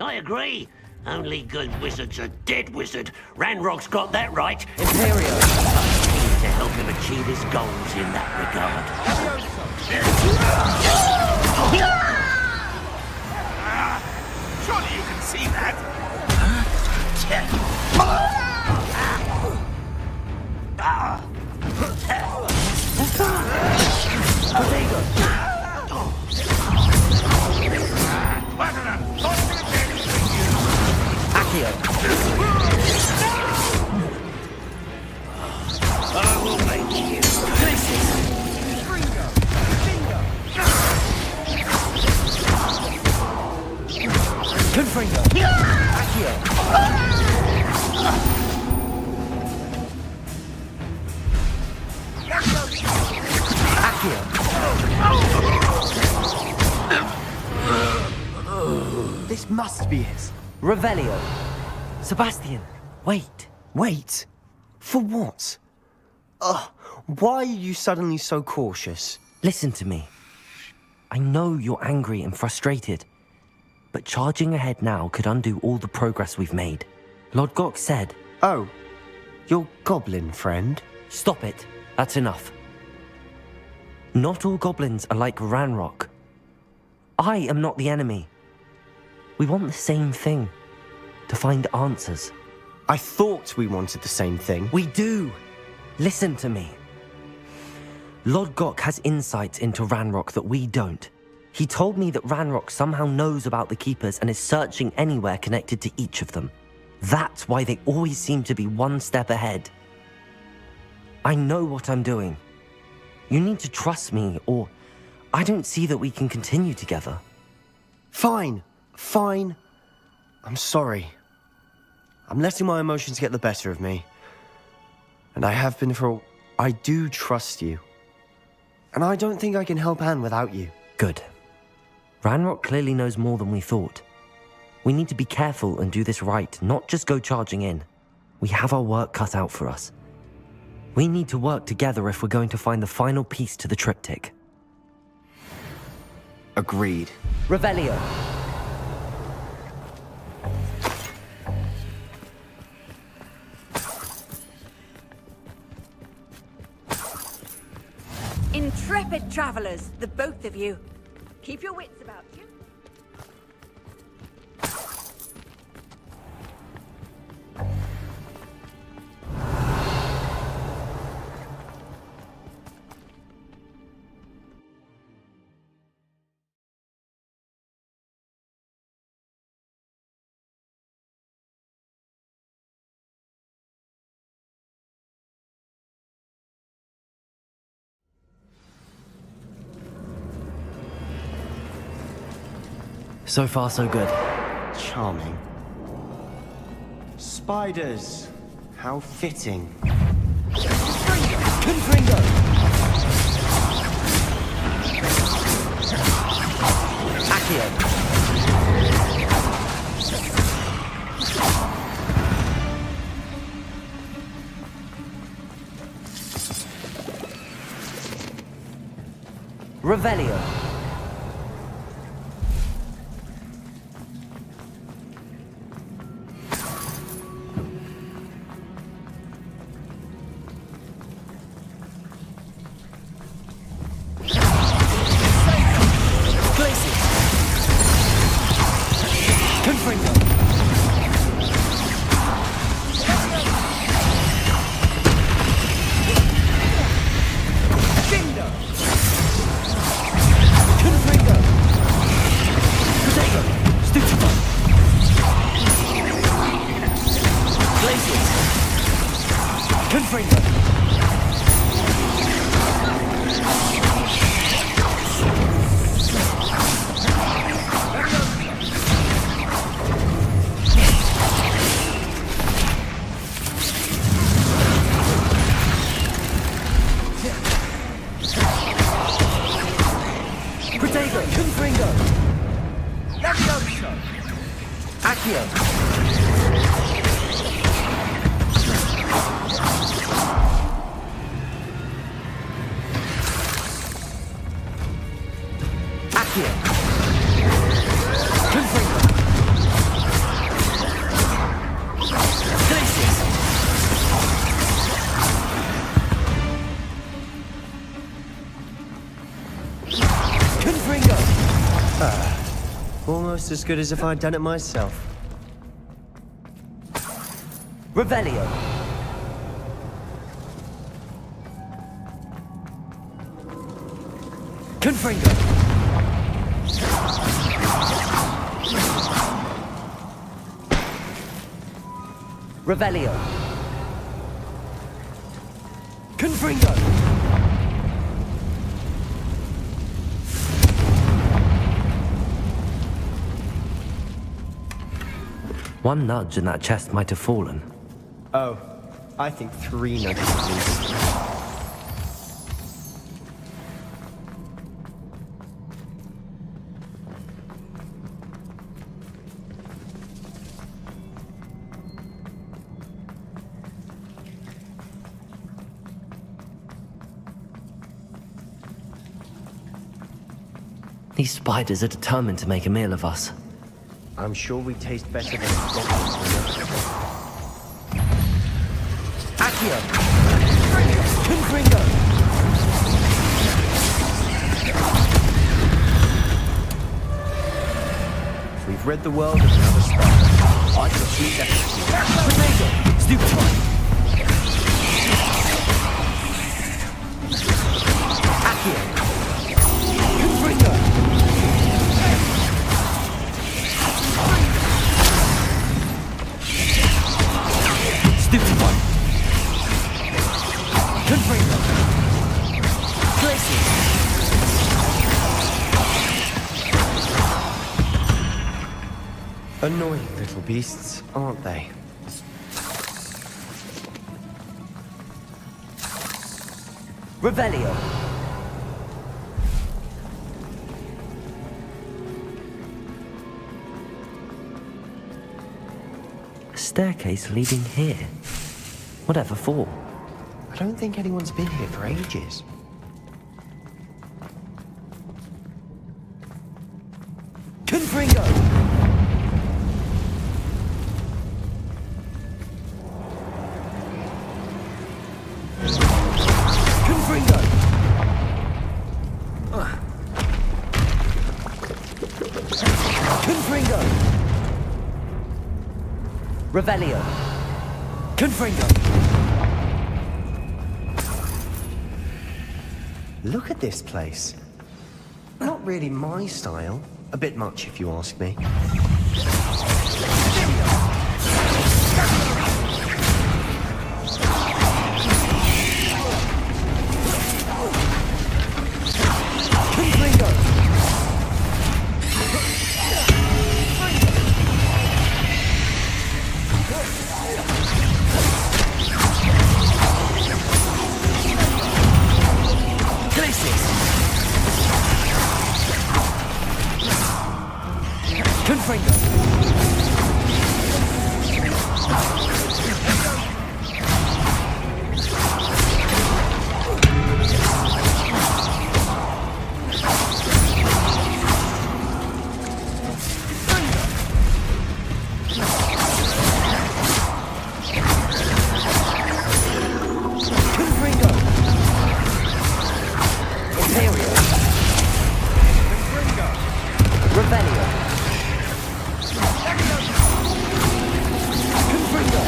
I agree. Only good wizard's a dead wizard. Ranrock's got that right. Imperio. To help him achieve his goals in that regard. Surely you can see that. I will make you. Confringo! Accio! This must be it. Revelio. Sebastian, wait. Wait? For what? Why are you suddenly so cautious? Listen to me. I know you're angry and frustrated, but charging ahead now could undo all the progress we've made. Lord Gok said... Oh, your goblin friend? Stop it. That's enough. Not all goblins are like Ranrok. I am not the enemy. We want the same thing. To find answers. I thought we wanted the same thing. We do. Listen to me. Lord Gok has insights into Ranrok that we don't. He told me that Ranrok somehow knows about the Keepers and is searching anywhere connected to each of them. That's why they always seem to be one step ahead. I know what I'm doing. You need to trust me, or I don't see that we can continue together. Fine. I'm sorry. I'm letting my emotions get the better of me. And I have been for... I do trust you. And I don't think I can help Anne without you. Good. Ranrok clearly knows more than we thought. We need to be careful and do this right, not just go charging in. We have our work cut out for us. We need to work together if we're going to find the final piece to the triptych. Agreed. Revelio. Intrepid travelers, the both of you. Keep your wits about you. So far, so good. Charming. Spiders. How fitting. Confringo! Revelio. Almost as good as if I'd done it myself. Revelio. Confringo. Revelio. Confringo. One nudge and that chest might have fallen. Oh, I think 3 nudges is easy. These spiders are determined to make a meal of us. I'm sure we taste better than goblins. Accio! Confringo! We've read the world as another spider. I can see that. Potato! Stupefy! Accio! Confringo! Stupefy! Confringo! Places! Annoying little beasts, aren't they? Revelio! A staircase leading here. Whatever for? I don't think anyone's been here for ages. Confringo! Confringo! Confringo! Revelio! Confringo! Look at this place. Not really my style. A bit much, if you ask me. Revelio. Confringo.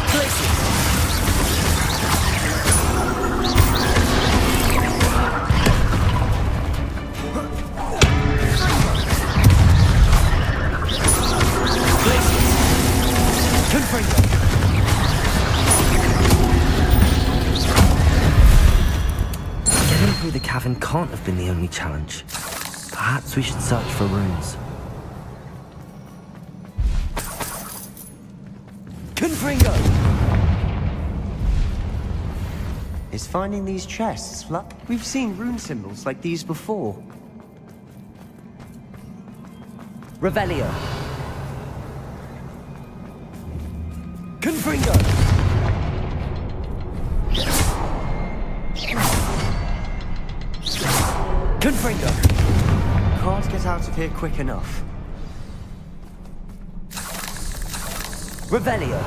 Places. Getting through the cavern can't have been the only challenge. Perhaps we should search for runes. Confringo! Is finding these chests luck? We've seen rune symbols like these before. Revelio. Confringo! Confringo! Can't get out of here quick enough. Revelio.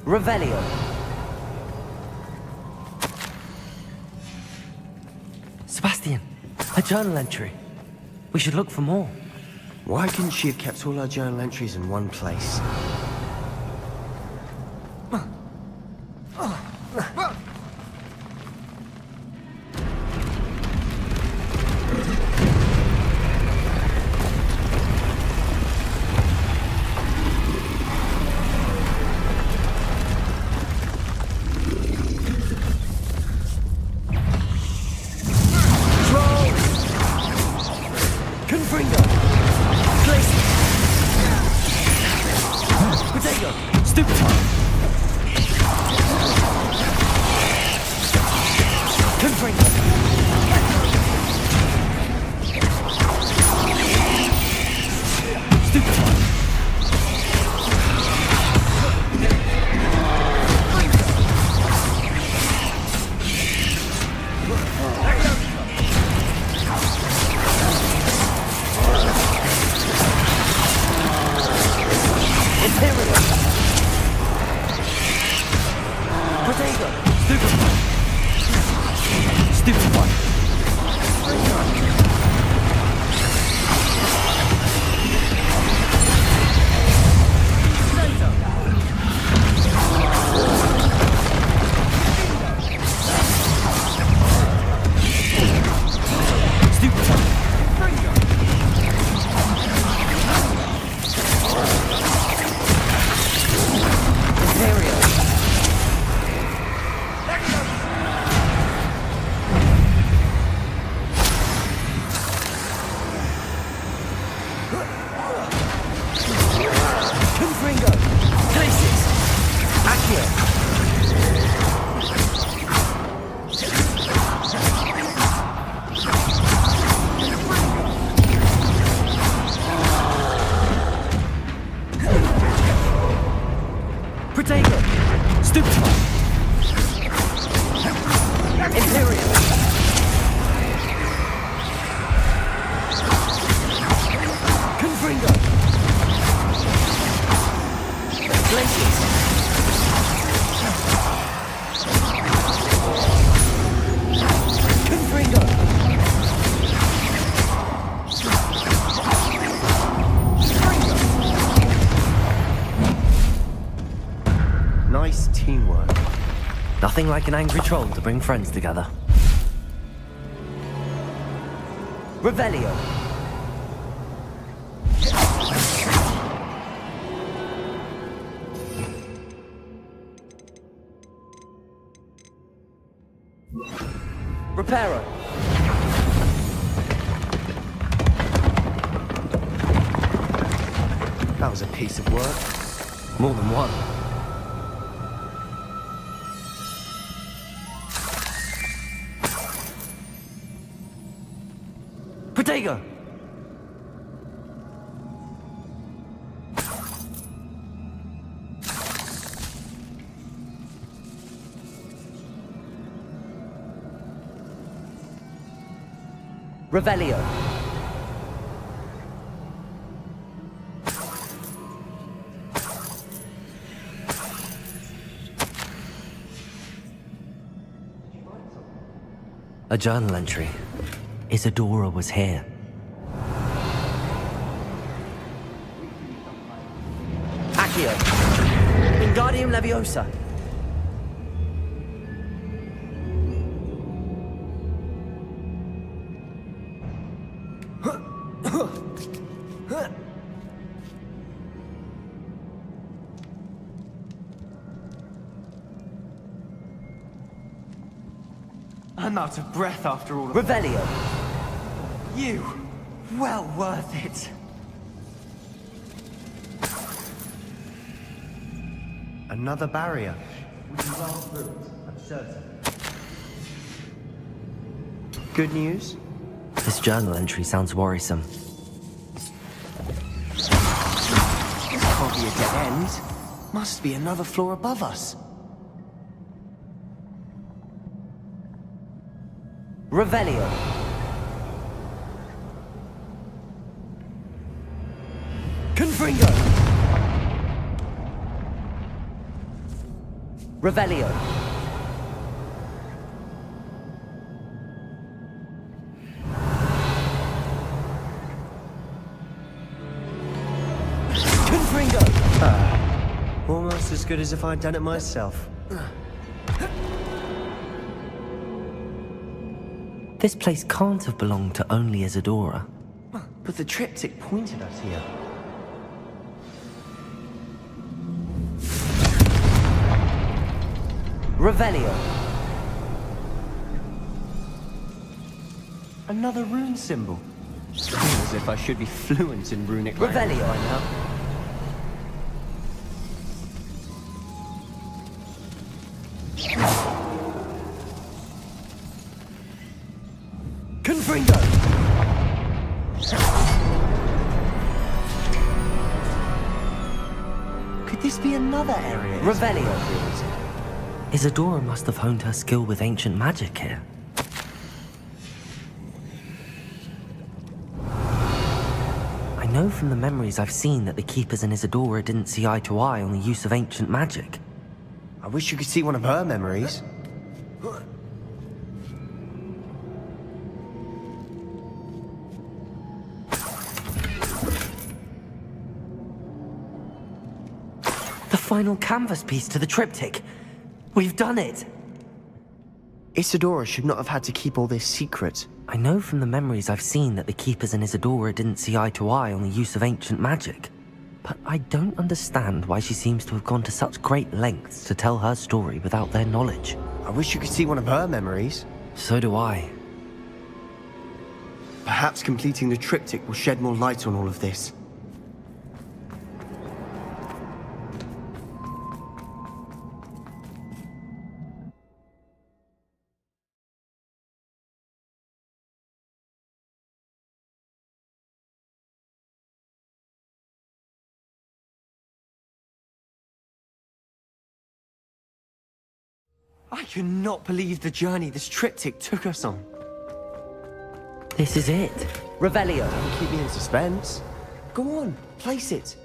Revelio. Sebastian, a journal entry. We should look for more. Why couldn't she have kept all her journal entries in one place? Nice teamwork. Nothing like an angry troll to bring friends together. Revelio. Reparo. That was a piece of work. More than one. Protego! Revelio. A journal entry. Isadora was here. Accio. Wingardium Leviosa. I'm out of breath after all of Revelio. You! Well worth it. Another barrier. We can blast through it, I'm certain. Good news? This journal entry sounds worrisome. This can't be a dead end. Must be another floor above us. Revelio. Confringo. Revelio. Confringo. Almost as good as if I'd done it myself. This place can't have belonged to only Isadora. But the triptych pointed us here. Revelio. Another rune symbol. As if I should be fluent in runic language Revelio. by now. Confringo. Could this be another area? Revelio. Isadora must have honed her skill with ancient magic here. I know from the memories I've seen that the Keepers and Isadora didn't see eye to eye on the use of ancient magic. I wish you could see one of her memories. The final canvas piece to the triptych. We've done it! Isadora should not have had to keep all this secret. I know from the memories I've seen that the Keepers and Isadora didn't see eye to eye on the use of ancient magic. But I don't understand why she seems to have gone to such great lengths to tell her story without their knowledge. I wish you could see one of her memories. So do I. Perhaps completing the triptych will shed more light on all of this. I cannot believe the journey this triptych took us on. This is it. Revelio. Don't keep me in suspense. Go on, place it.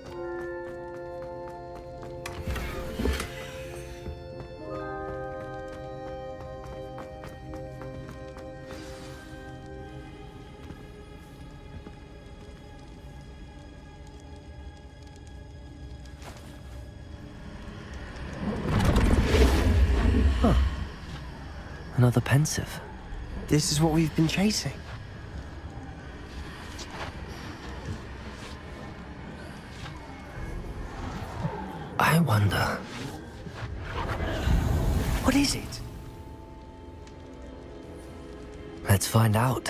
Another pensive. This is what we've been chasing. I wonder... What is it? Let's find out.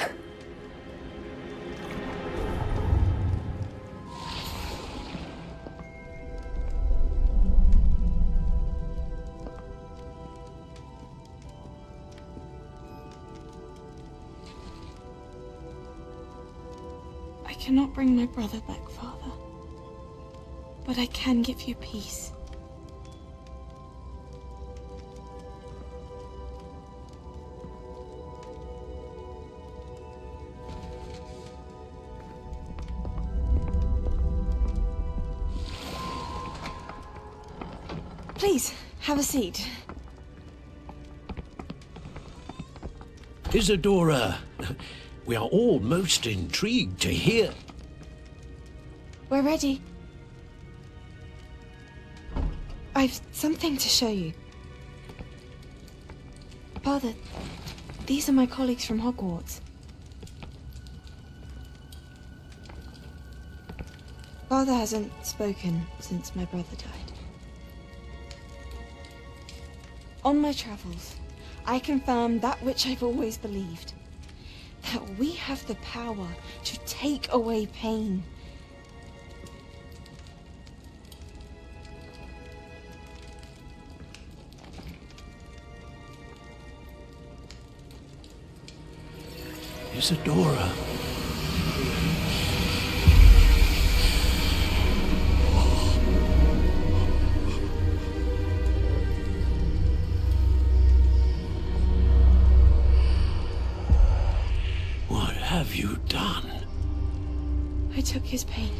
I cannot bring my brother back, Father. But I can give you peace. Please, have a seat. Isadora, we are all most intrigued to hear. We're ready. I've something to show you. Father, these are my colleagues from Hogwarts. Father hasn't spoken since my brother died. On my travels, I confirmed that which I've always believed. That we have the power to take away pain. Isadora. What have you done? I took his pain.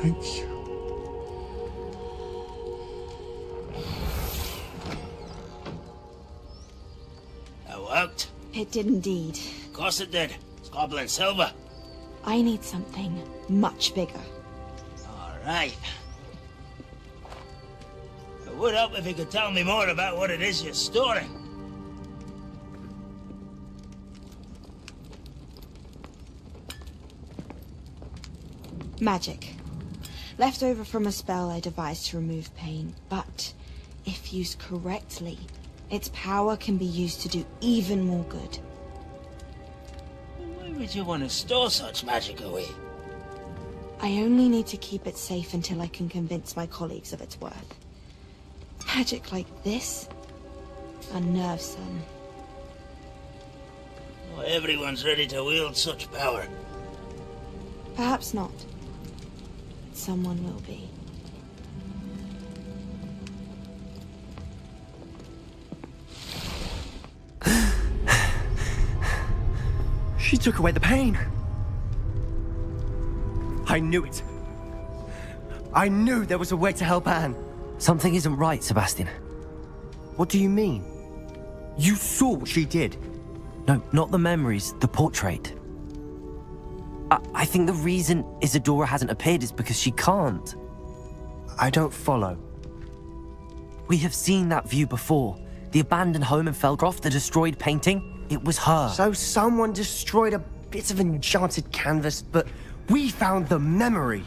Thank you. Worked? It did indeed. Of course it did. It's goblin silver. I need something much bigger. All right. It would help if you could tell me more about what it is you're storing. Magic. Left over from a spell I devised to remove pain, but if used correctly, its power can be used to do even more good. Why would you want to store such magic away? I only need to keep it safe until I can convince my colleagues of its worth. Magic like this unnerves some. Not everyone's ready to wield such power. Perhaps not. Someone will be. She took away the pain. I knew it. I knew there was a way to help Anne. Something isn't right, Sebastian. What do you mean? You saw what she did. No, not the memories, the portrait. I think the reason Isadora hasn't appeared is because she can't. I don't follow. We have seen that view before. The abandoned home in Felcroft, the destroyed painting. It was her. So someone destroyed a bit of enchanted canvas, but we found the memory.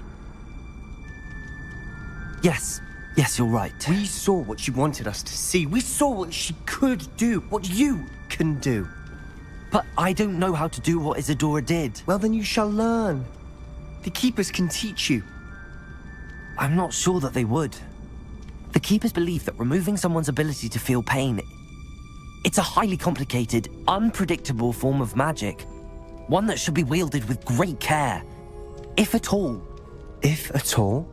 Yes, you're right. We saw what she wanted us to see. We saw what she could do, what you can do. But I don't know how to do what Isadora did. Well, then you shall learn. The Keepers can teach you. I'm not sure that they would. The Keepers believe that removing someone's ability to feel pain, it's a highly complicated, unpredictable form of magic. One that should be wielded with great care. If at all. If at all?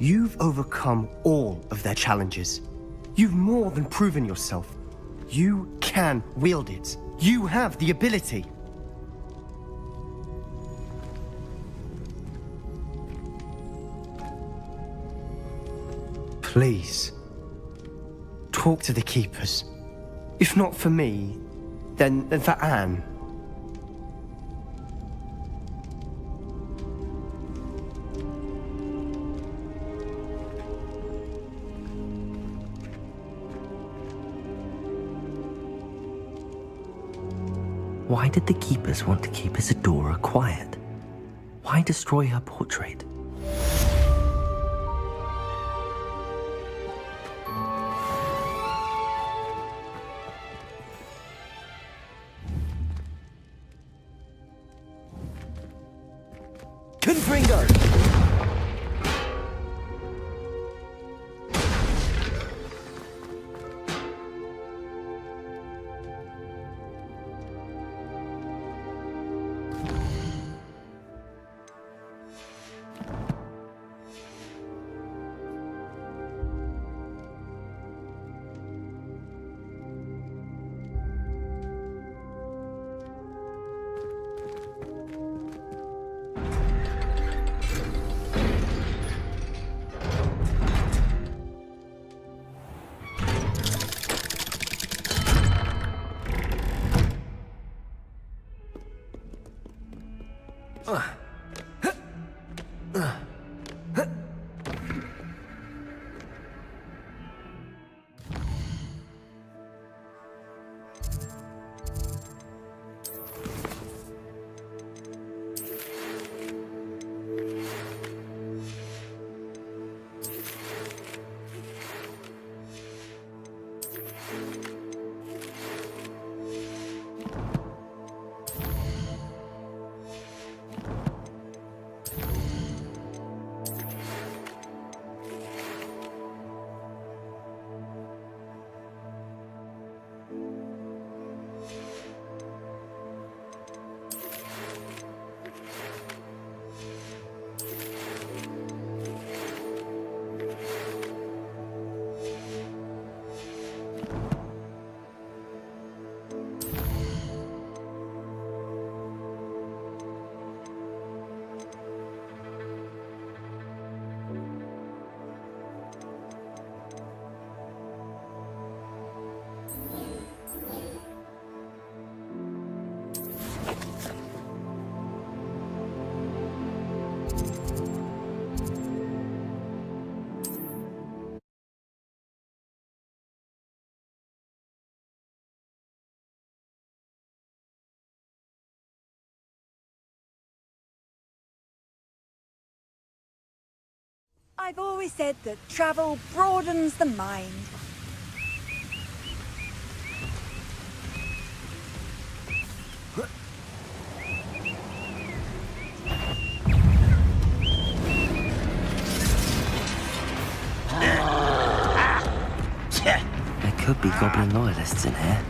You've overcome all of their challenges. You've more than proven yourself. You can wield it. You have the ability. Please, talk to the Keepers. If not for me, then for Anne. Why did the Keepers want to keep Isadora quiet? Why destroy her portrait? Confringo! I've always said that travel broadens the mind. There could be goblin loyalists in here.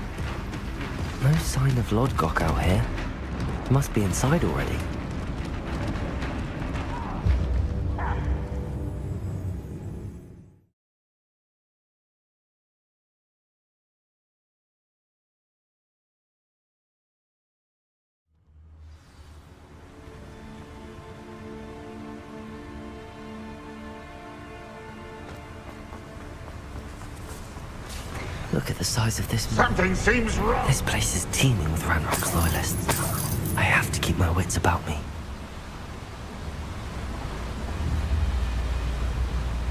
No sign of Lodgok out here. Must be inside already. Look at the size of this. Something seems wrong. This place is teeming with Ranrok's loyalists. I have to keep my wits about me.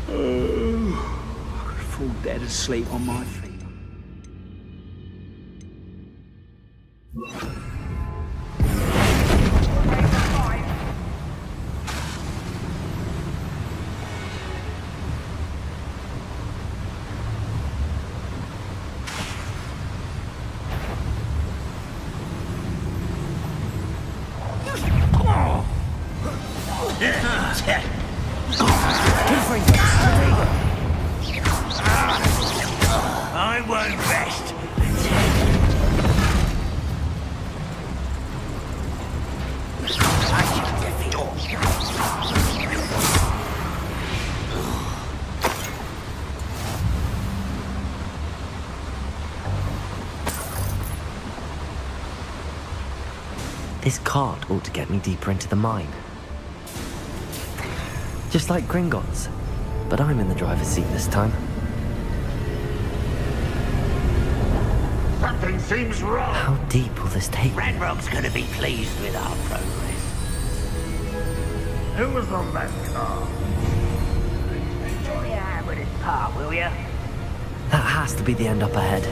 I could fall dead asleep on my feet. I won't rest. This cart ought to get me deeper into the mine. Just like Gringotts, but I'm in the driver's seat this time. Something seems wrong. How deep will this take me? Ranrok's gonna be pleased with our progress. Who was on that car? Enjoy your hand with this part, will ya? That has to be the end up ahead.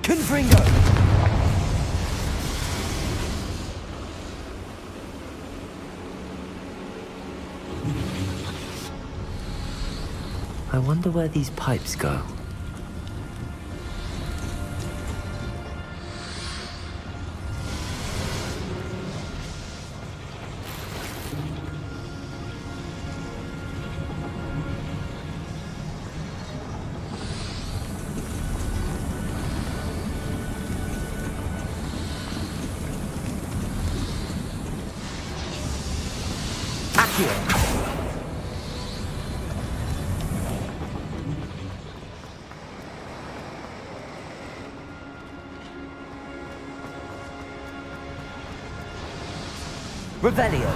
Confringo! I wonder where these pipes go. Accio. Revelio.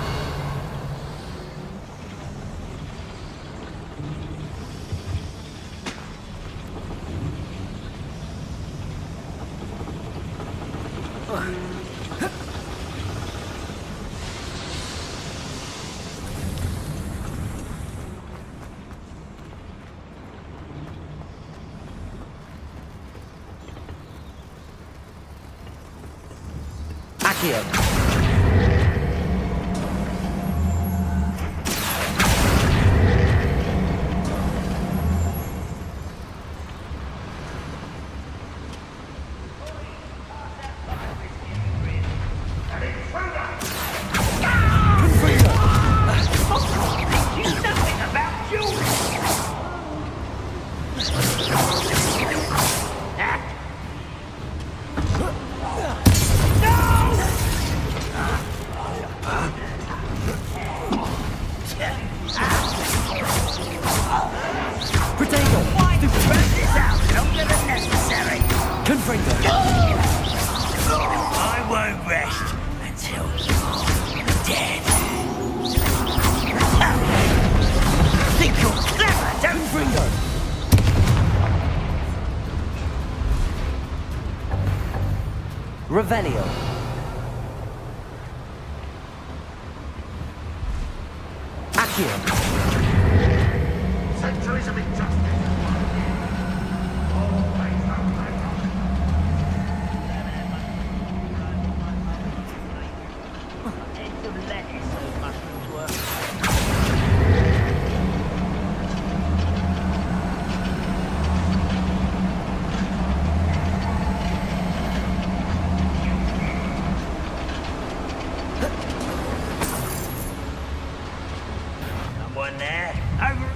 Accio. I won't rest until you're dead. Think you're clever, don't Ringo. Revelio. Accio. Centuries of injustice. Someone there. Over.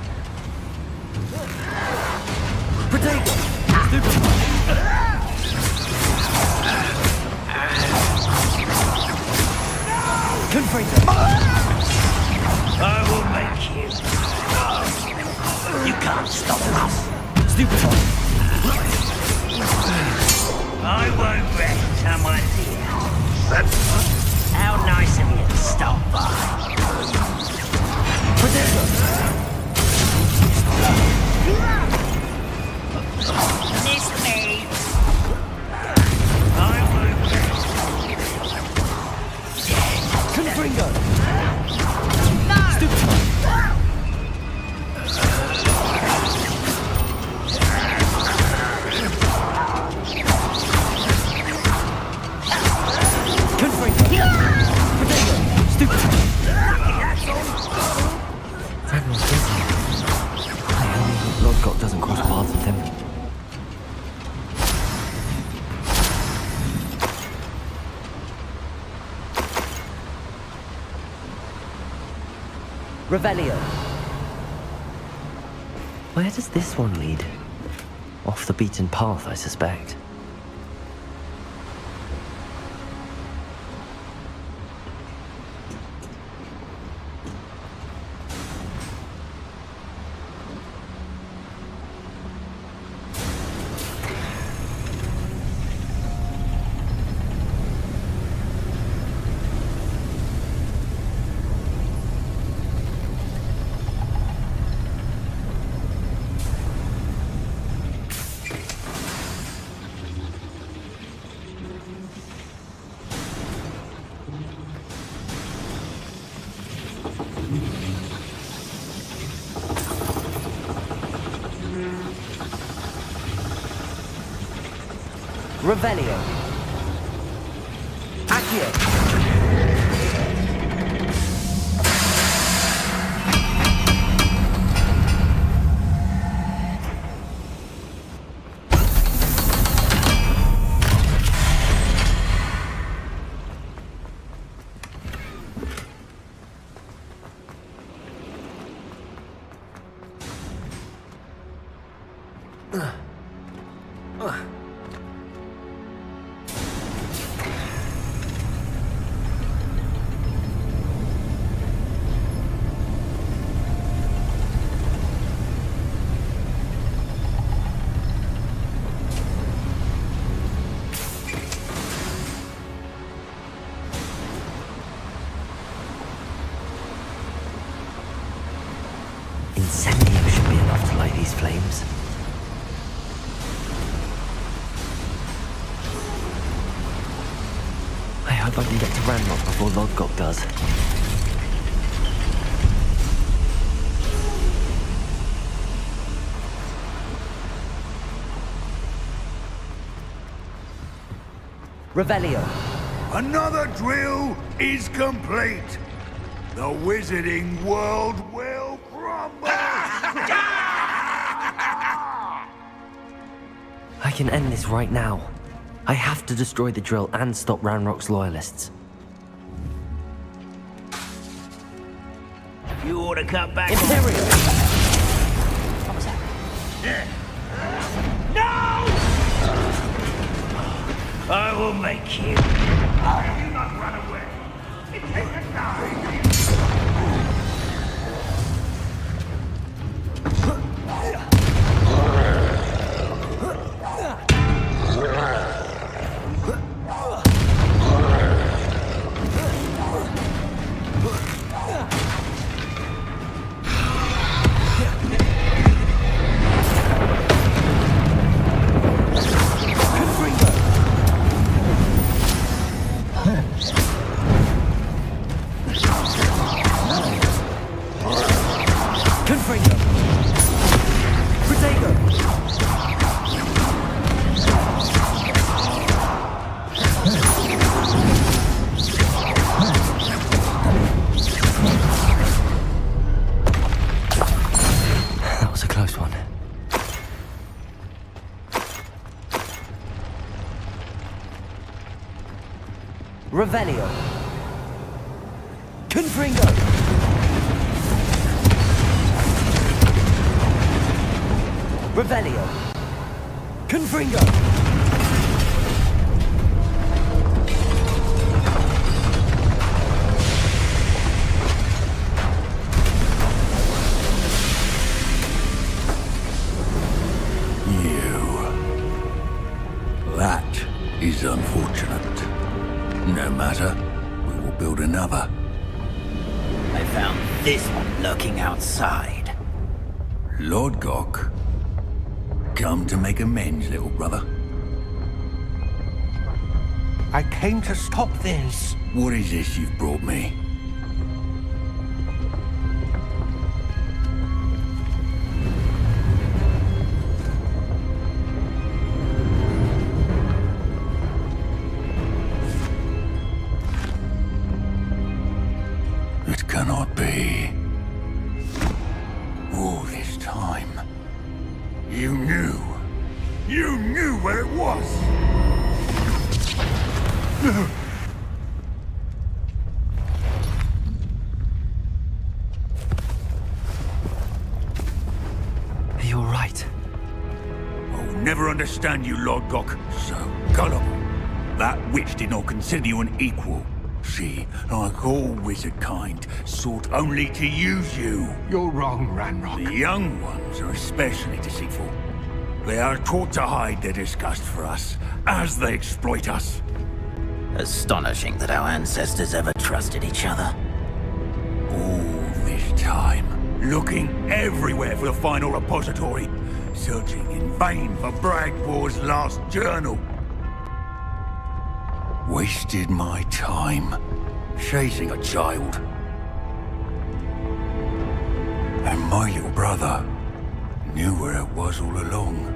Potato. Stupid. Confringo. I will make you. You can't stop us. Stupid. I won't rest, someone here. How nice of you to stop by. Potato. Miss me. I won't rest. Confringo. No. Stupid. Doesn't cross paths with him. Revelio. Where does this one lead? Off the beaten path, I suspect. Revelio. Accio. incendium should be enough to light these flames. I hope I can get to Ranrok before Lodgok does. Revelio. Another drill is complete. The wizarding world will crumble. I can end this right now. I have to destroy the drill and stop Ranrock's loyalists. You ought to cut back. Imperial! What was that? No! I will make you. I do not run away. It takes a time. Revelio. Confringo. Revelio. Confringo. That is unfortunate. No matter, we will build another. I found this one lurking outside. Lodgok, come to make amends, little brother. I came to stop this. What is this you've brought me? It cannot be. All this time, you knew. You knew where it was. You're right. I'll never understand you, Lodgok. So gullible. That witch did not consider you an equal. She, like all wizard kind, sought only to use you. You're wrong, Ranrok. The young ones are especially deceitful. They are taught to hide their disgust for us, as they exploit us. Astonishing that our ancestors ever trusted each other. All this time, looking everywhere for the final repository, searching in vain for Bragbor's last journal. Wasted my time chasing a child. And my little brother knew where it was all along.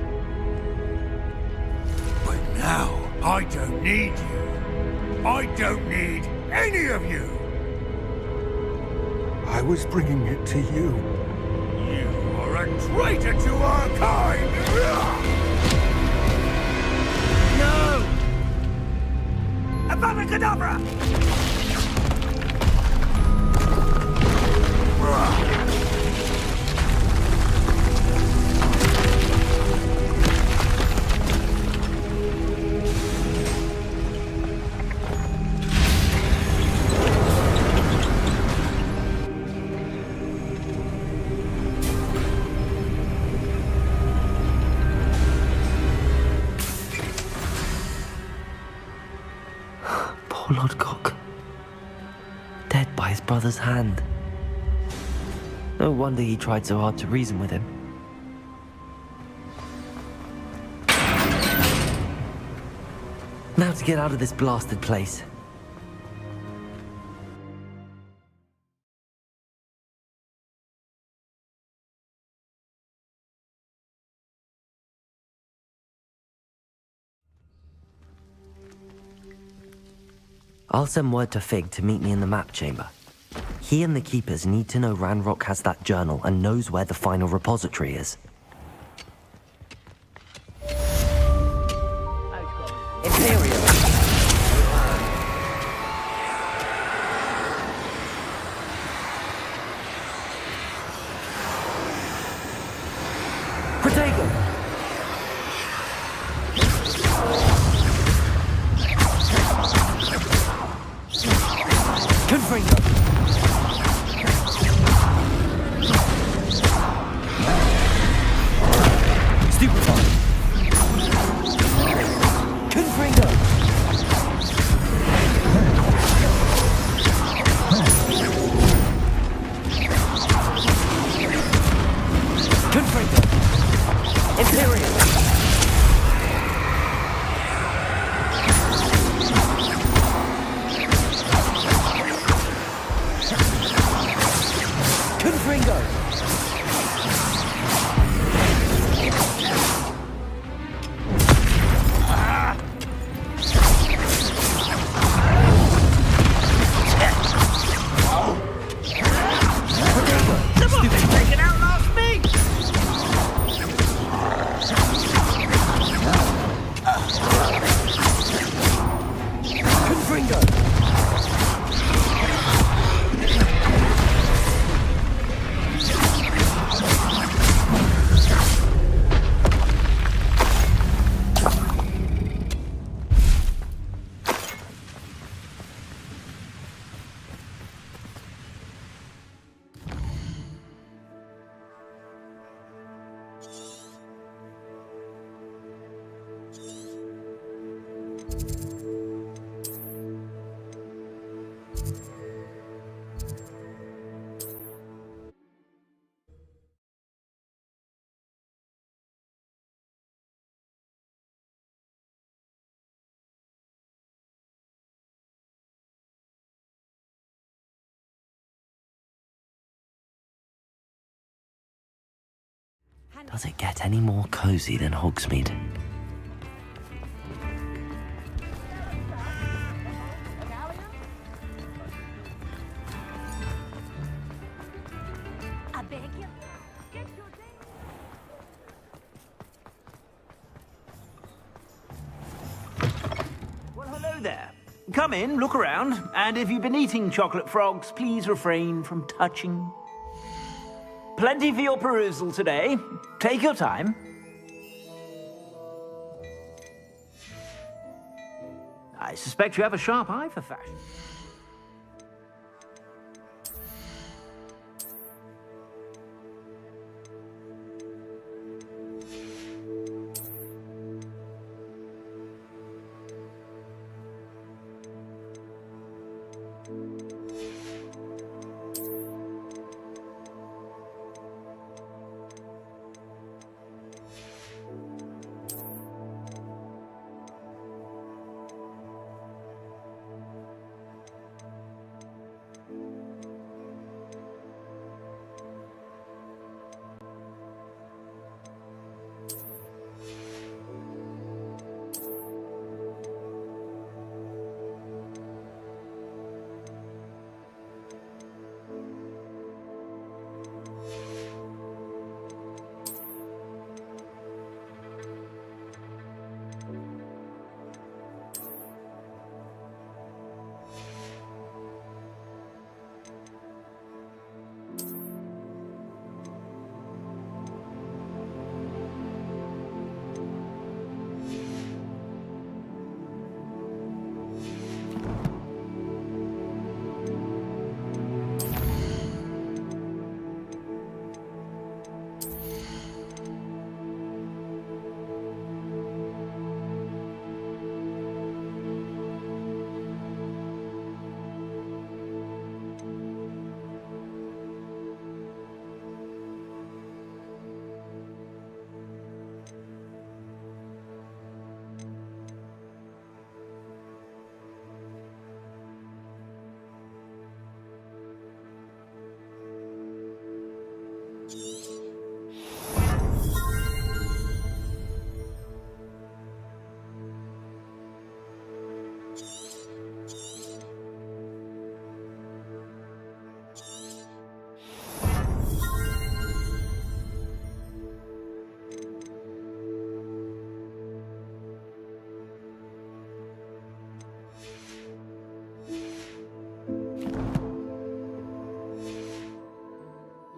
But now, I don't need you. I don't need any of you. I was bringing it to you. You are a traitor to our kind! No! Avada Kedavra! Lodgok. Dead by his brother's hand. No wonder he tried so hard to reason with him. Now to get out of this blasted place. I'll send word to Fig to meet me in the map chamber. He and the Keepers need to know Ranrok has that journal and knows where the final repository is. Imperial. Protego! Confringo! Stupefy! Confringo! Confringo! Imperial! Confringo! Does it get any more cozy than Hogsmeade? I beg you. Well, hello there. Come in, look around, and if you've been eating chocolate frogs, please refrain from touching. Plenty for your perusal today. Take your time. I suspect you have a sharp eye for fashion.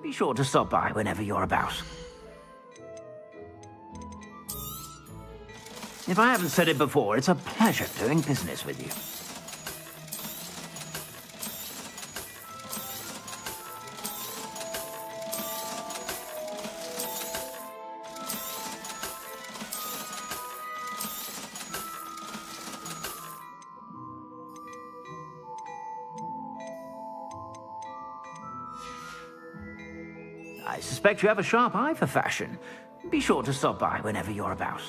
Be sure to stop by whenever you're about. If I haven't said it before, it's a pleasure doing business with you. I suspect you have a sharp eye for fashion. Be sure to stop by whenever you're about.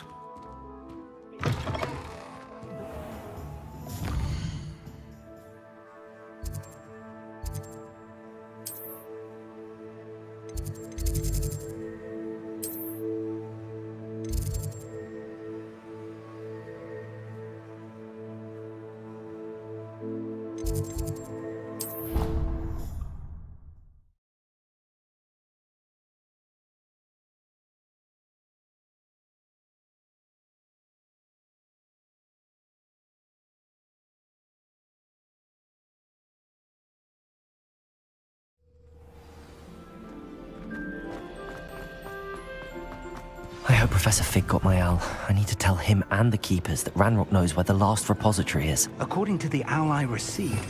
I hope Professor Fig got my owl. I need to tell him and the Keepers that Ranrok knows where the last repository is. According to the owl I received,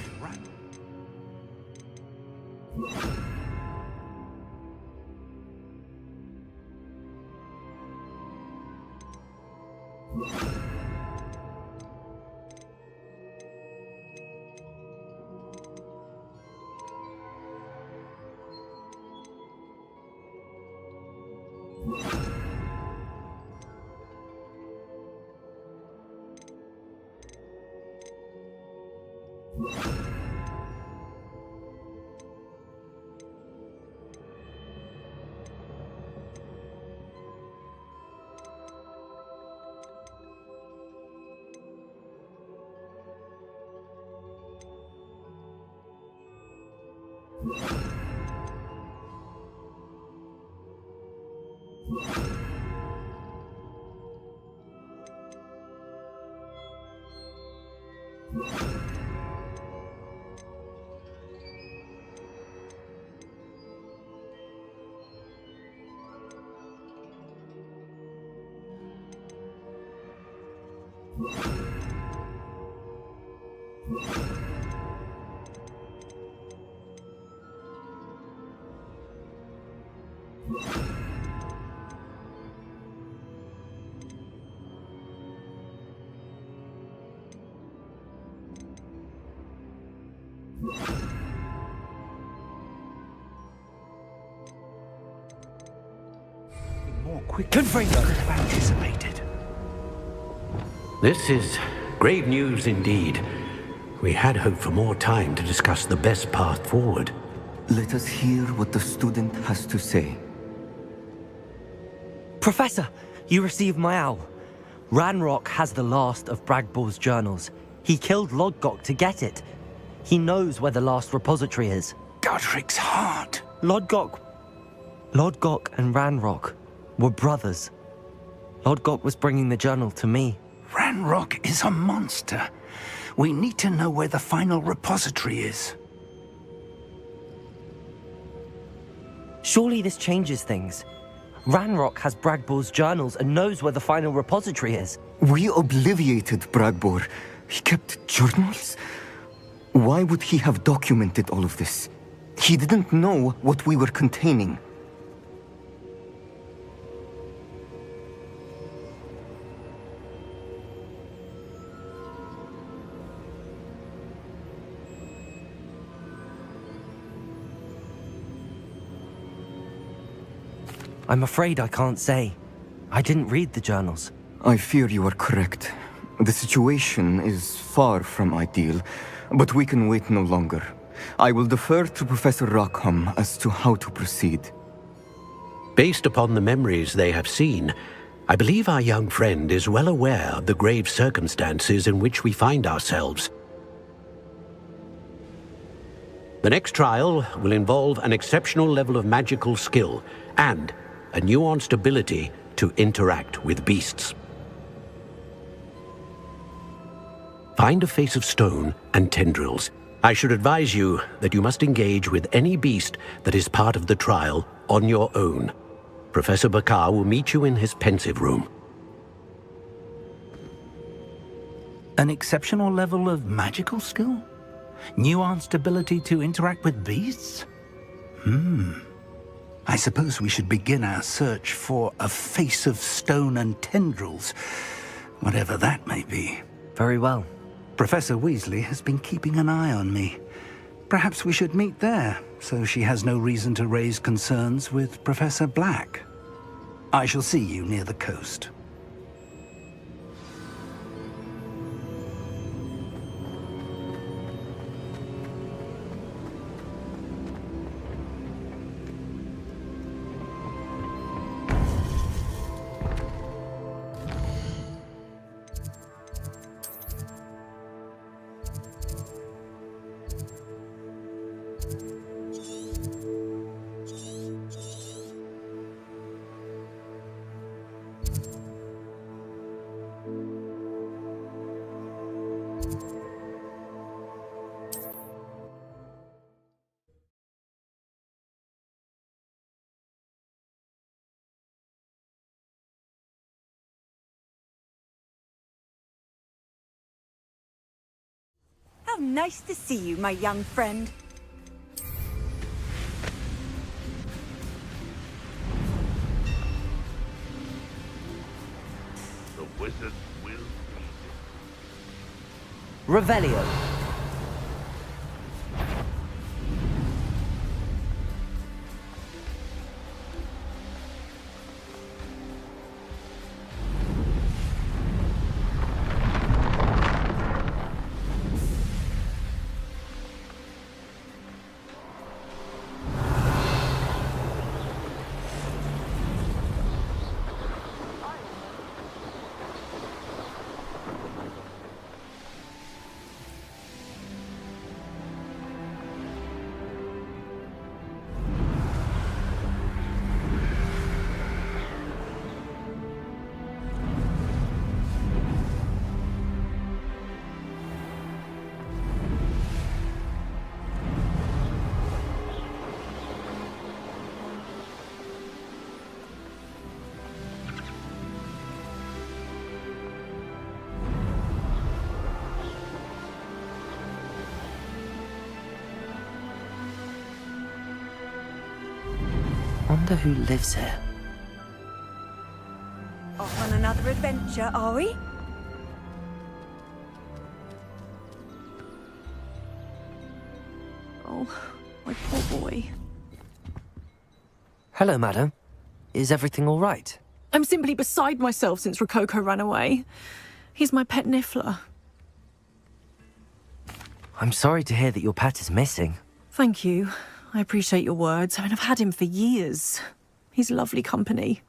more quickly than I could have anticipated. This is grave news indeed. We had hoped for more time to discuss the best path forward. Let us hear what the student has to say. Professor, you received my owl. Ranrok has the last of Bragbor's journals. He killed Lodgok to get it. He knows where the last repository is. Godric's heart. Lodgok and Ranrok were brothers. Lodgok was bringing the journal to me. Ranrok is a monster. We need to know where the final repository is. Surely this changes things. Ranrok has Bragbor's journals and knows where the final repository is. We obliviated Bragbor. He kept journals? Why would he have documented all of this? He didn't know what we were containing. I'm afraid I can't say. I didn't read the journals. I fear you are correct. The situation is far from ideal, but we can wait no longer. I will defer to Professor Rockham as to how to proceed. Based upon the memories they have seen, I believe our young friend is well aware of the grave circumstances in which we find ourselves. The next trial will involve an exceptional level of magical skill and a nuanced ability to interact with beasts. Find a face of stone and tendrils. I should advise you that you must engage with any beast that is part of the trial on your own. Professor Bakar will meet you in his pensive room. An exceptional level of magical skill? Nuanced ability to interact with beasts? I suppose we should begin our search for a face of stone and tendrils, whatever that may be. Very well. Professor Weasley has been keeping an eye on me. Perhaps we should meet there, so she has no reason to raise concerns with Professor Black. I shall see you near the coast. How nice to see you, my young friend. The wizard will Revelio. Wonder who lives here. Off on another adventure, are we? Oh, my poor boy. Hello, madam. Is everything all right? I'm simply beside myself since Rococo ran away. He's my pet Niffler. I'm sorry to hear that your pet is missing. Thank you. I appreciate your words. I mean, I've had him for years. He's lovely company.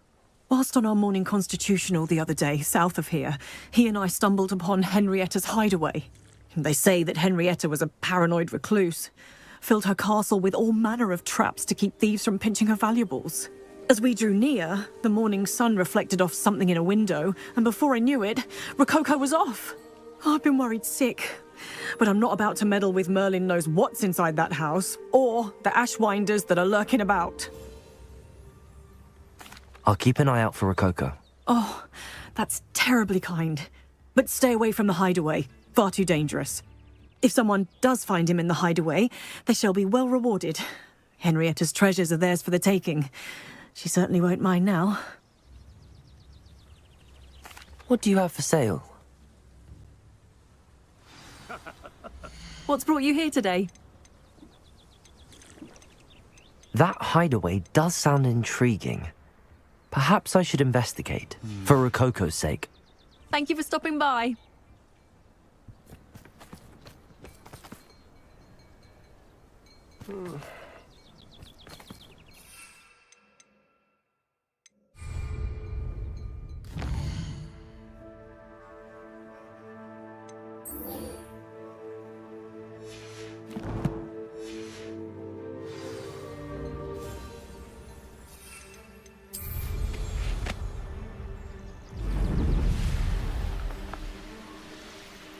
Whilst on our morning constitutional the other day, south of here, he and I stumbled upon Henrietta's hideaway. They say that Henrietta was a paranoid recluse, filled her castle with all manner of traps to keep thieves from pinching her valuables. As we drew near, the morning sun reflected off something in a window, and before I knew it, Rococo was off. I've been worried sick. But I'm not about to meddle with Merlin knows what's inside that house, or the Ashwinders that are lurking about. I'll keep an eye out for Rococo. Oh, that's terribly kind. But stay away from the hideaway. Far too dangerous. If someone does find him in the hideaway, they shall be well rewarded. Henrietta's treasures are theirs for the taking. She certainly won't mind now. What do you have for sale? What's brought you here today? That hideaway does sound intriguing. Perhaps I should investigate, for Rococo's sake. Thank you for stopping by.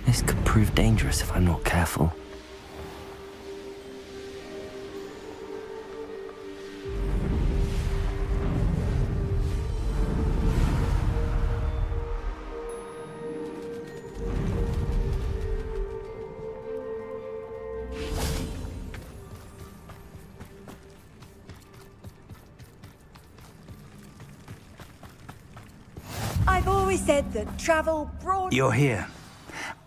This could prove dangerous if I'm not careful. always said that travel brought... You're here.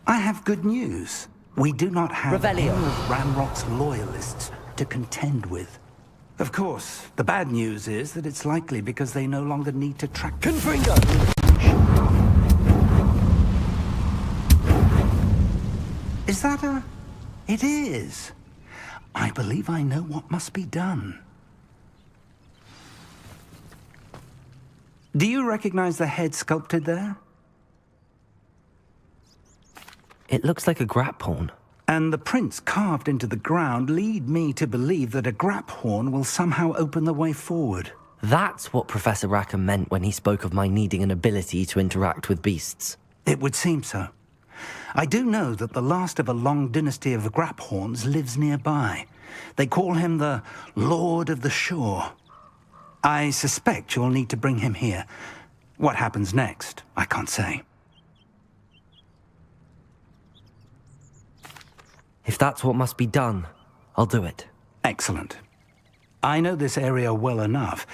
I have good news. We do not have any of Ranrok's loyalists to contend with. Of course, the bad news is that it's likely because they no longer need to track... Confringo! Is that a... It is. I believe I know what must be done. Do you recognize the head sculpted there? It looks like a grap horn. And the prints carved into the ground lead me to believe that a grap horn will somehow open the way forward. That's what Professor Rackham meant when he spoke of my needing an ability to interact with beasts. It would seem so. I do know that the last of a long dynasty of grap horns lives nearby. They call him the Lord of the Shore. I suspect you'll need to bring him here. What happens next, I can't say. If that's what must be done, I'll do it. Excellent. I know this area well enough.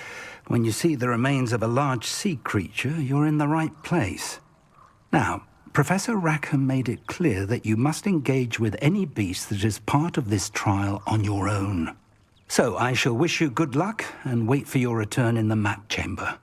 When you see the remains of a large sea creature, you're in the right place. Now, Professor Rackham made it clear that you must engage with any beast that is part of this trial on your own. So I shall wish you good luck and wait for your return in the map chamber.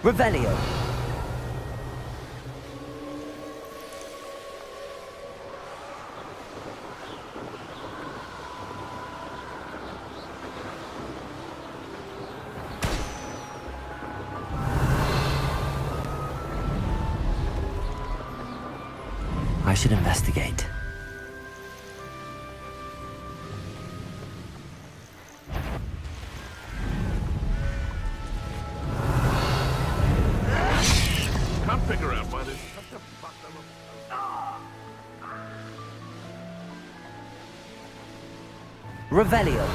Revelio. I should investigate. Can't figure out why there's such a button of... Revelio.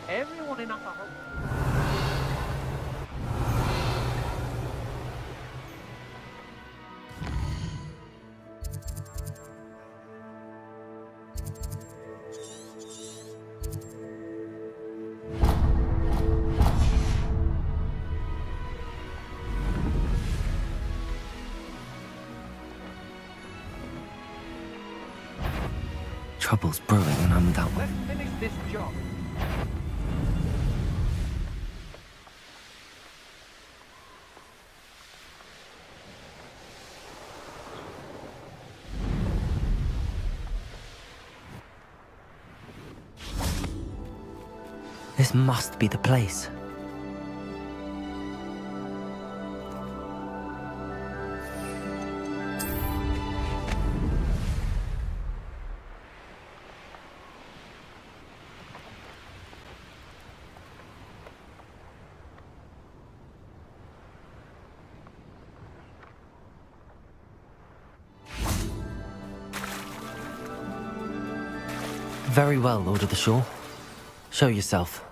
Everyone in upper home. Trouble's brewing and I'm without one. Let's finish this job. This must be the place. Very well, Lord of the Shore. Show yourself.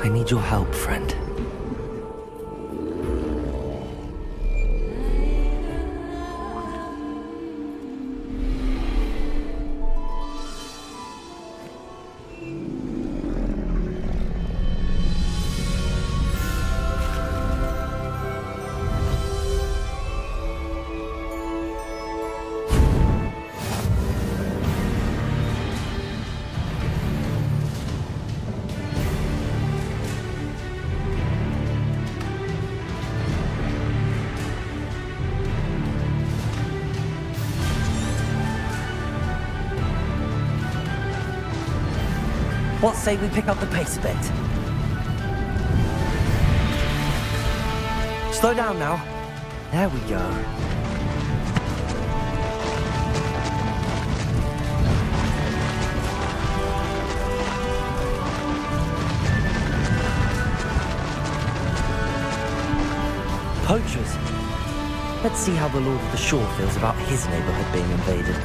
I need your help, friend. What say we pick up the pace a bit? Slow down now. There we go. Poachers. Let's see how the Lord of the Shore feels about his neighborhood being invaded.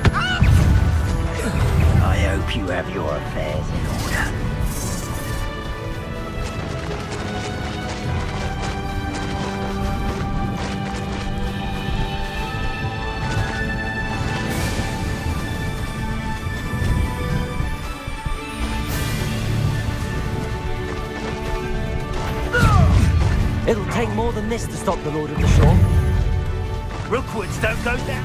I hope you have your affairs in order. It'll take more than this to stop the Lord of the Shore. Rookwoods don't go down.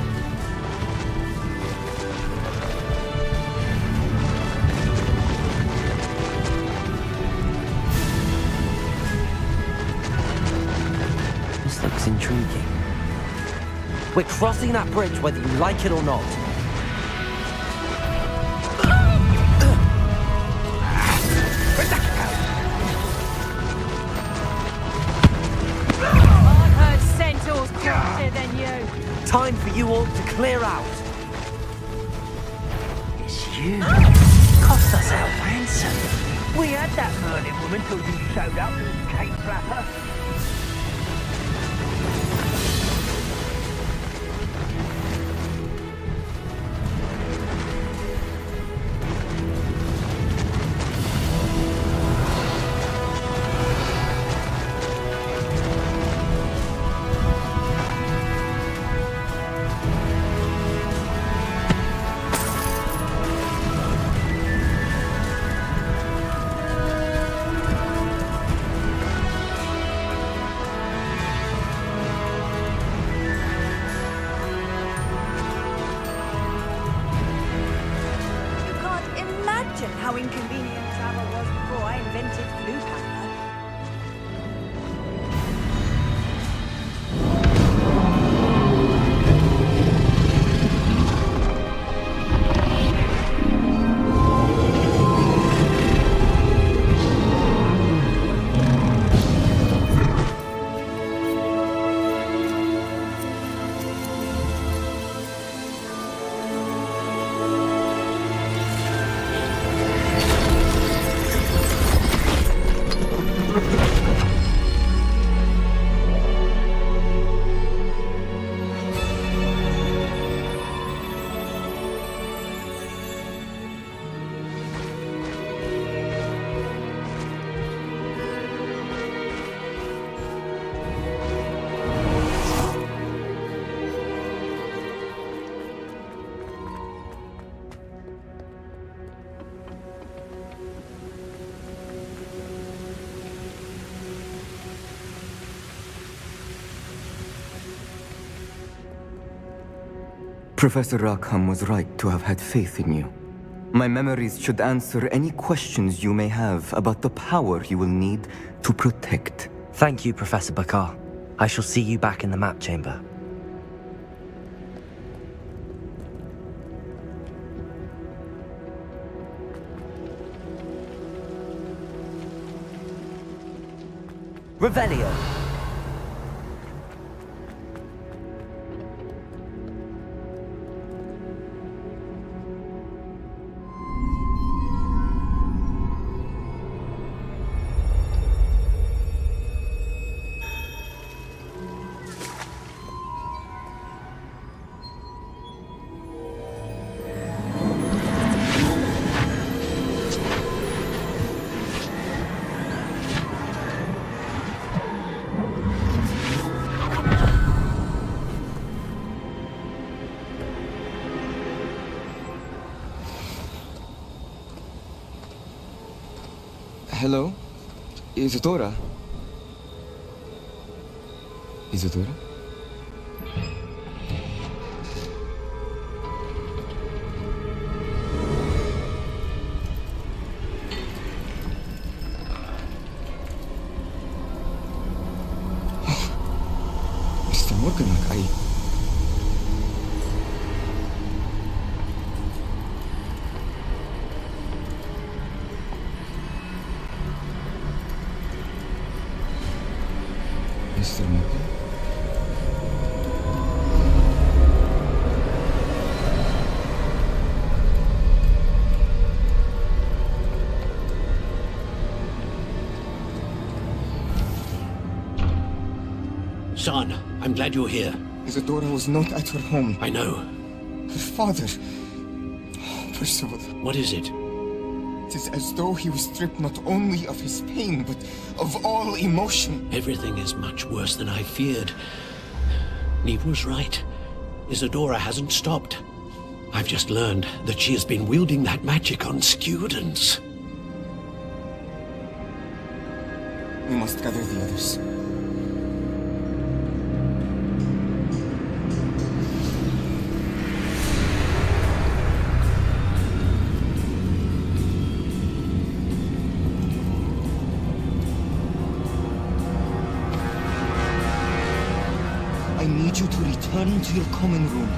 This looks intriguing. We're crossing that bridge whether you like it or not. Time for you all to clear out. It's you. Cost us our ransom. We had that Merlin woman till you showed up with Kate Flapper. How inconvenient travel was before I invented blue powder. Professor Rackham was right to have had faith in you. My memories should answer any questions you may have about the power you will need to protect. Thank you, Professor Bakar. I shall see you back in the map chamber. Revelio! Hello? Isadora? Isadora? Mr. Morganach, Mr. Morgan? Son, I'm glad you're here. Isadora was not at her home. I know. Her father... Oh, Percival. What is it? It is as though he was stripped not only of his pain, but of all emotion. Everything is much worse than I feared. Neve was right. Isadora hasn't stopped. I've just learned that she has been wielding that magic on students. We must gather the others. I need you to return to your common room,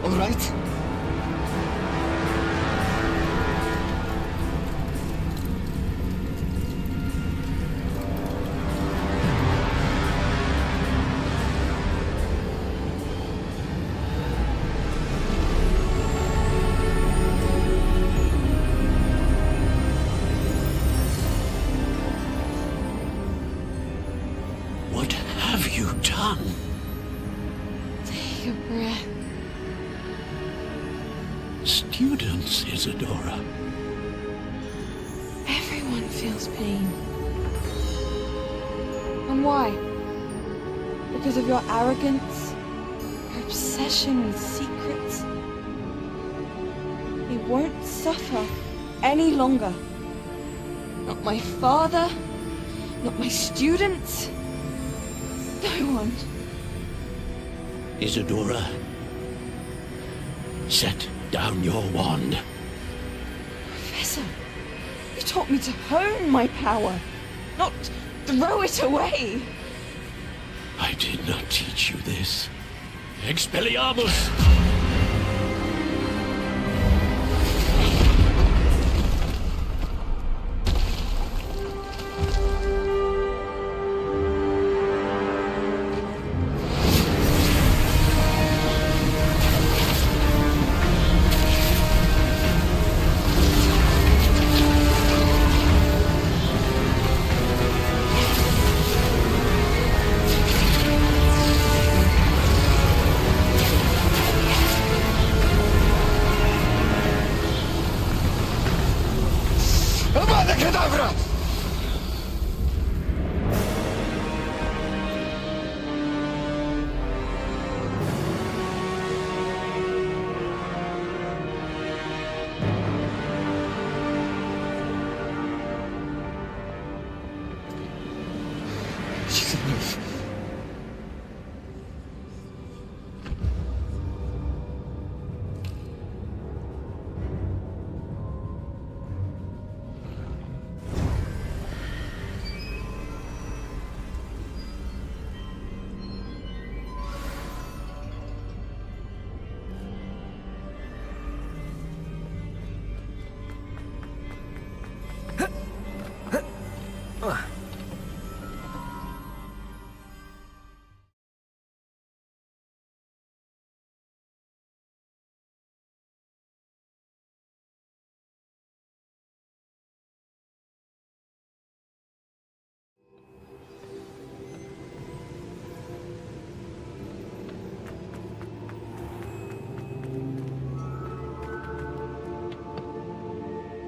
all right? What have you done? Your breath. Students, Isadora. Everyone feels pain. And why? Because of your arrogance? Your obsession with secrets? They won't suffer any longer. Not my father, not my students, no one. Isadora, set down your wand. Professor, you taught me to hone my power, not throw it away. I did not teach you this. Expelliarmus!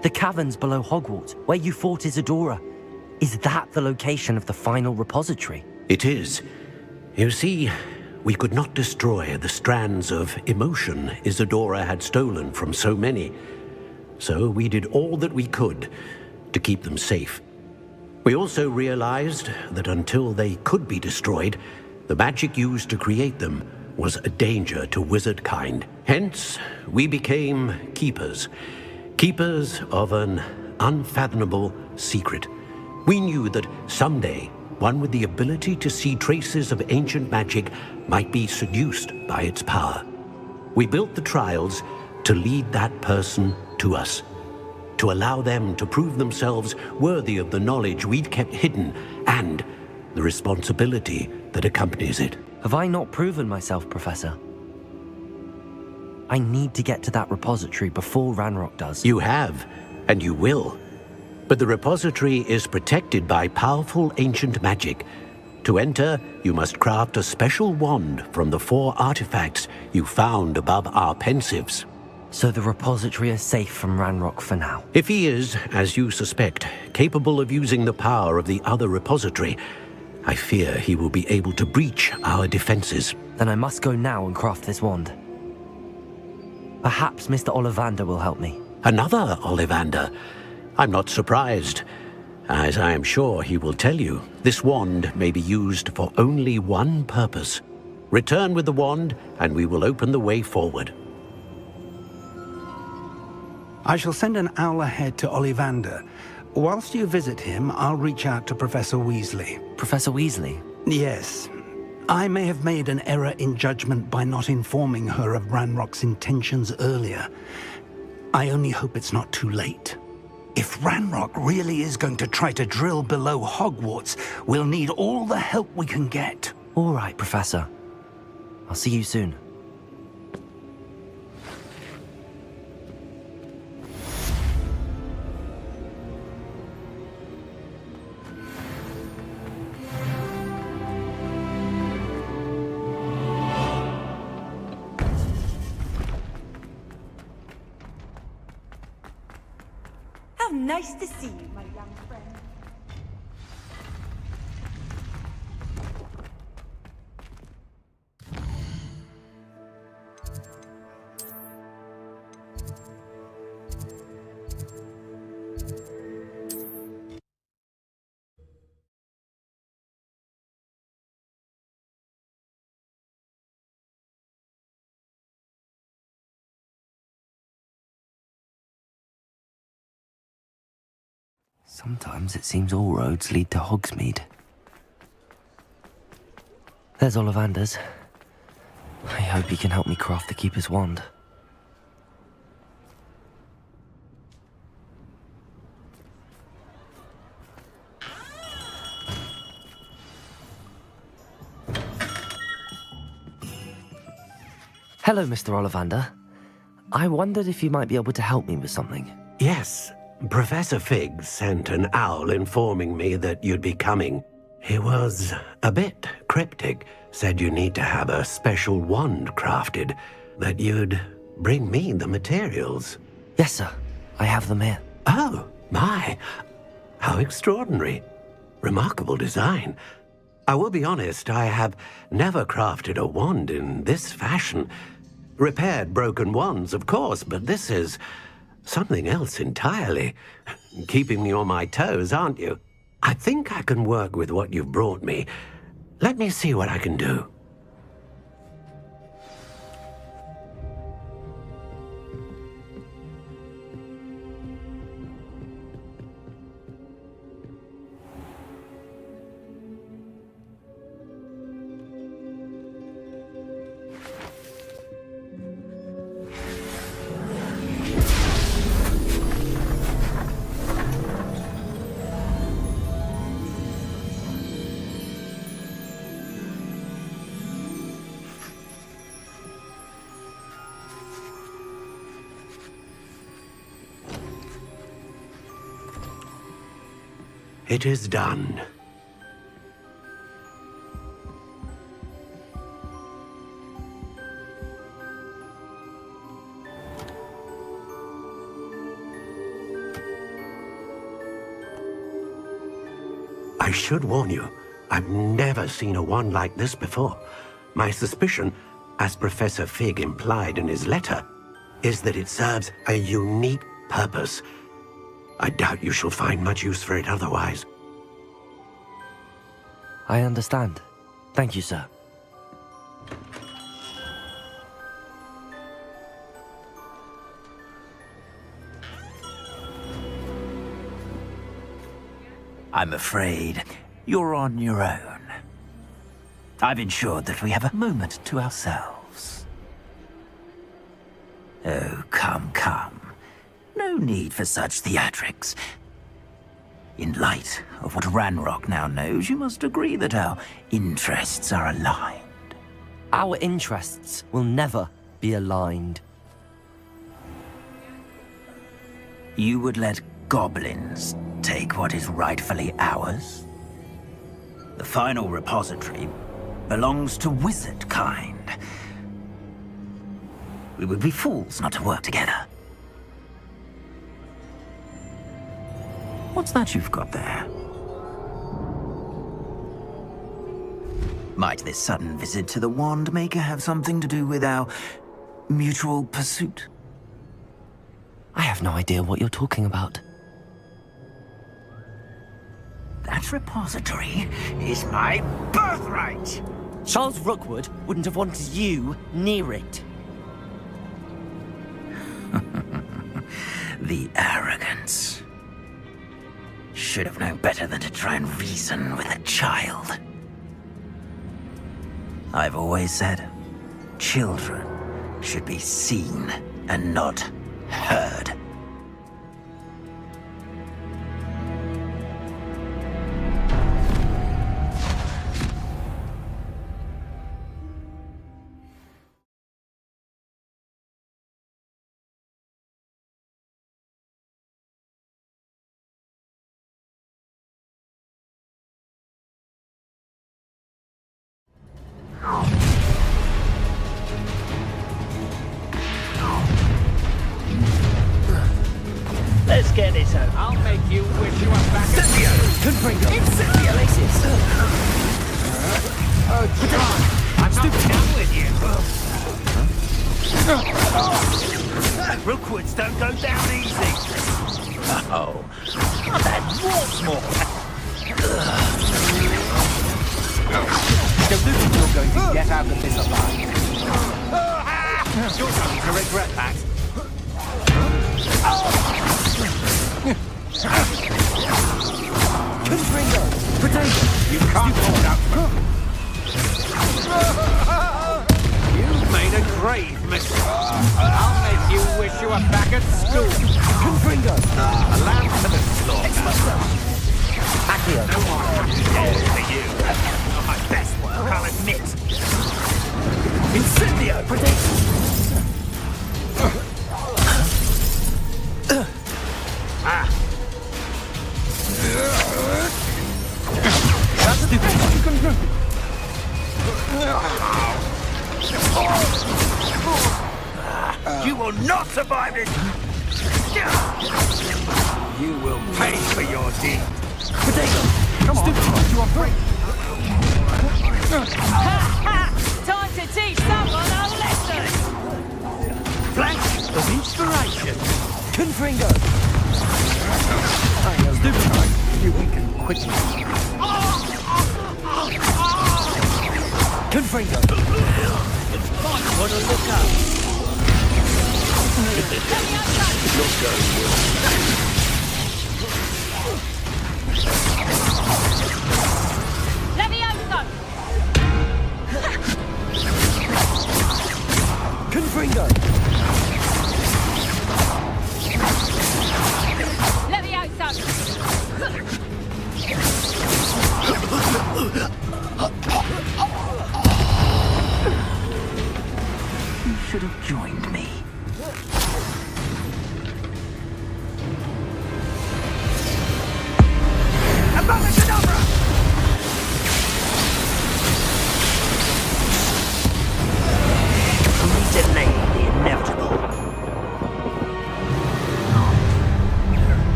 The caverns below Hogwarts, where you fought Isadora. Is that the location of the final repository? It is. You see, we could not destroy the strands of emotion Isadora had stolen from so many. So we did all that we could to keep them safe. We also realized that until they could be destroyed, the magic used to create them was a danger to wizard kind. Hence, we became keepers. Keepers of an unfathomable secret. We knew that someday, one with the ability to see traces of ancient magic might be seduced by its power. We built the trials to lead that person to us, to allow them to prove themselves worthy of the knowledge we'd kept hidden and the responsibility that accompanies it. Have I not proven myself, Professor? I need to get to that repository before Ranrok does. You have, and you will. But the repository is protected by powerful ancient magic. To enter, you must craft a special wand from the 4 artifacts you found above our pensives. So the repository is safe from Ranrok for now? If he is, as you suspect, capable of using the power of the other repository, I fear he will be able to breach our defenses. Then I must go now and craft this wand. Perhaps Mr. Ollivander will help me. Another Ollivander? I'm not surprised. As I am sure he will tell you, this wand may be used for only one purpose. Return with the wand, and we will open the way forward. I shall send an owl ahead to Ollivander. Whilst you visit him, I'll reach out to Professor Weasley. Professor Weasley? Yes. I may have made an error in judgment by not informing her of Ranrock's intentions earlier. I only hope it's not too late. If Ranrok really is going to try to drill below Hogwarts, we'll need all the help we can get. All right, Professor. I'll see you soon. How nice to see you, my young friend. Sometimes it seems all roads lead to Hogsmeade. There's Ollivander's. I hope he can help me craft the Keeper's wand. Hello, Mr. Ollivander. I wondered if you might be able to help me with something. Yes. Professor Fig sent an owl informing me that you'd be coming. He was a bit cryptic, said you need to have a special wand crafted, that you'd bring me the materials. Yes, sir. I have them here. Oh, my. How extraordinary. Remarkable design. I will be honest, I have never crafted a wand in this fashion. Repaired broken wands, of course, but this is something else entirely. Keeping me on my toes, aren't you? I think I can work with what you've brought me. Let me see what I can do. It is done. I should warn you, I've never seen a wand like this before. My suspicion, as Professor Fig implied in his letter, is that it serves a unique purpose. I doubt you shall find much use for it otherwise. I understand. Thank you, sir. I'm afraid you're on your own. I've ensured that we have a moment to ourselves. Oh, come, come. No need for such theatrics. In light of what Ranrok now knows, you must agree that our interests are aligned. Our interests will never be aligned. You would let goblins take what is rightfully ours? The final repository belongs to wizard kind. We would be fools not to work together. What's that you've got there? Might this sudden visit to the Wand Maker have something to do with our mutual pursuit? I have no idea what you're talking about. That repository is my birthright! Charles Rookwood wouldn't have wanted you near it. The arrogance. Should have known better than to try and reason with a child. I've always said, children should be seen and not heard. Let's get this over. I'll make you wish you were back at Incendio! Confringo! Incendio! Laces! Oh, John! I'm not done with you! Rookwoods don't go down easy! Oh, I've had what's more! Don't look like you're going to get out of this alive. You're going to regret that. Confringo! Potato! You can't hold up. You've made a grave mistake. I'll make you wish you were back at school. Confringo! A lamb to the slaughter. Accio! No one cares for you. Not my best work, I'll admit. Incendio! Potato! That's stupid. You will not survive it! You will pay for your deed. Potato! Come on, you are brave. Time to teach someone a lesson! Flash of inspiration. Confringo! I know stupid right. You weaken quickly. Confringo! Might want to look up. Look going well. Levioso! Confringo! Levioso! You should have joined me. Abracadabra! We delay the inevitable.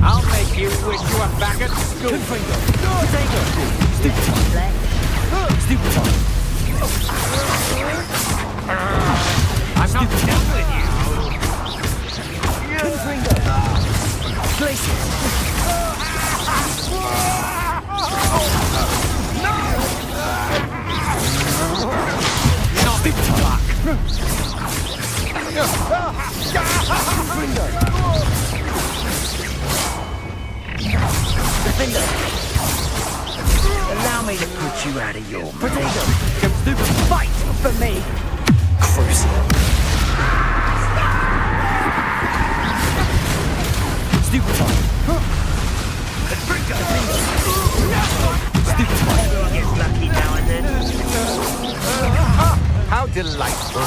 I'll make you wish you were back at school. Confringo! Potato! Stupid one! Stupid one! I'm not done with you. Confringo! Places! Defender! Allow me to put you out of your Potato! Come stupid! Fight for me! Crucial! Stupid fight! Stupid fight! Gets lucky now and then. How delightful!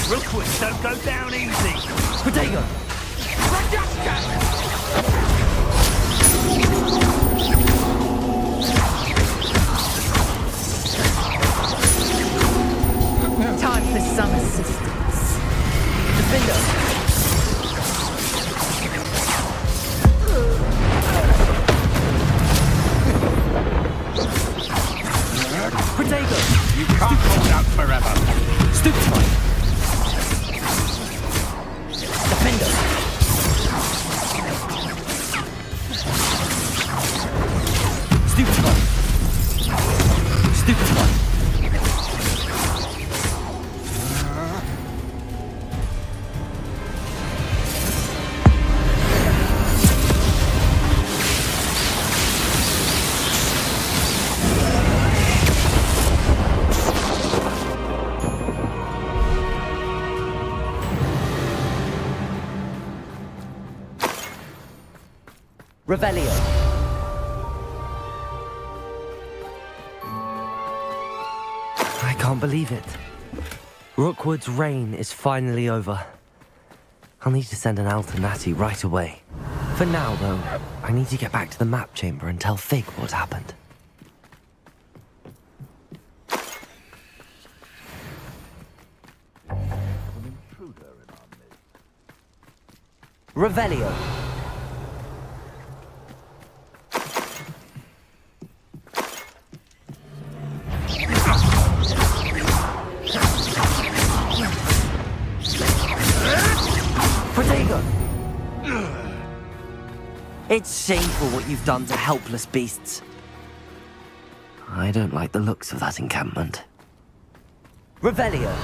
Rookwoods don't go down easy. Potato! Time for some assistance. Defender! Potato! You can't hold out forever. Stupid fight! Defender! Stupid fight! Stupid fight! Revelio. I can't believe it. Rookwood's reign is finally over. I'll need to send an owl to Natty right away. For now, though, I need to get back to the map chamber and tell Fig what happened. Revelio. Potato! It's shameful what you've done to helpless beasts. I don't like the looks of that encampment. Revelio!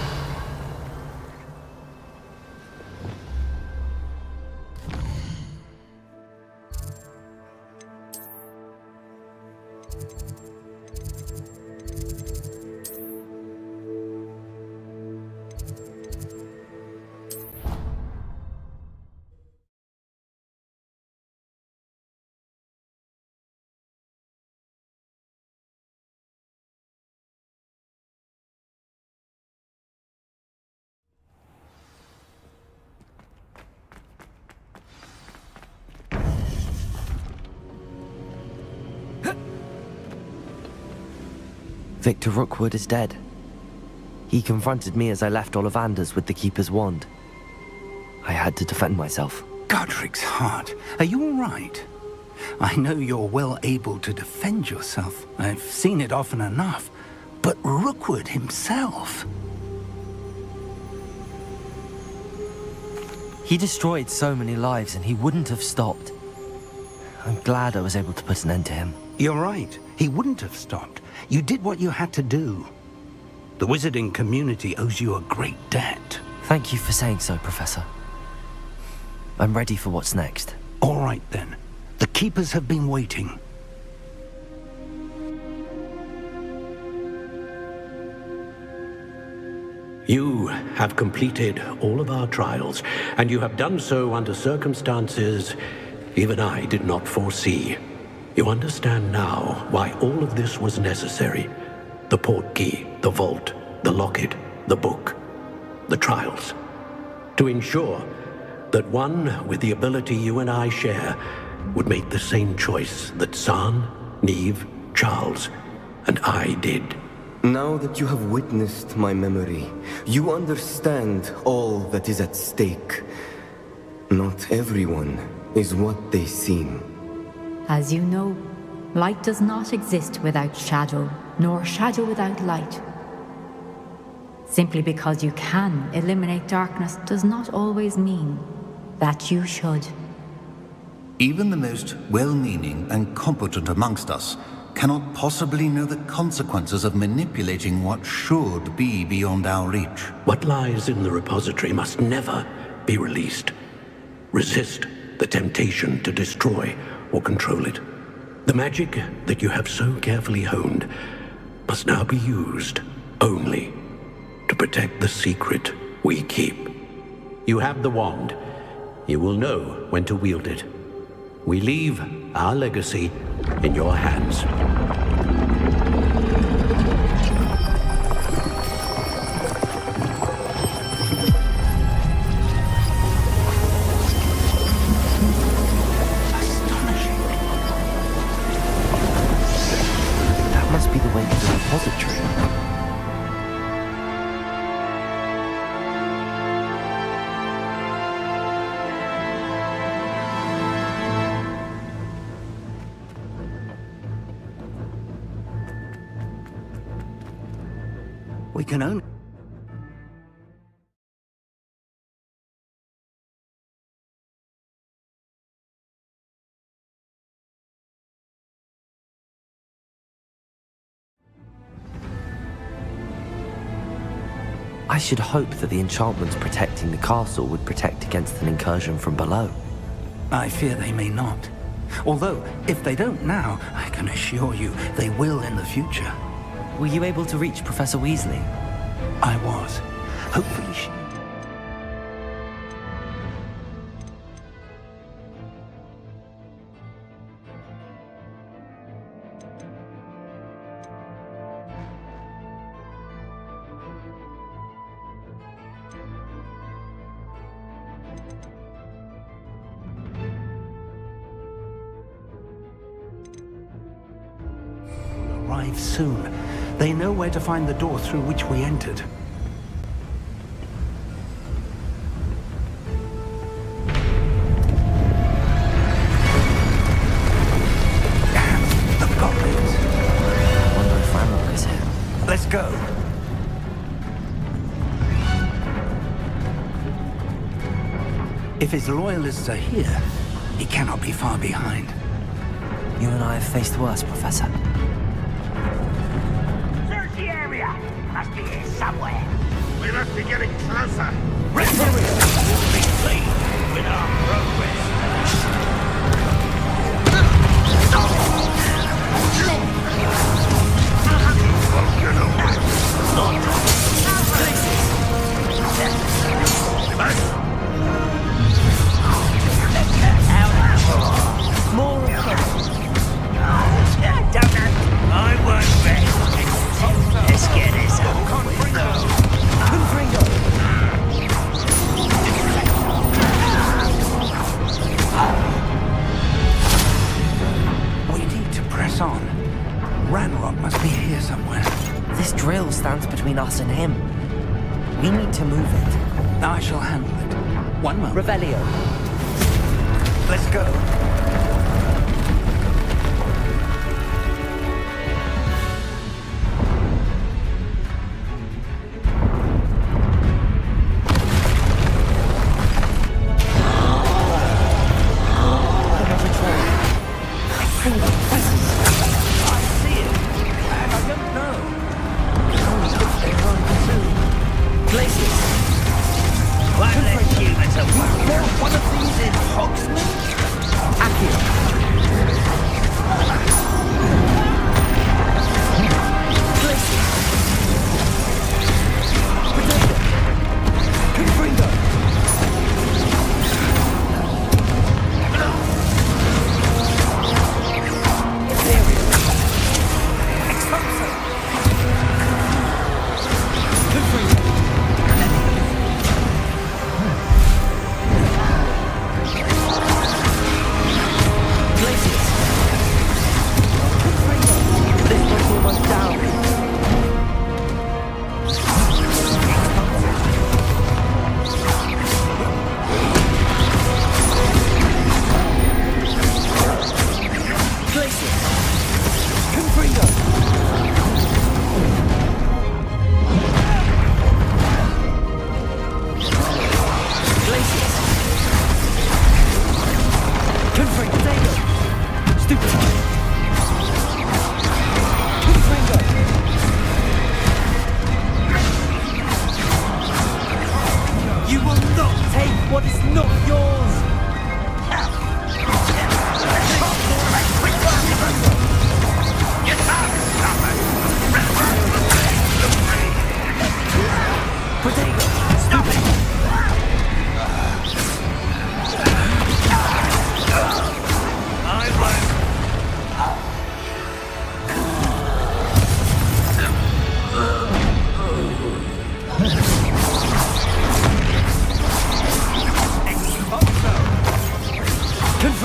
Victor Rookwood is dead. He confronted me as I left Ollivander's with the Keeper's wand. I had to defend myself. Godric's heart. Are you all right? I know you're well able to defend yourself. I've seen it often enough. But Rookwood himself... He destroyed so many lives and he wouldn't have stopped. I'm glad I was able to put an end to him. You're right. He wouldn't have stopped. You did what you had to do. The wizarding community owes you a great debt. Thank you for saying so, Professor. I'm ready for what's next. All right, then. The Keepers have been waiting. You have completed all of our trials, and you have done so under circumstances even I did not foresee. You understand now why all of this was necessary. The portkey, the vault, the locket, the book, the trials. To ensure that one with the ability you and I share would make the same choice that San, Neve, Charles, and I did. Now that you have witnessed my memory, you understand all that is at stake. Not everyone is what they seem. As you know, light does not exist without shadow, nor shadow without light. Simply because you can eliminate darkness does not always mean that you should. Even the most well-meaning and competent amongst us cannot possibly know the consequences of manipulating what should be beyond our reach. What lies in the repository must never be released. Resist the temptation to destroy or control it. The magic that you have so carefully honed must now be used only to protect the secret we keep. You have the wand. You will know when to wield it. We leave our legacy in your hands. That must be the way to the repository. We can only... I should hope that the enchantments protecting the castle would protect against an incursion from below. I fear they may not. Although, if they don't now, I can assure you they will in the future. Were you able to reach Professor Weasley? I was. Hopefully she... arrive soon. They know where to find the door through which we entered. The goblins. I wonder if Ranrok is here. Let's go. If his loyalists are here, he cannot be far behind. You and I have faced worse, Professor. Search the area! Must be here somewhere. We must be getting closer. Referee will be pleased with our progress. More I won't rest. Let's get this over with. We need to press on. Ranrok must be here somewhere. This drill stands between us and him. We need to move it. I shall handle it. One moment. Revelio. Let's go.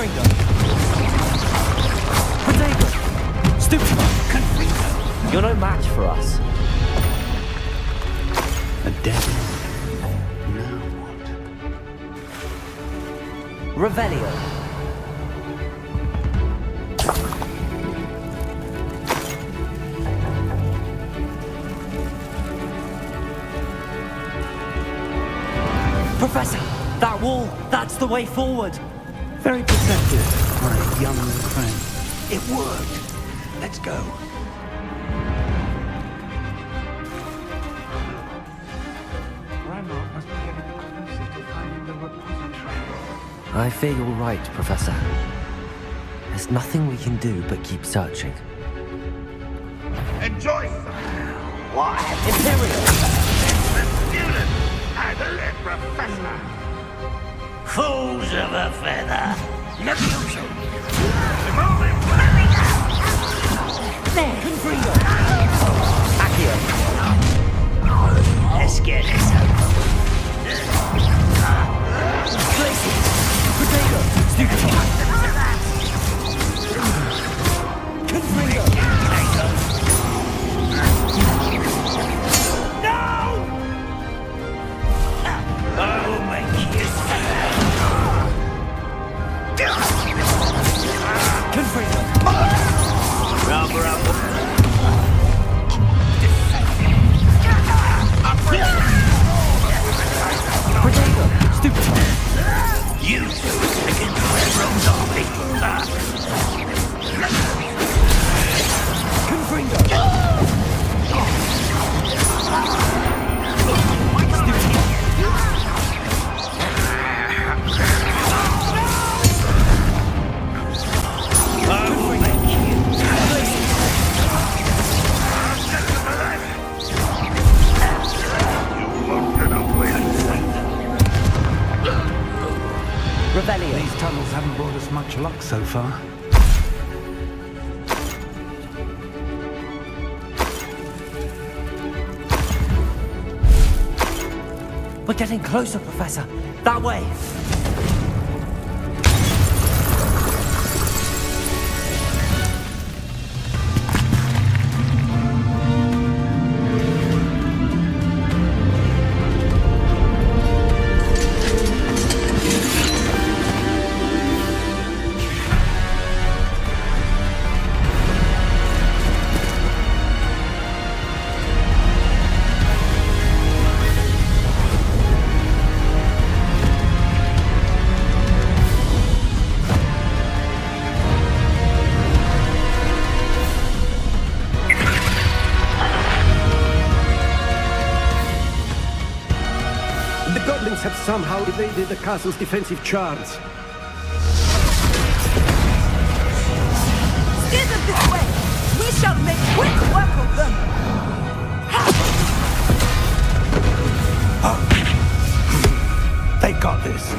Confringo! Protego! Stupefy! Confringo! You're no match for us. A dead end. Revelio. Professor, that wall, that's the way forward. Very perceptive, my young friend. It worked. Let's go. Ranrok must be getting closer to finding the repository. I fear you're right, Professor. There's nothing we can do but keep searching. Enjoy some. What? Imperial! The student! Adelaide Professor! Fools of a feather. Levioso. There! Confringo! Accio! Let's get this over. Glacier! Protego! Stupefy! Confringo! No! I'll make you Confringo! Rubber up. Protego! Stupefy! You two against Ranrok's army. Confringo! Revelio. These tunnels haven't brought us much luck so far. We're getting closer, Professor. That way. Have somehow evaded the castle's defensive charms. Steer them this way! We shall make quick work of them! They got this.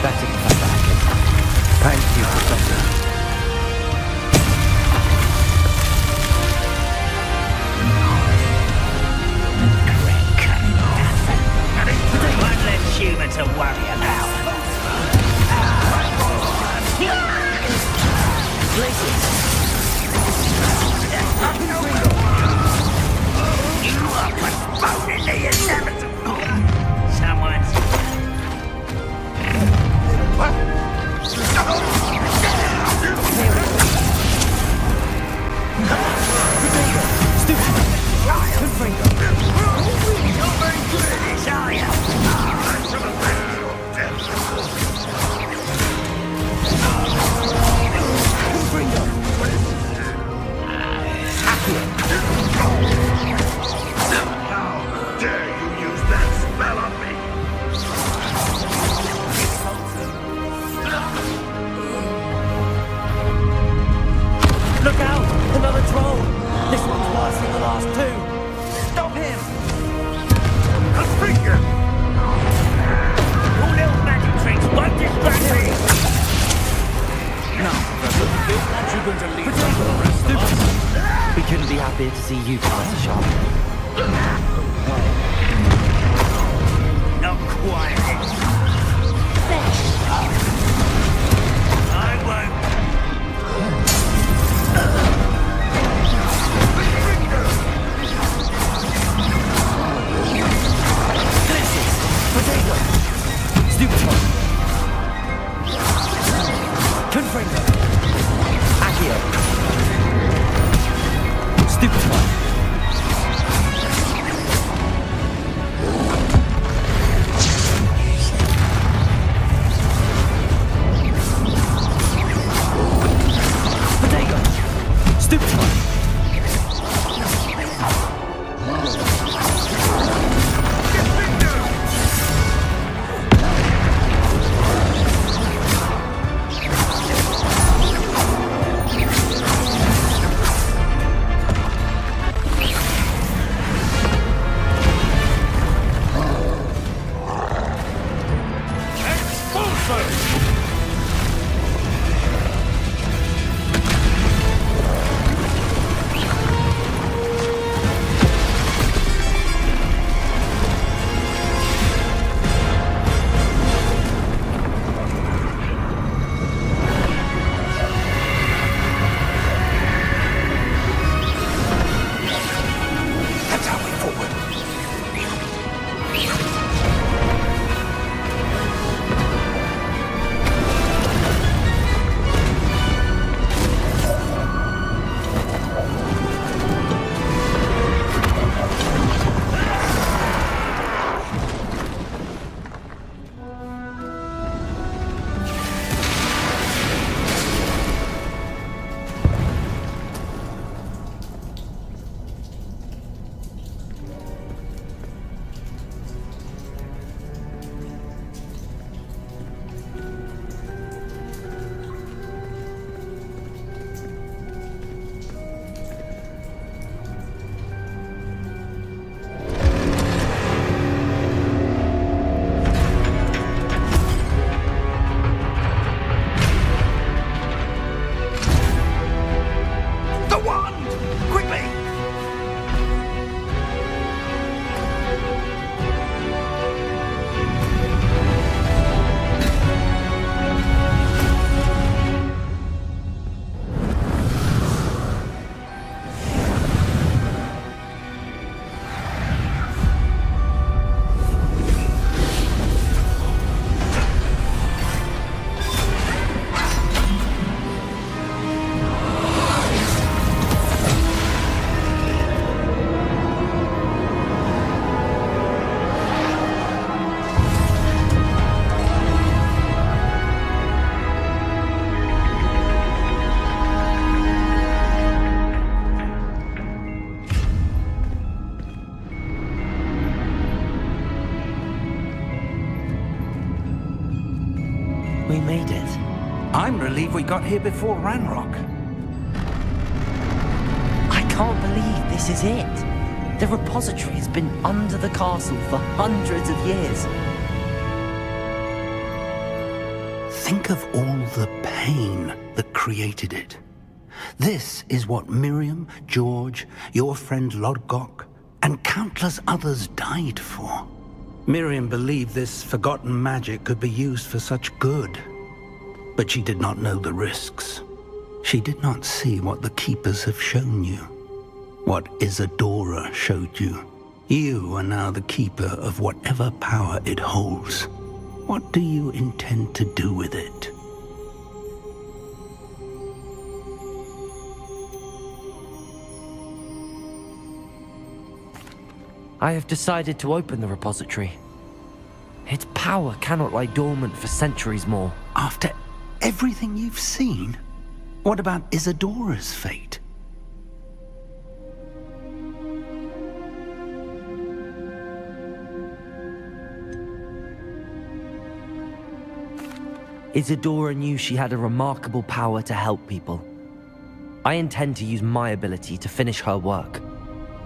Better, Professor Hackett. Thank you, Professor. One less human to worry about. You are postponing the inevitable. Someone's... Look out! Another troll! This one's worse than the last two! Stop Not quite. I won't. Potato! Stupid one! Confringo! Accio! Stupid one! Potato! Stupid one! We made it. I'm relieved we got here before Ranrok. I can't believe this is it. The repository has been under the castle for hundreds of years. Think of all the pain that created it. This is what Miriam, George, your friend Lodgok, and countless others died for. Miriam believed this forgotten magic could be used for such good. But she did not know the risks. She did not see what the Keepers have shown you. What Isadora showed you. You are now the Keeper of whatever power it holds. What do you intend to do with it? I have decided to open the repository. Its power cannot lie dormant for centuries more. After everything you've seen? What about Isadora's fate? Isadora knew she had a remarkable power to help people. I intend to use my ability to finish her work.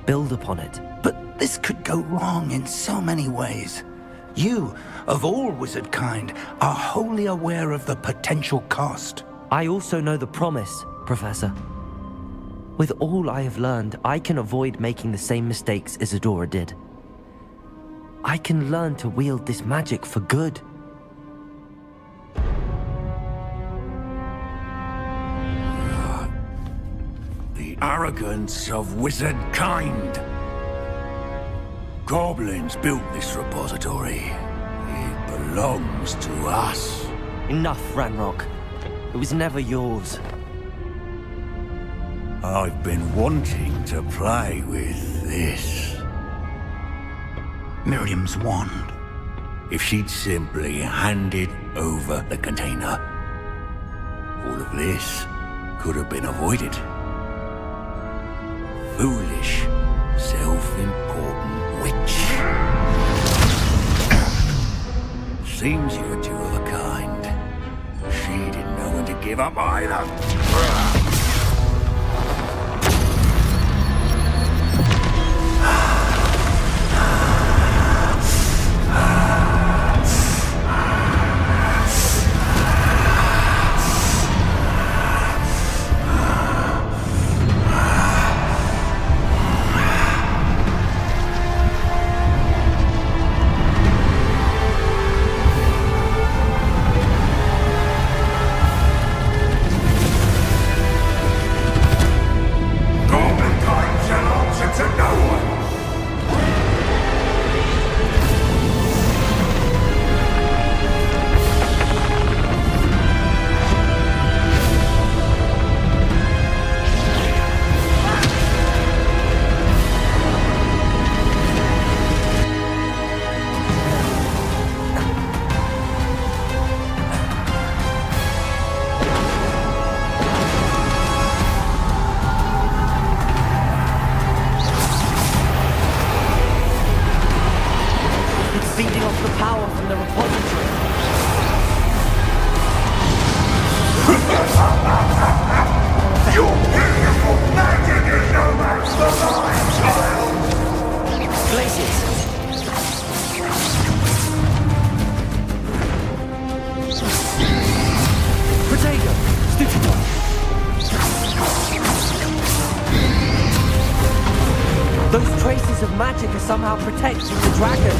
Build upon it. But this could go wrong in so many ways. You, of all wizard kind, are wholly aware of the potential cost. I also know the promise, Professor. With all I have learned, I can avoid making the same mistakes Isadora did. I can learn to wield this magic for good. The arrogance of wizard kind. Goblins built this repository. It belongs to us. Enough, Ranrok. It was never yours. I've been wanting to play with this. Miriam's wand. If she'd simply handed over the container, all of this could have been avoided. Foolish, self-important witch. Seems you're two of a kind. She didn't know when to give up either. Those traces of magic are somehow protecting the dragon.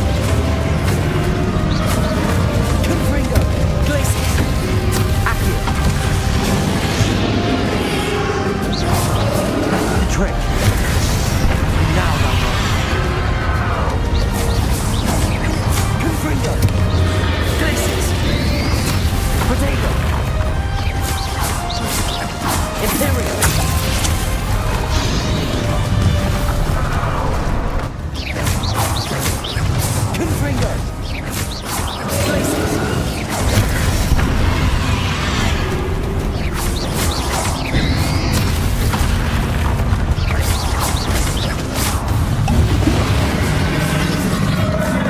Confringo, Glacius, Accio. The trick. Now, Confringo, Glacius, Protego, Imperial. Confringo! Glacius!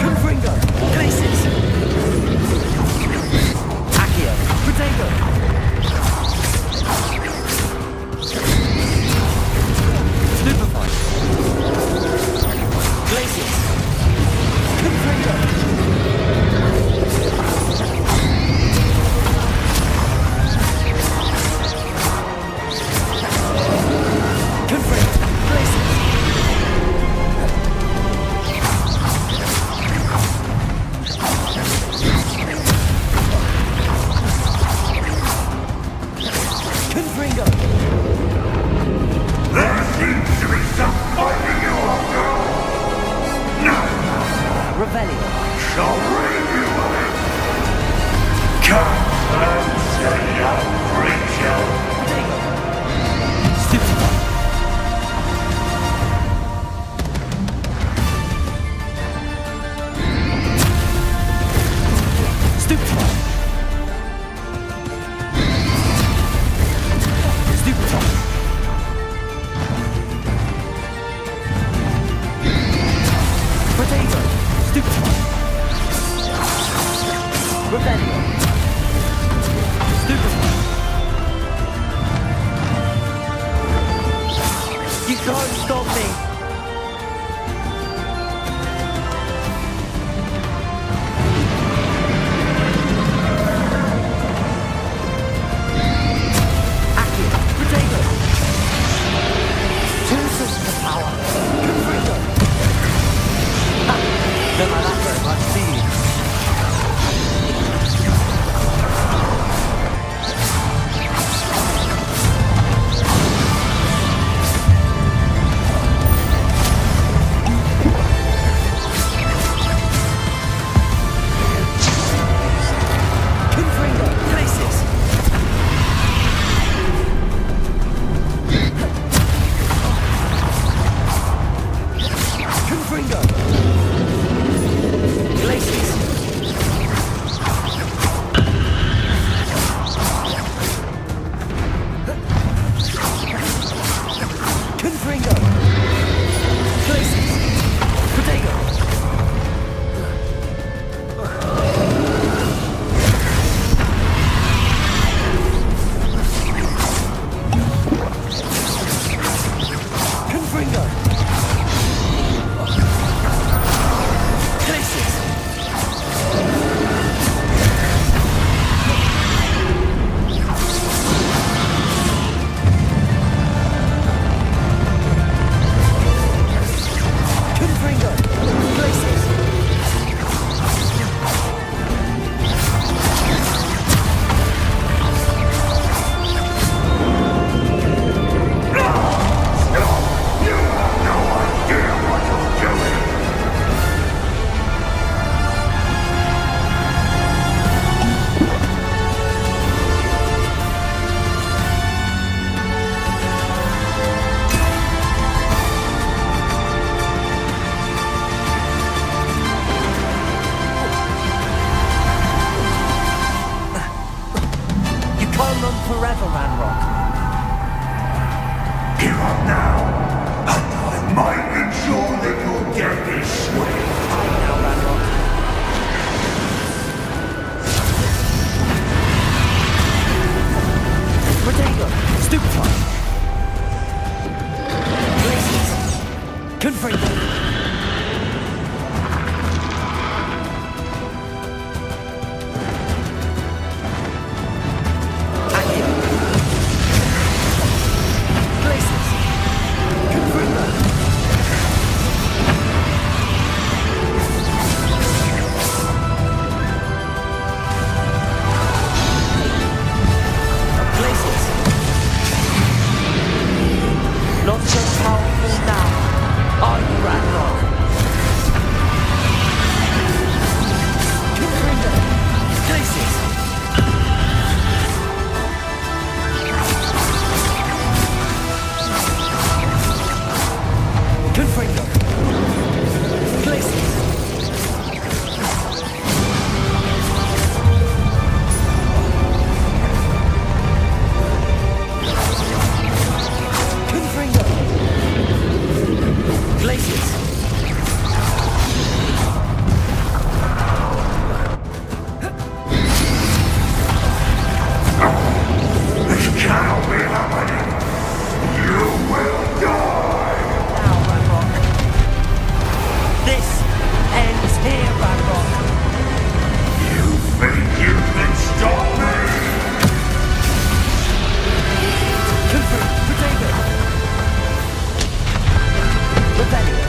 Confringo! Glacius! Accio! Protego! Stupefy! Glacius! Confringo! Confringo! Glacius! Confringo! Glacius! Protego! Confringo! Glacius! Confringo! Glacius! You can't run forever, Ranrok. Give up now, and I might ensure that your death is swift. Now, Ranrok. Protego! Stupefy! Glacius! Confringo! Accio! Glacius! Confringo! Glacius! Not so powerful now, are you, Ranrok? Confringo! Glacius! Confringo! Glacius! Confringo! Glacius! This cannot be happening. You will die. Now, Ranrok. This ends here, Ranrok. You think you can stop me? Confringo! Protego! Rebellion!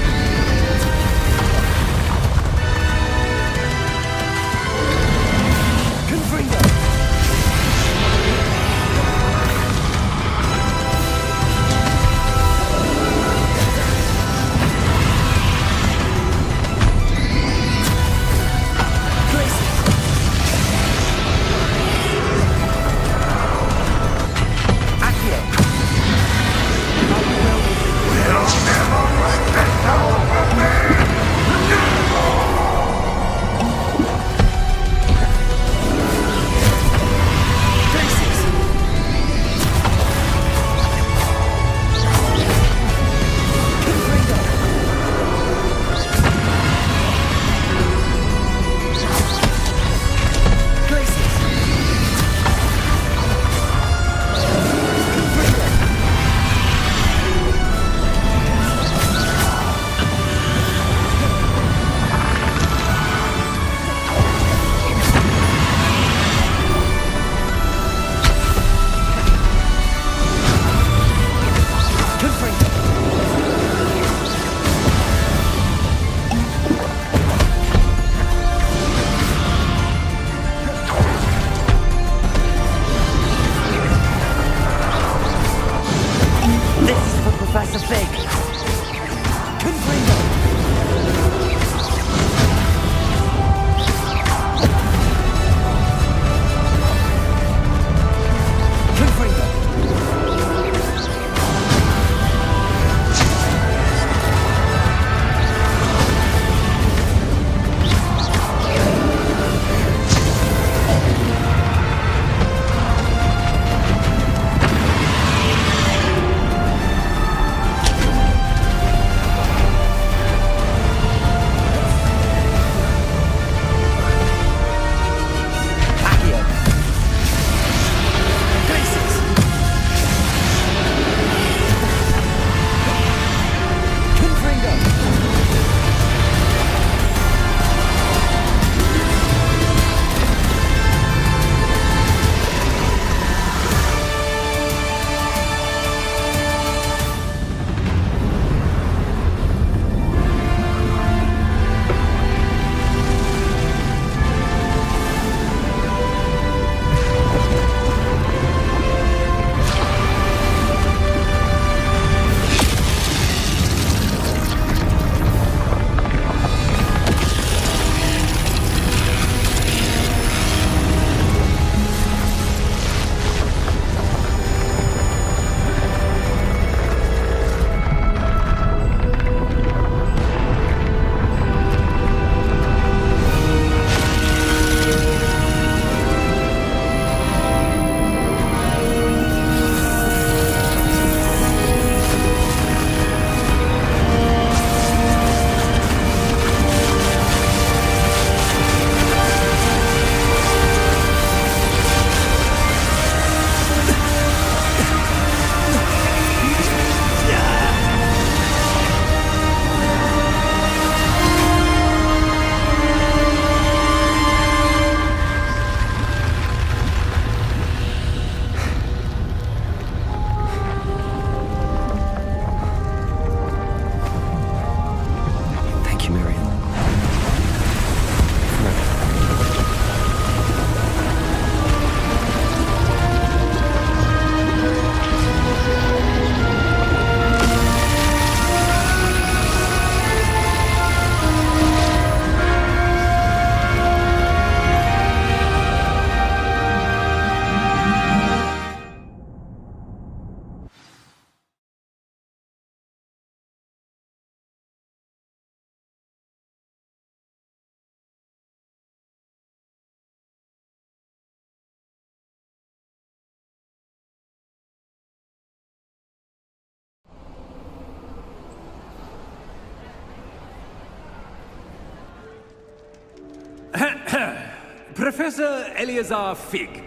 Professor Eleazar Fig.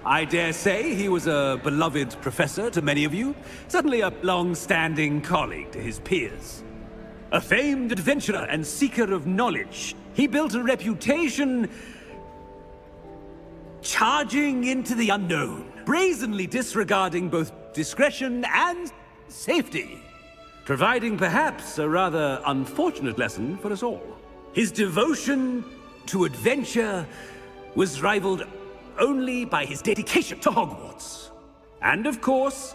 I dare say he was a beloved professor to many of you, certainly a long-standing colleague to his peers. A famed adventurer and seeker of knowledge, he built a reputation charging into the unknown, brazenly disregarding both discretion and safety, providing perhaps a rather unfortunate lesson for us all. His devotion to adventure was rivaled only by his dedication to Hogwarts. And of course,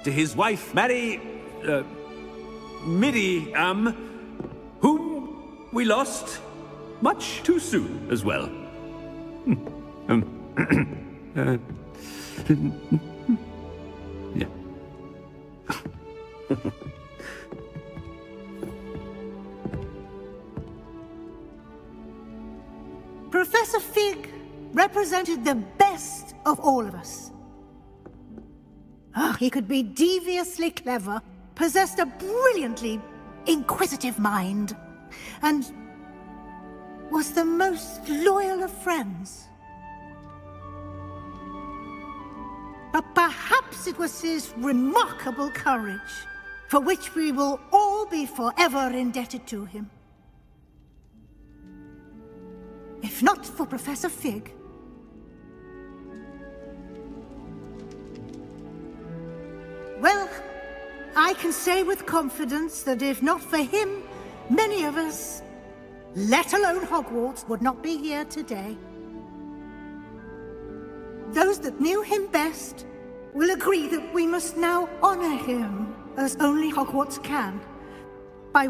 to his wife, Midi, whom we lost much too soon as well. Yeah. Professor Fig represented the best of all of us. He could be deviously clever, possessed a brilliantly inquisitive mind, and was the most loyal of friends. But perhaps it was his remarkable courage, for which we will all be forever indebted to him. If not for Professor Fig, well, I can say with confidence that if not for him, many of us, let alone Hogwarts, would not be here today. Those that knew him best will agree that we must now honor him as only Hogwarts can, by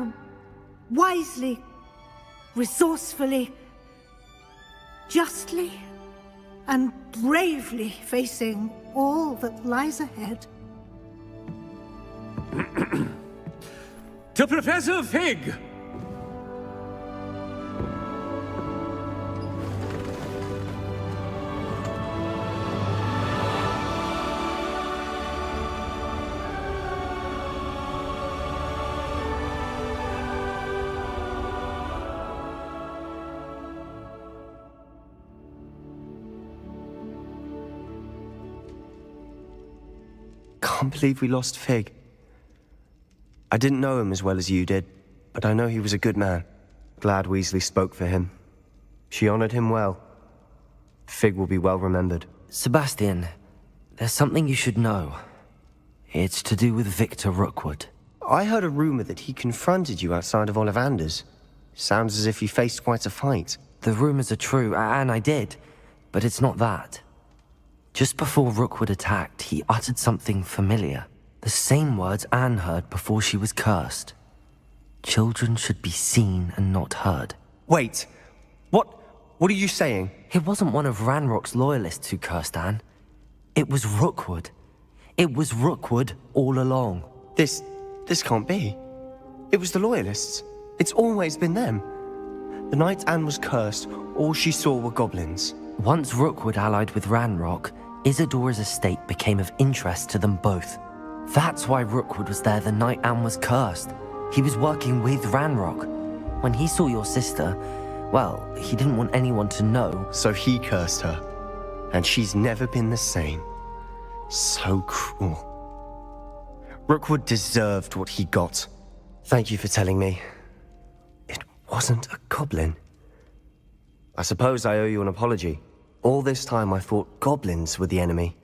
wisely, resourcefully, justly, and bravely facing all that lies ahead. To Professor Fig! Can't believe we lost Fig. I didn't know him as well as you did, but I know he was a good man. Glad Weasley spoke for him. She honored him well. Fig will be well remembered. Sebastian, there's something you should know. It's to do with Victor Rookwood. I heard a rumor that he confronted you outside of Ollivander's. Sounds as if you faced quite a fight. The rumors are true, and I did, but it's not that. Just before Rookwood attacked, he uttered something familiar. The same words Anne heard before she was cursed. Children should be seen and not heard. Wait, what are you saying? It wasn't one of Ranrock's loyalists who cursed Anne. It was Rookwood. It was Rookwood all along. This can't be. It was the loyalists. It's always been them. The night Anne was cursed, all she saw were goblins. Once Rookwood allied with Ranrock, Isadora's estate became of interest to them both. That's why Rookwood was there the night Anne was cursed. He was working with Ranrock. When he saw your sister, well, he didn't want anyone to know. So he cursed her. And she's never been the same. So cruel. Rookwood deserved what he got. Thank you for telling me. It wasn't a goblin. I suppose I owe you an apology. All this time I thought goblins were the enemy.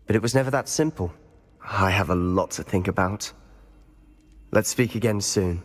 But it was never that simple. I have a lot to think about. Let's speak again soon.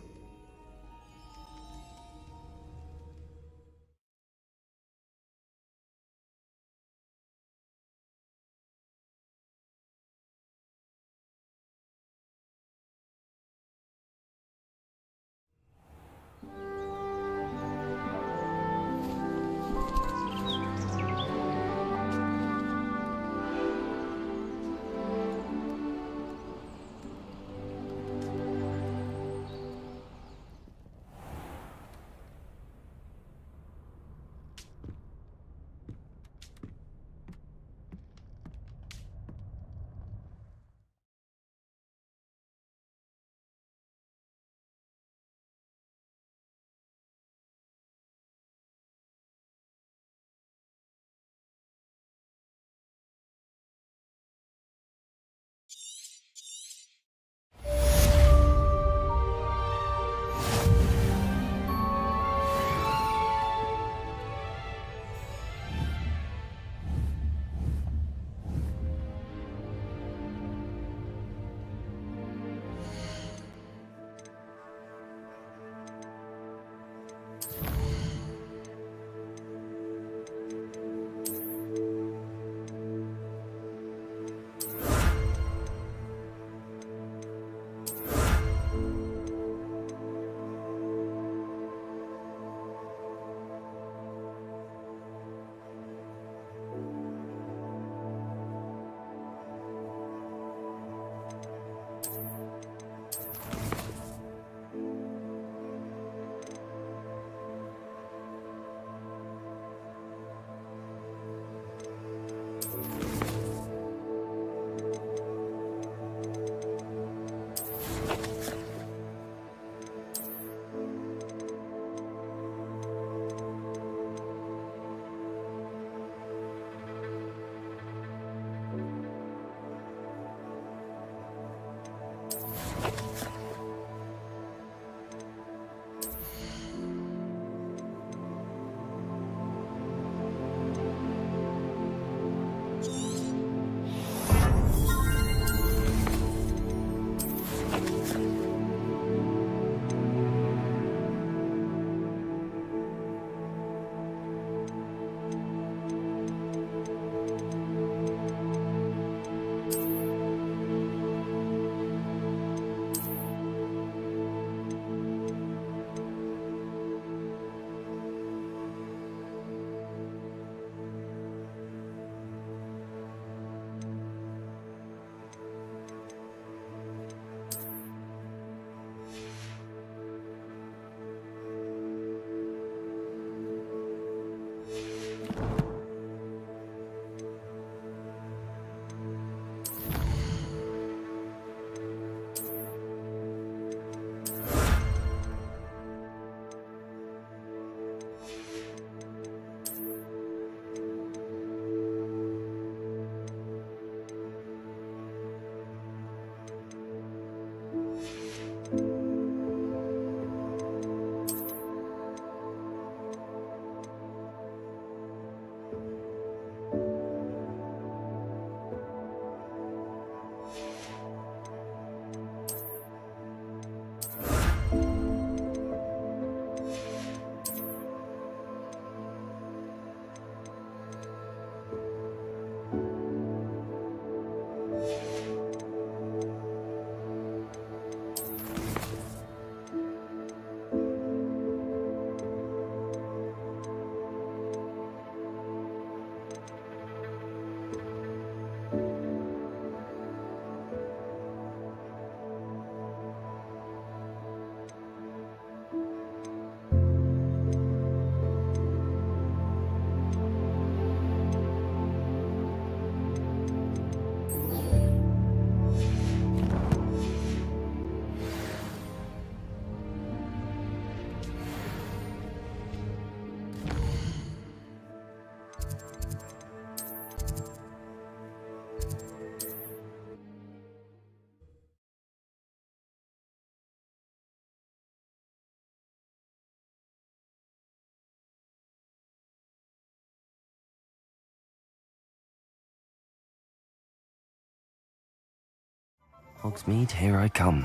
Hogsmeade, here I come.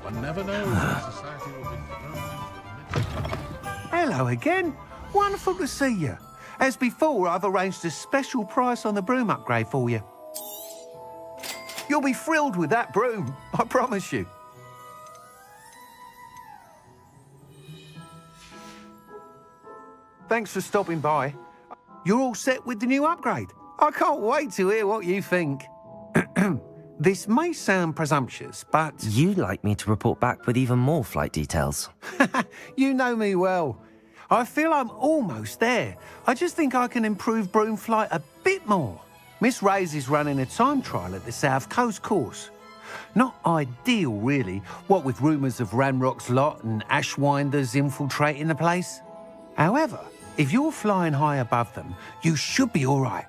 One never knows when society will be thrown. Hello again. Wonderful to see you. As before, I've arranged a special price on the broom upgrade for you. You'll be thrilled with that broom, I promise you. Thanks for stopping by. You're all set with the new upgrade. I can't wait to hear what you think. This may sound presumptuous, but... You'd like me to report back with even more flight details. You know me well. I feel I'm almost there. I just think I can improve broom flight a bit more. Miss Ray's is running a time trial at the South Coast course. Not ideal, really, what with rumours of Ranrok's lot and Ashwinders infiltrating the place. However, if you're flying high above them, you should be all right,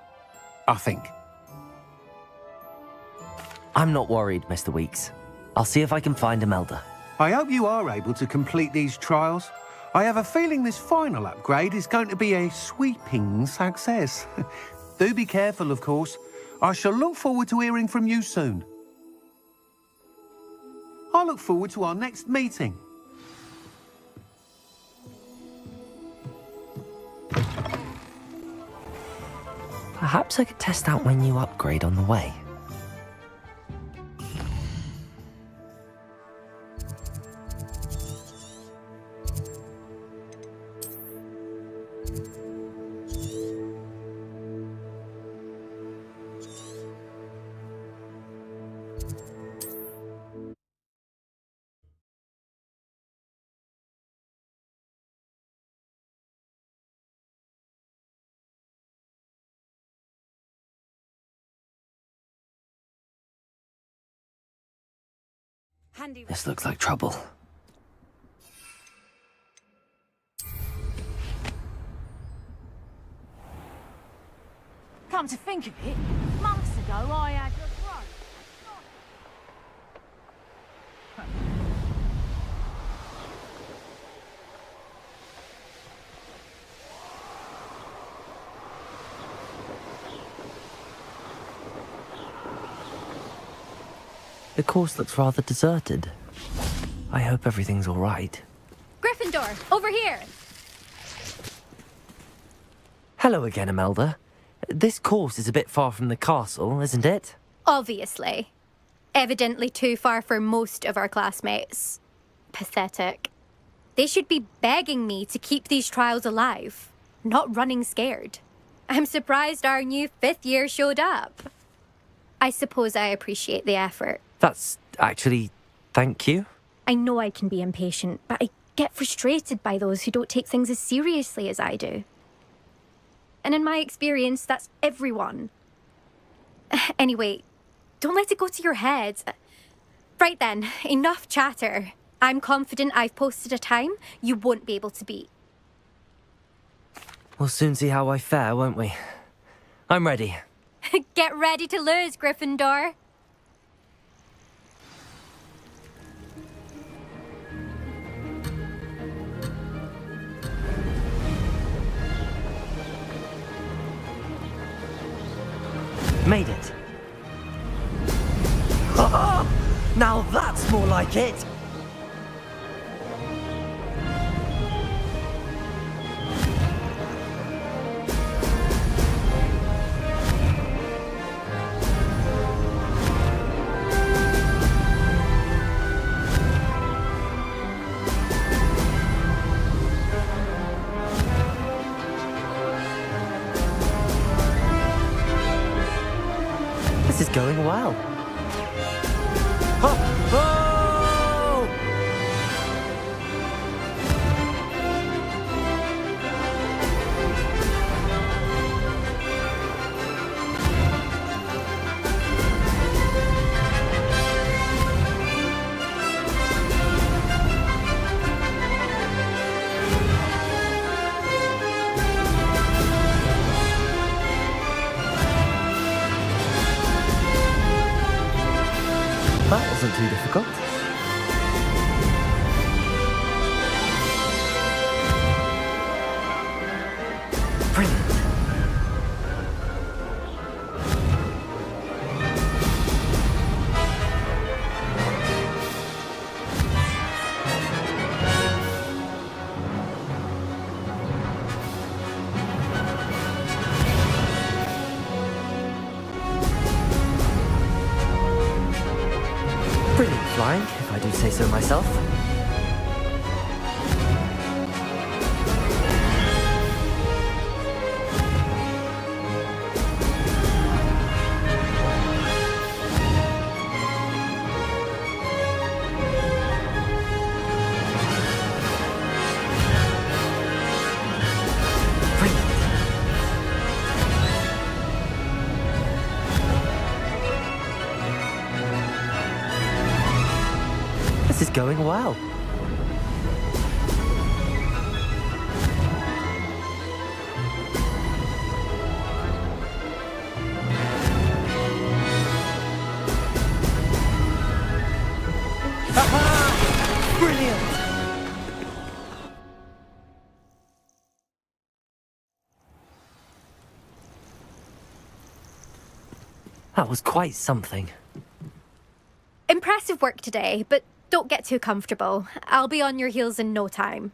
I think. I'm not worried, Mr. Weeks. I'll see if I can find Imelda. I hope you are able to complete these trials. I have a feeling this final upgrade is going to be a sweeping success. Do be careful, of course. I shall look forward to hearing from you soon. I look forward to our next meeting. Perhaps I could test out my new upgrade on the way. This looks like trouble. Come to think of it, months ago I had your throat. The course looks rather deserted. I hope everything's all right. Gryffindor, over here! Hello again, Imelda. This course is a bit far from the castle, isn't it? Obviously. Evidently too far for most of our classmates. Pathetic. They should be begging me to keep these trials alive, not running scared. I'm surprised our new 5th year showed up. I suppose I appreciate the effort. That's actually... thank you. I know I can be impatient, but I get frustrated by those who don't take things as seriously as I do. And in my experience, that's everyone. Anyway, don't let it go to your head. Right then, enough chatter. I'm confident I've posted a time you won't be able to beat. We'll soon see how I fare, won't we? I'm ready. Get ready to lose, Gryffindor. Made it. Now that's more like it! This is going well. That wasn't too difficult. Brilliant. Brilliant flying, if I do say so myself. This is going well. Brilliant! That was quite something. Impressive work today, but don't get too comfortable. I'll be on your heels in no time.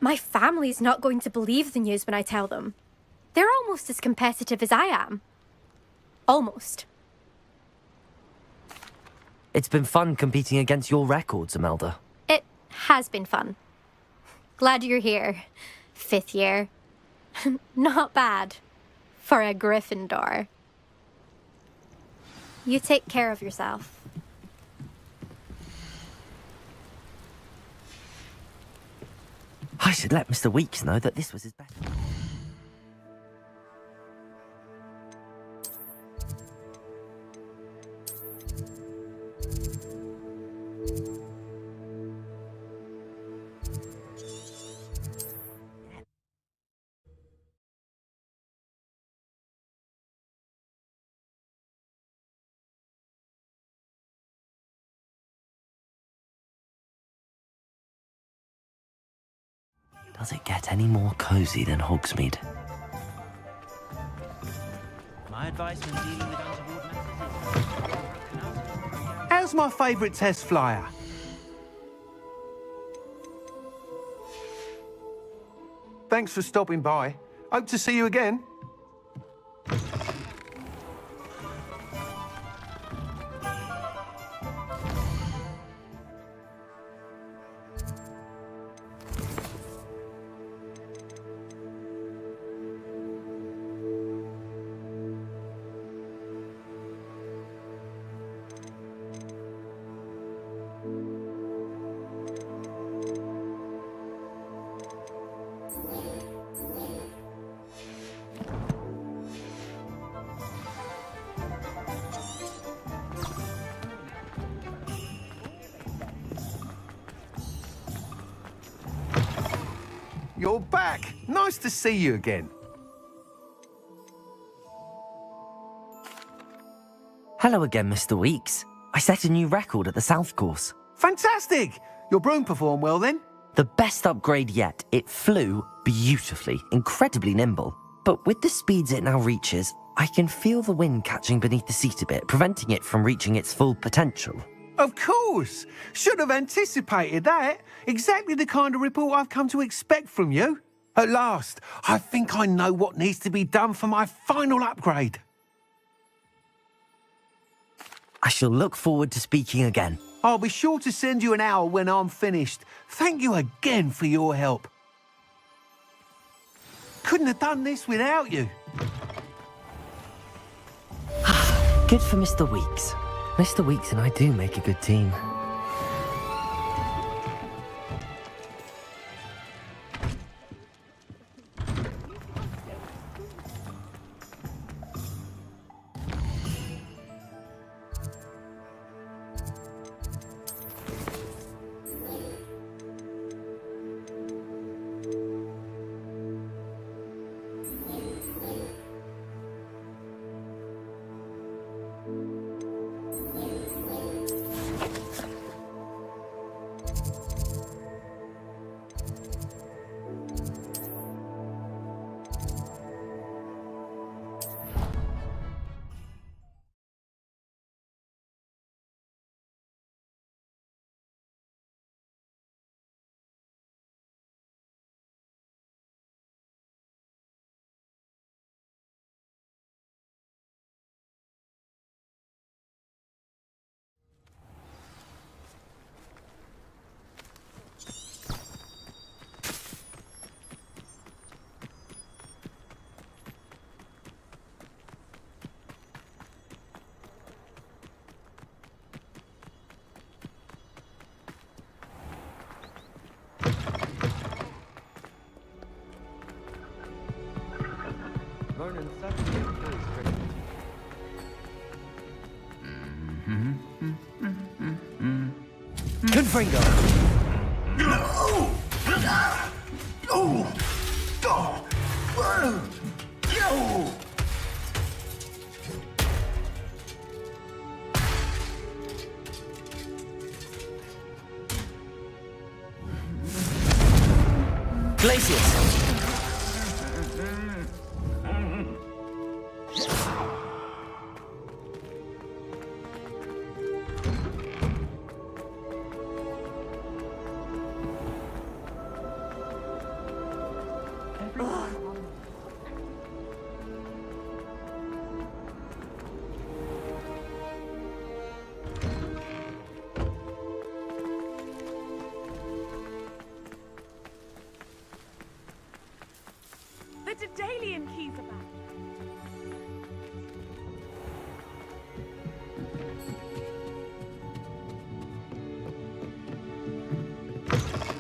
My family's not going to believe the news when I tell them. They're almost as competitive as I am. Almost. It's been fun competing against your records, Imelda. It has been fun. Glad you're here. 5th year. Not bad. For a Gryffindor. You take care of yourself. I should let Mr. Weeks know that this was his best. Does it get any more cozy than Hogsmeade? My advice when dealing with untoward matters is... How's my favourite test flyer? Thanks for stopping by. Hope to see you again. You're back. Nice to see you again. Hello again, Mr. Weeks. I set a new record at the South Course. Fantastic! Your broom performed well then? The best upgrade yet. It flew beautifully, incredibly nimble. But with the speeds it now reaches, I can feel the wind catching beneath the seat a bit, preventing it from reaching its full potential. Of course! Should have anticipated that. Exactly the kind of report I've come to expect from you. At last, I think I know what needs to be done for my final upgrade. I shall look forward to speaking again. I'll be sure to send you an hour when I'm finished. Thank you again for your help. Couldn't have done this without you. Good for Mr. Weeks. Mr. Weeks and I do make a good team. Confringo! Glacius!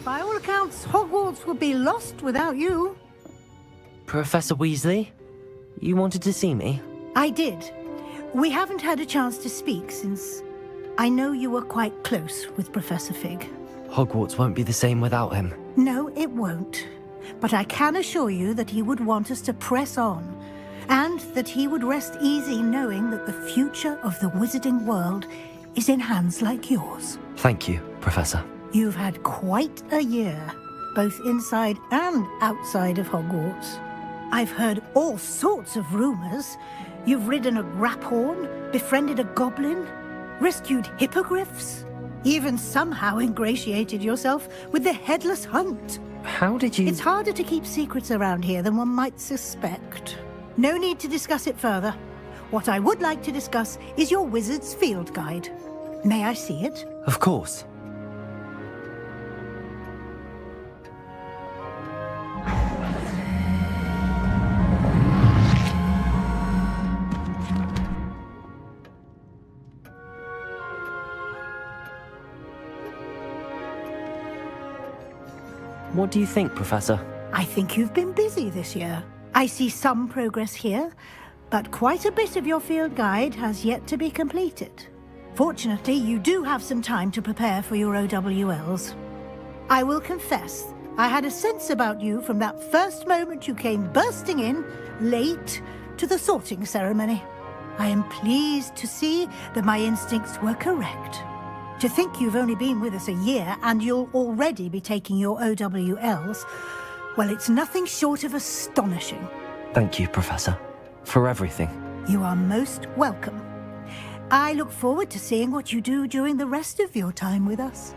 By all accounts, Hogwarts would be lost without you. Professor Weasley, you wanted to see me? I did. We haven't had a chance to speak since I know you were quite close with Professor Fig. Hogwarts won't be the same without him. No, it won't. But I can assure you that he would want us to press on, and that he would rest easy knowing that the future of the wizarding world is in hands like yours. Thank you, Professor. You've had quite a year, both inside and outside of Hogwarts. I've heard all sorts of rumors. You've ridden a graphorn, befriended a goblin, rescued hippogriffs, even somehow ingratiated yourself with the Headless Hunt. How did you... It's harder to keep secrets around here than one might suspect. No need to discuss it further. What I would like to discuss is your wizard's field guide. May I see it? Of course. What do you think, Professor? I think you've been busy this year. I see some progress here, but quite a bit of your field guide has yet to be completed. Fortunately, you do have some time to prepare for your OWLs. I will confess, I had a sense about you from that first moment you came bursting in, late, to the sorting ceremony. I am pleased to see that my instincts were correct. To think you've only been with us a year and you'll already be taking your OWLs, well, it's nothing short of astonishing. Thank you, Professor, for everything. You are most welcome. I look forward to seeing what you do during the rest of your time with us.